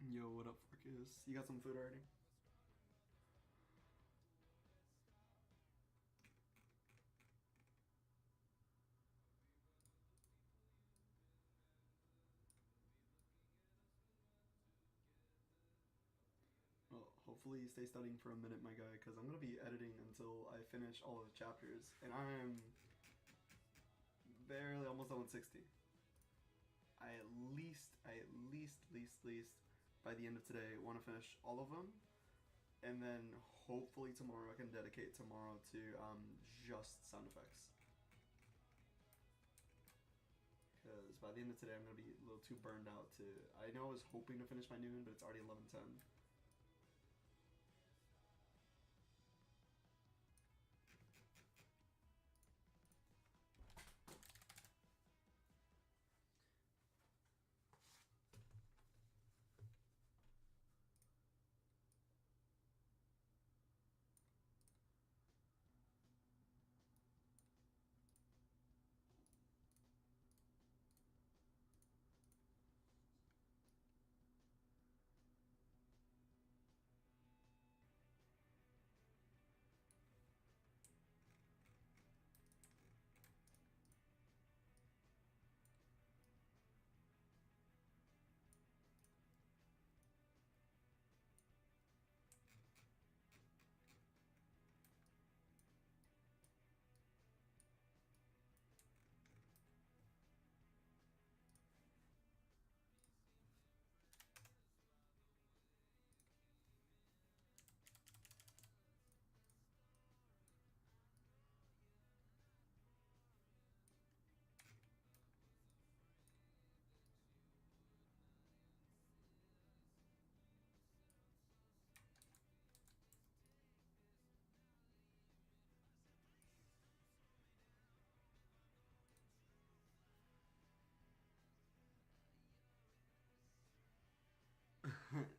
Yo, what up, Marcus? You got some food already? Well, hopefully you stay studying for a minute, my guy, because I'm gonna be editing until I finish all of the chapters, and I am barely almost done with 60. I at least, by the end of today, want to finish all of them, and then hopefully tomorrow I can dedicate tomorrow to just sound effects. Because by the end of today, I'm gonna be a little too burned out to. I know I was hoping to finish by noon, but it's already 11:10.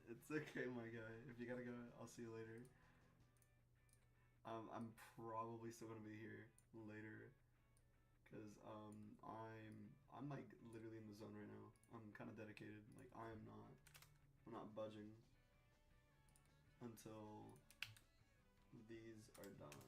It's okay, my guy. If you gotta go, I'll see you later. I'm probably still gonna be here later, cause I'm like literally in the zone right now. I'm kind of dedicated. Like I'm not budging until these are done.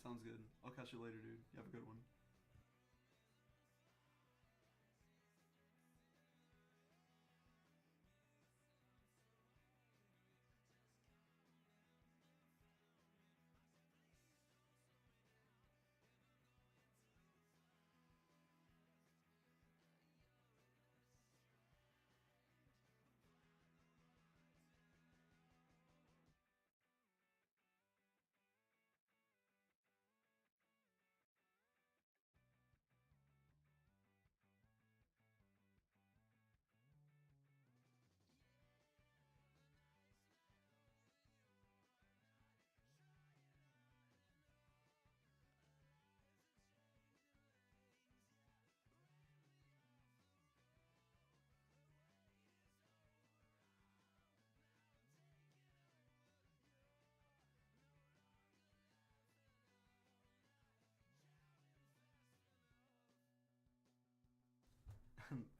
Sounds good. I'll catch you later, dude. You have a good one.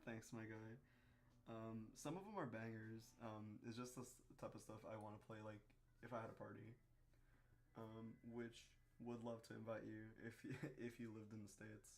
Thanks, my guy. Some of them are bangers. It's just the type of stuff I want to play, like if I had a party. Which would love to invite you if if you lived in the states.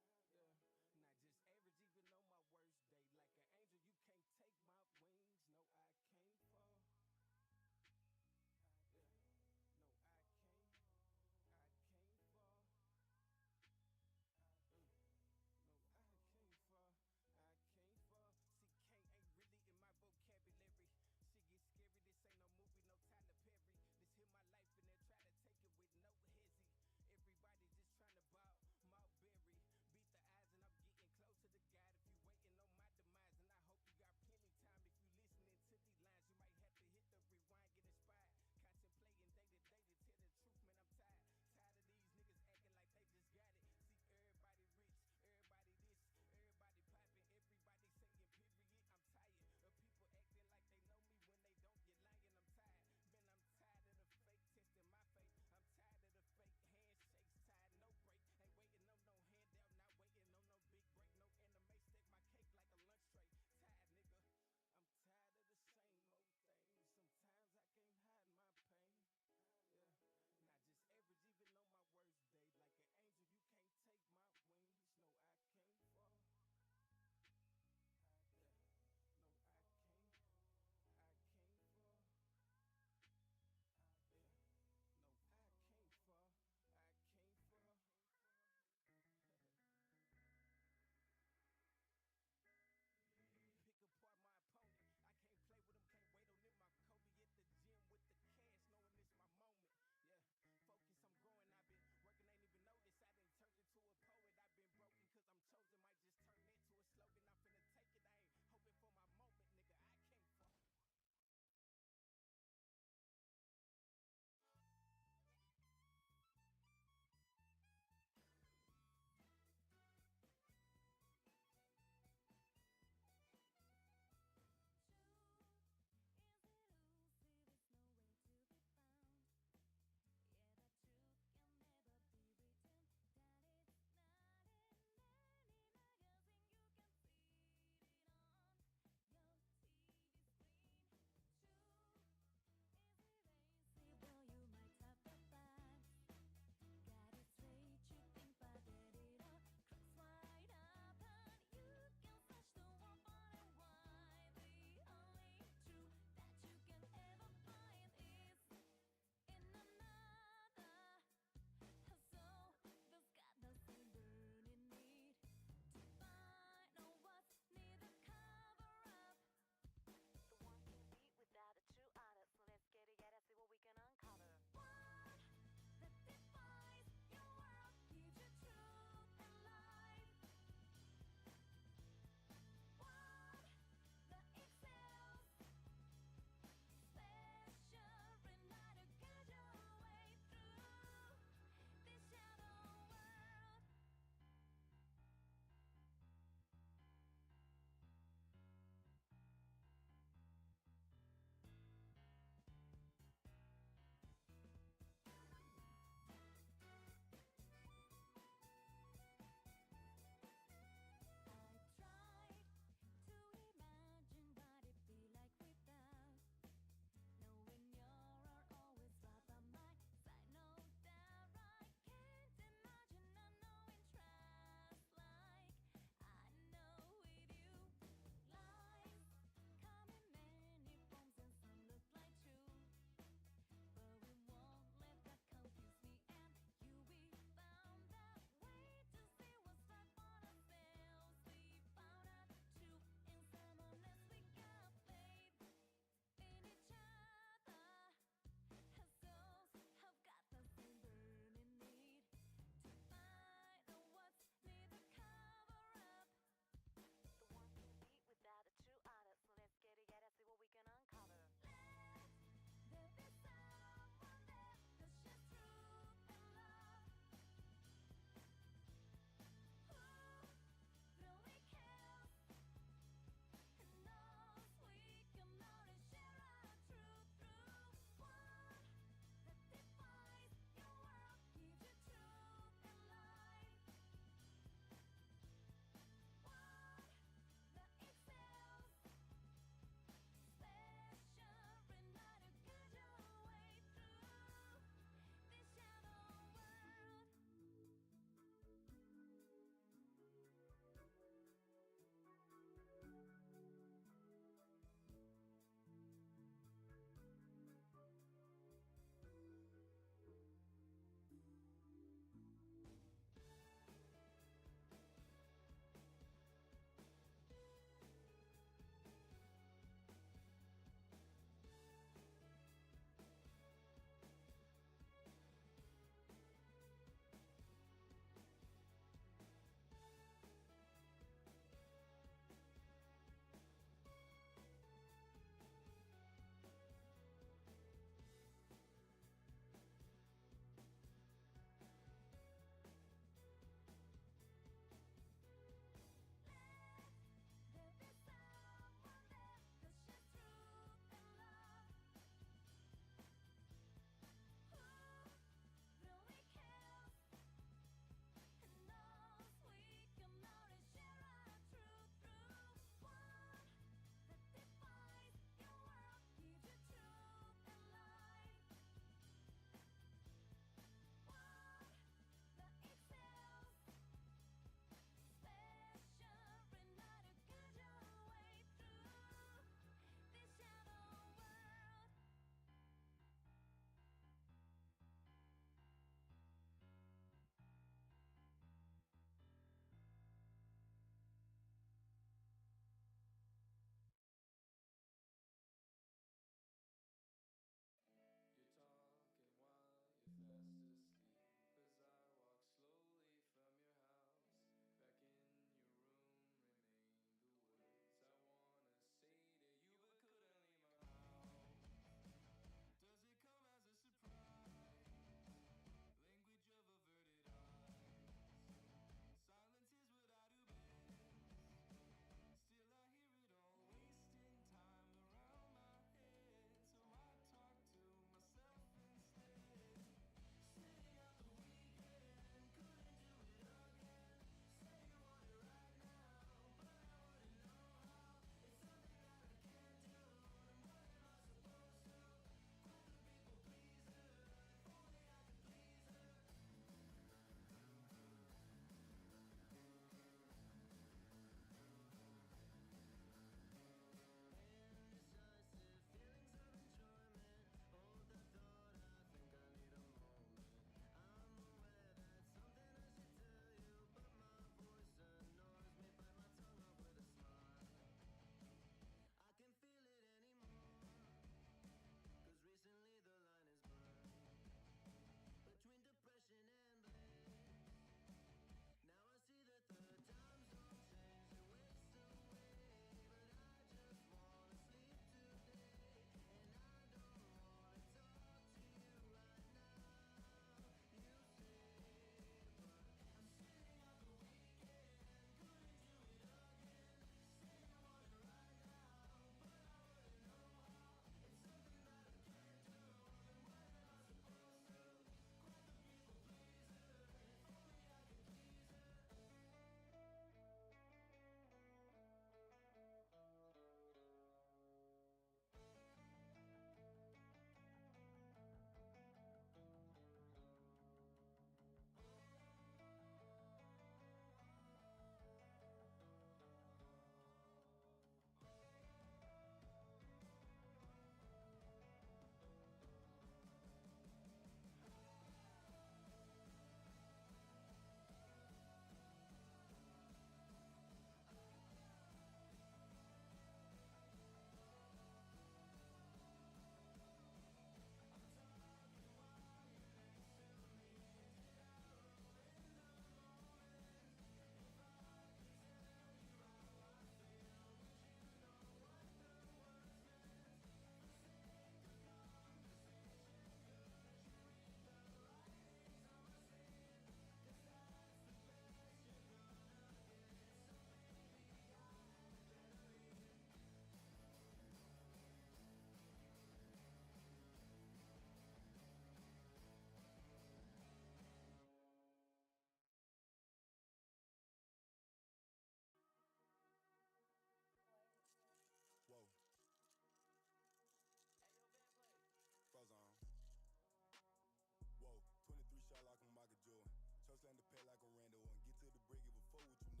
send the pay like a rando and get to the break give a fuck what you niggas doing.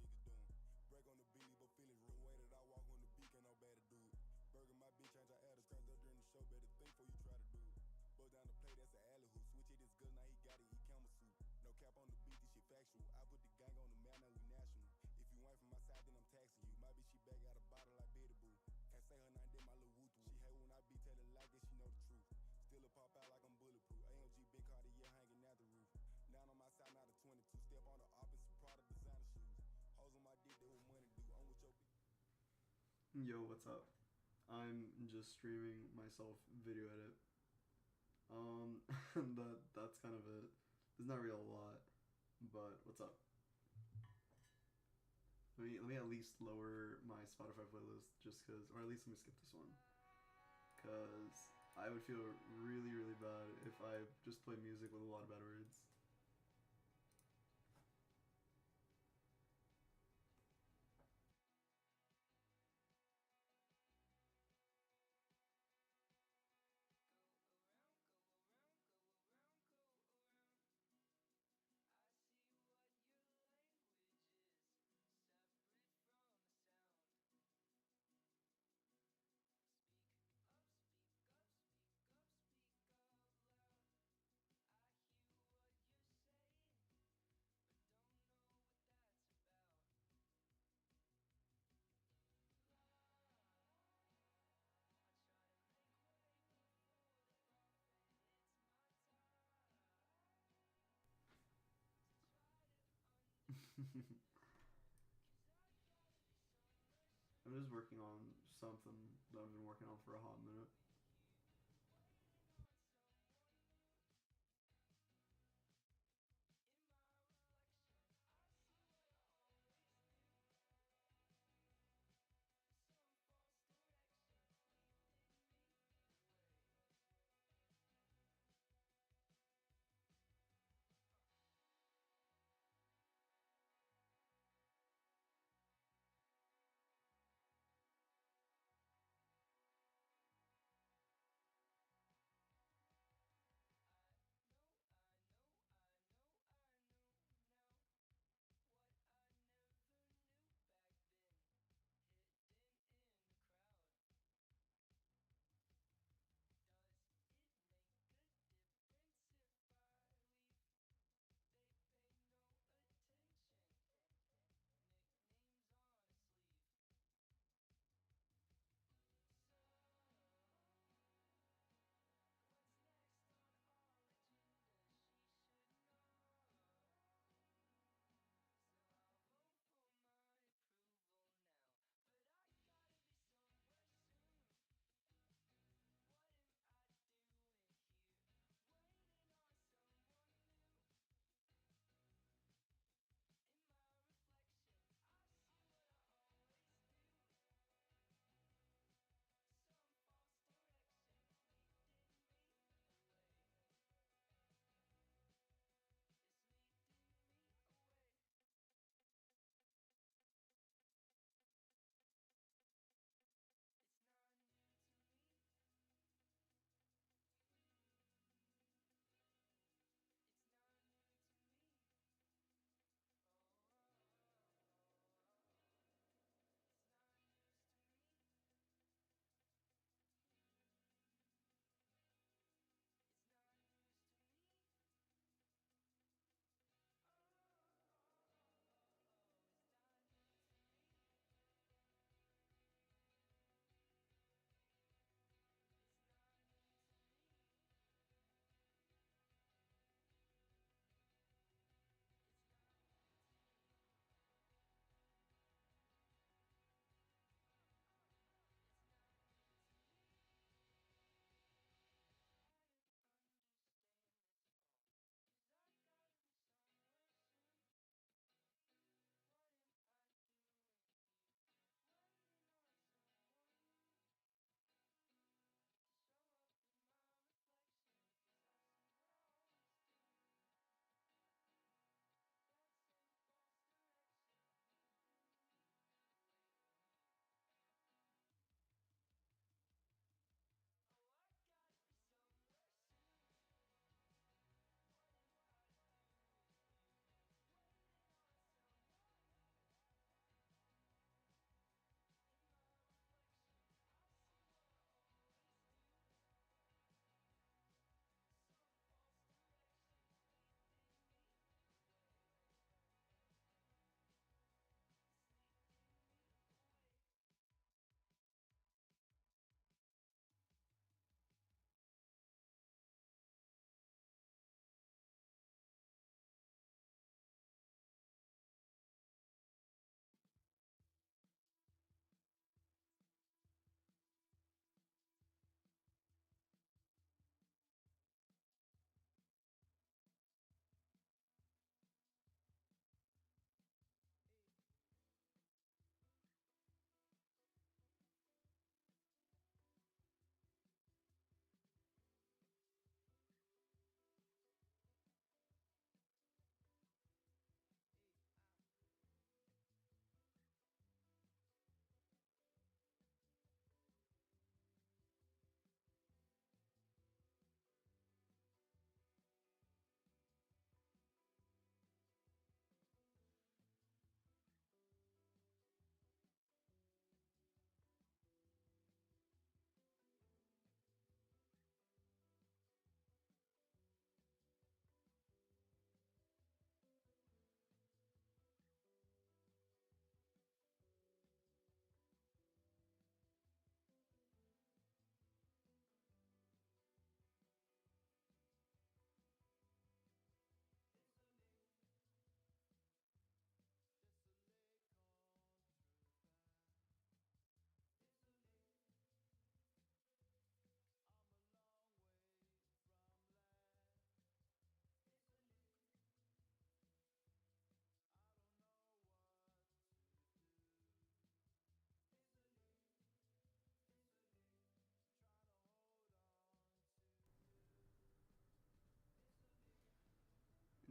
Break on the beat, leave a feelings real way that I walk on the beat, ain't no bad to do it. Burger my bitch, change her attitude, scratched up during the show, better think before you try to do it. Bust down the play, that's an alley hoop. Switch it, it's good, now he got it, he camel suit. No cap on the beat, this shit factual. I put the gang on the map, now we national. If you ain't from my side, then I'm taxing you. My bitch, she back out a bottle like Betty Boo. Can't say her name, then my little woo. She hate when I be telling like this, she know the truth. Still a pop out like I'm bulletproof. AMG big Cartier hanging out the roof. Down on my side, now the 22. Step on the opposite product designer shoes. Hoes on my dick, they what money do. I'm with your bitch. Yo, what's up? I'm just streaming myself video edit. That's kind of it. There's not really a lot, but what's up? Let me at least lower my Spotify playlist just cause, or at least let me skip this one, cause I would feel really bad if I just play music with a lot of bad words. I'm just working on something that I've been working on for a hot minute.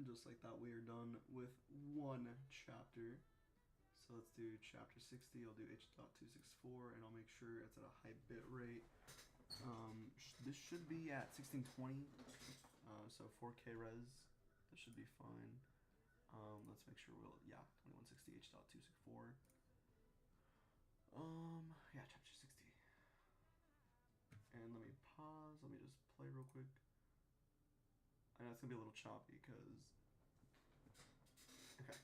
Just like that, we are done with one chapter. So let's do chapter 60. I'll do H.264 and I'll make sure it's at a high bit rate. This should be at 1620, so 4K res. This should be fine. Let's make sure yeah, 2160 H.264. Yeah, chapter 60. And let me pause. Let me just play real quick. I know it's gonna be a little choppy because. Okay.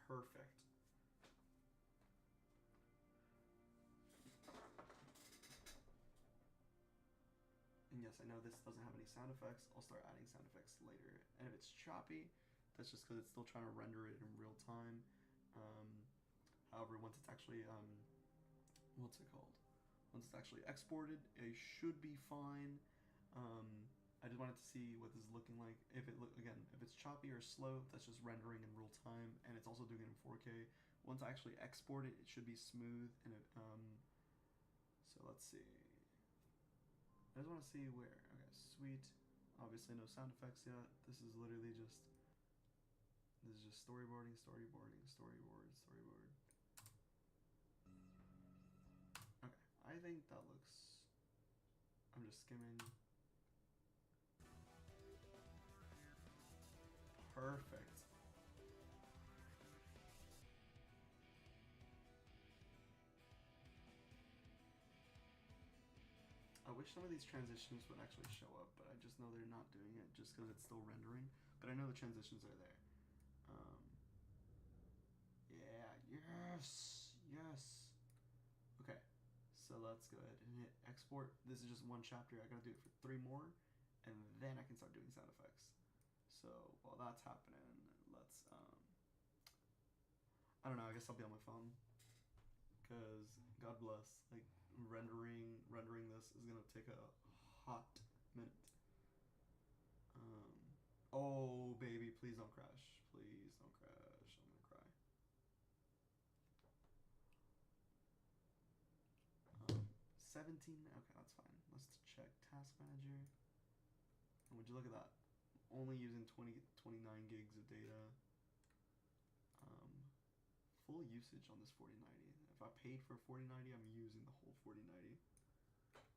Perfect. And yes, I know this doesn't have any sound effects. I'll start adding sound effects later. And if it's choppy, that's just because it's still trying to render it in real time. However, once it's actually, what's it called? Once it's actually exported, it should be fine. I just wanted to see what this is looking like. If it's choppy or slow, that's just rendering in real time, and it's also doing it in 4K. Once I actually export it, it should be smooth. And so let's see. I just want to see where. Okay, sweet. Obviously, no sound effects yet. This is literally just. This is just storyboarding, storyboard. Okay, I think that looks. I'm just skimming. Perfect. I wish some of these transitions would actually show up, but I just know they're not doing it just because it's still rendering. But I know the transitions are there. Yeah, yes. Okay, so let's go ahead and hit export. This is just one chapter. I gotta do it for 3 more, and then I can start doing sound effects. So while that's happening, let's I don't know. I guess I'll be on my phone because God bless. Like rendering this is gonna take a hot minute. Oh baby, please don't crash. Please don't crash. I'm gonna cry. 17. Okay, that's fine. Let's check task manager. And would you look at that? Only using 29 gigs of data. Full usage on this 4090. If I paid for 4090, I'm using the whole 4090. Like,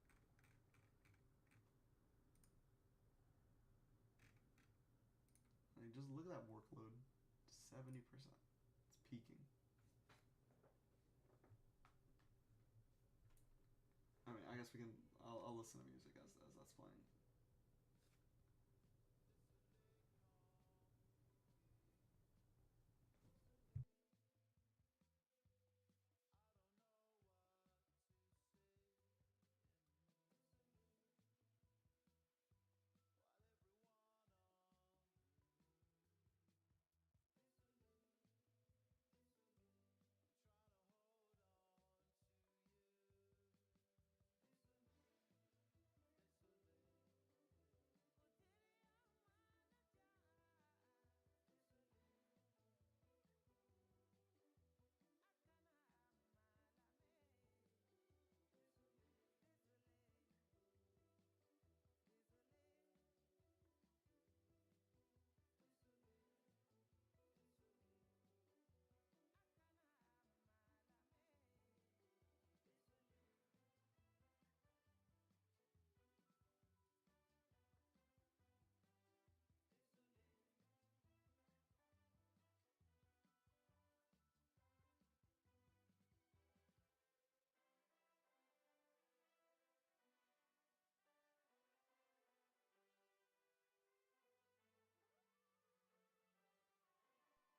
just look at that workload. 70%. It's peaking. I mean, I guess we can. I'll listen to music as that's playing.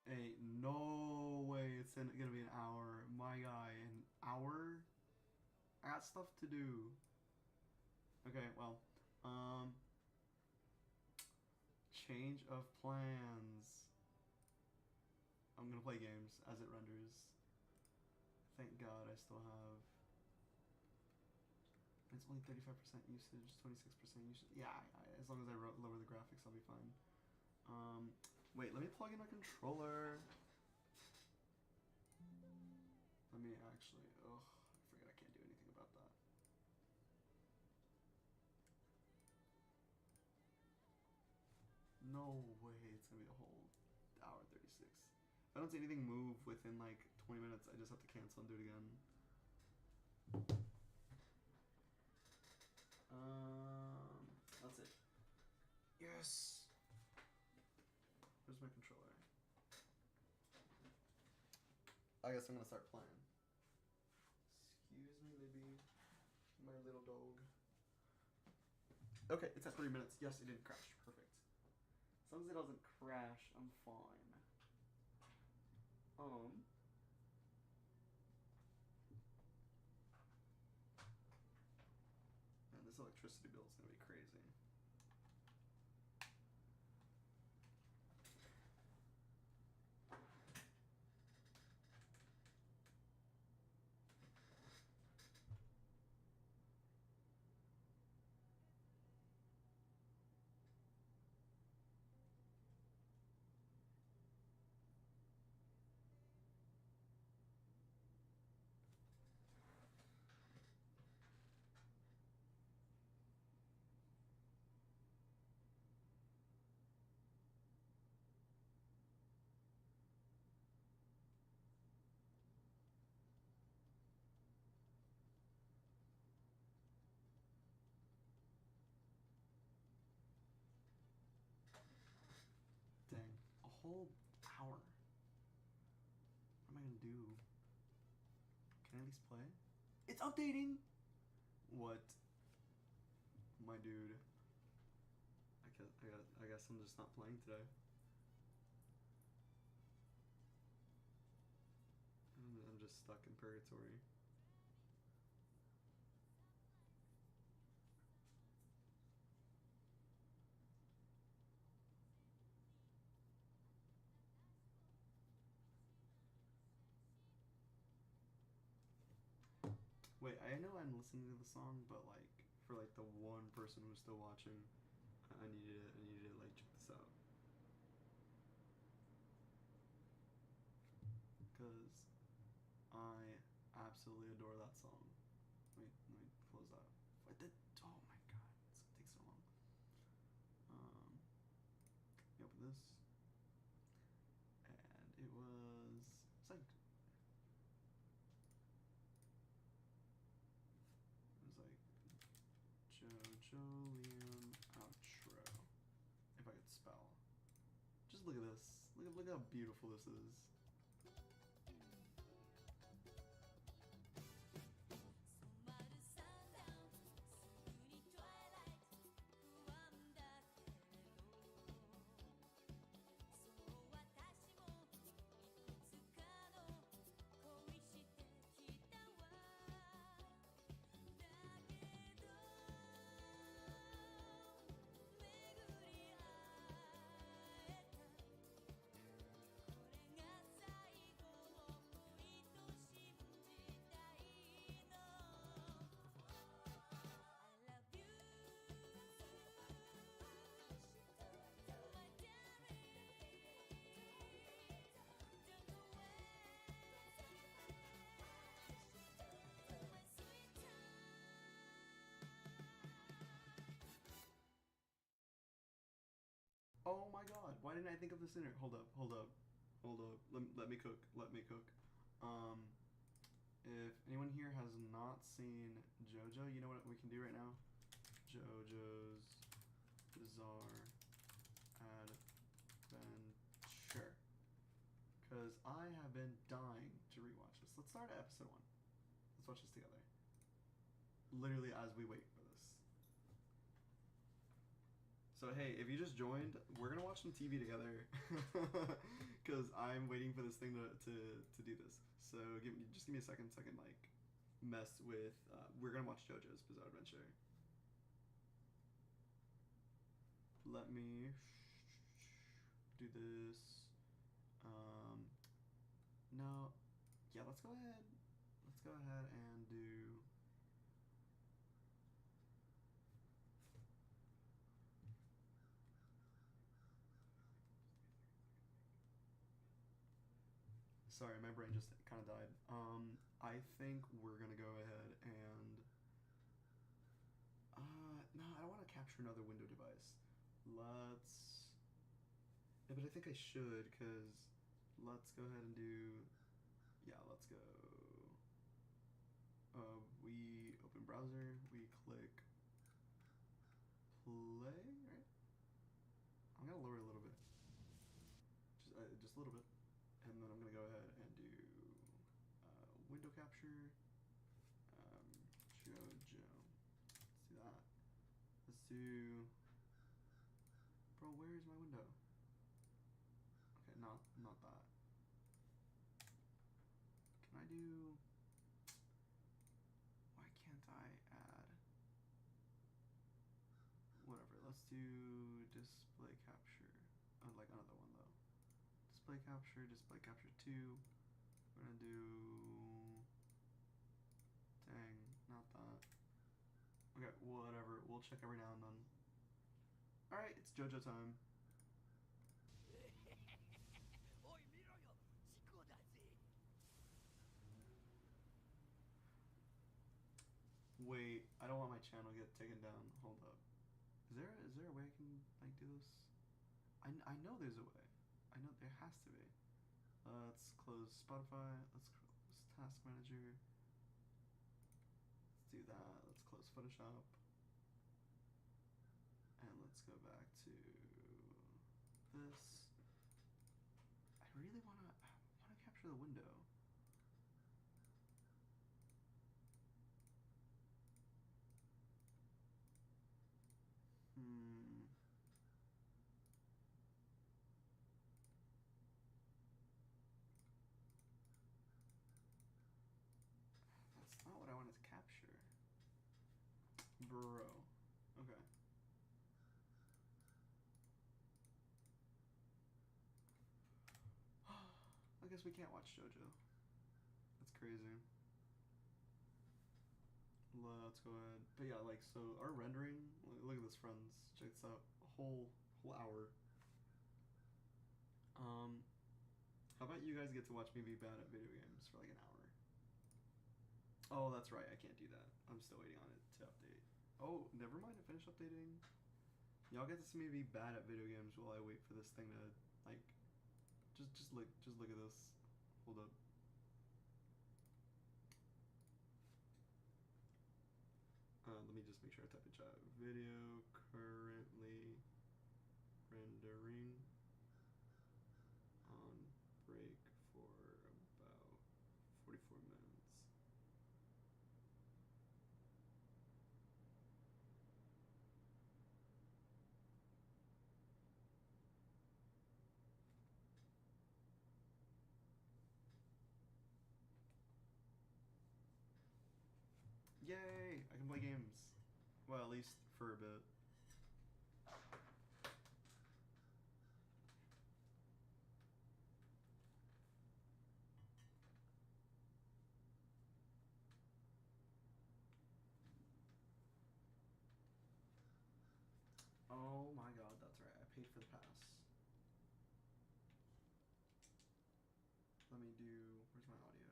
Ain't no way it's gonna be an hour. My guy, an hour? I got stuff to do. Okay, well, change of plans. I'm gonna play games as it renders. Thank God I still have. It's only 35% usage, 26% usage. Yeah, as long as I lower the graphics, I'll be fine. Wait, let me plug in my controller. Let me actually. Ugh, I forget I can't do anything about that. No way it's gonna be a whole hour 36. If I don't see anything move within like 20 minutes, I just have to cancel and do it again. That's it. Yes. Where's my controller? I guess I'm gonna start playing. Excuse me, Libby. My little dog. Okay, it's at 3 minutes. Yes, it didn't crash. Perfect. As long as it doesn't crash, I'm fine. Man, this electricity bill is gonna be crazy. Dang, a whole hour. What am I gonna do? Can I at least play? It's updating! What? My dude. I guess I'm just not playing today. I'm just stuck in purgatory. Wait, I know I'm listening to the song, but like for like the one person who's still watching, I needed to like check this out. Cause I absolutely adore that song. Wait, let me close that. What the? Oh my god, this takes so long. You open this, and it was. It's like. It was like JoJo Liam outro. If I could spell. Just look at this. Look how beautiful this is. Oh my god, why didn't I think of this sooner? Hold up. Let me cook. If anyone here has not seen JoJo, you know what we can do right now? JoJo's Bizarre Adventure. Because I have been dying to rewatch this. Let's start at episode 1. Let's watch this together. Literally as we wait for this. So hey, if you just joined, we're gonna watch some TV together, because I'm waiting for this thing to do this. So just give me a second so I can like mess with. We're gonna watch JoJo's Bizarre Adventure. Let me do this. No, yeah. Let's go ahead. Let's go ahead and do. Sorry, my brain just kind of died. I think we're gonna go ahead and. No, I don't want to capture another window device. Let's. Yeah, but I think I should, because let's go ahead and do. Yeah, let's go. We open browser, we click play, right? I'm gonna lower it a little bit, just a little bit, and then I'm gonna go ahead and do window capture, Jojo. Let's do that. Let's do. Bro, where is my window? Okay, not that. Can I do? Why can't I add? Whatever. Let's do display capture. Oh, like another one though. Display capture 2. We're gonna do. Dang, not that. Okay, whatever. We'll check every now and then. All right, it's JoJo time. Wait, I don't want my channel to get taken down. Hold up. Is there a way I can like do this? I know there's a way. I know there has to be. Let's close Spotify. Let's close Task Manager. Let's do that. Let's close Photoshop. And let's go back to this. I really wanna capture the window. That's not what I wanted to capture. Bro. Okay. I guess we can't watch JoJo. That's crazy. Let's go ahead. But yeah, like, so our rendering, look at this, friends. Check this out. A whole hour. How about you guys get to watch me be bad at video games for like an hour? Oh, that's right. I can't do that. I'm still waiting on it to update. Oh, never mind. It finished updating. Y'all get to see me be bad at video games while I wait for this thing to like. Just look at this. Hold up. Let me just make sure I type in chat. Video currently rendering on break for about 44 minutes. Yay! I can play games. Well, at least for a bit. Oh my god, that's right. I paid for the pass. Let me do. Where's my audio?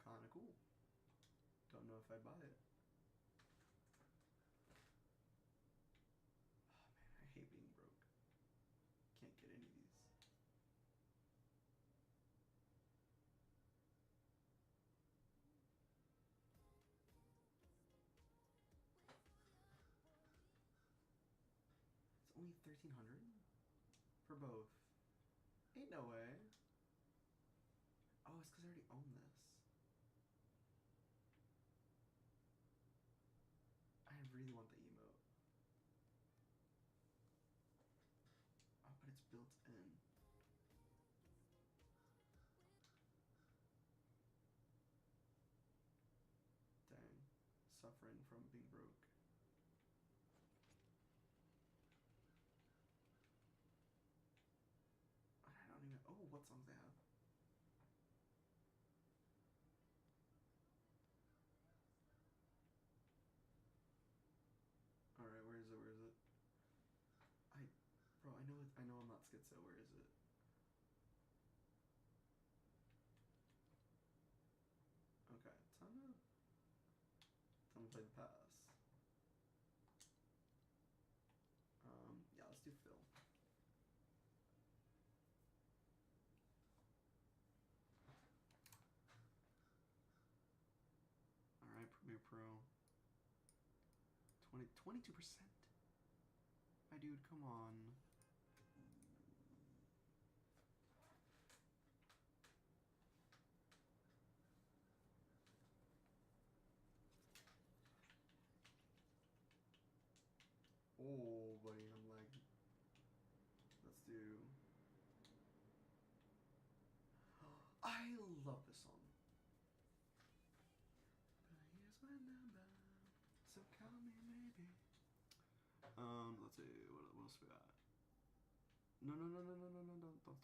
Kinda cool. Don't know if I'd buy it. Oh man, I hate being broke. Can't get any of these. It's only 1,300 for both. Ain't no way. Oh, it's because I already own this. I really want the emote. Oh, but it's built in. Dang. Suffering from being broke. I don't even. Oh, what songs they have? Alright, where is it? Bro, I know I know I'm not schizo. Where is it? Okay, time to play the pass. Yeah, let's do Phil. All right, Premiere Pro. 22%. My dude, come on. Oh, buddy, I'm lagging. Let's do. I love this song. But here's my number, so call me maybe. Let's see, what else we got? No, don't start.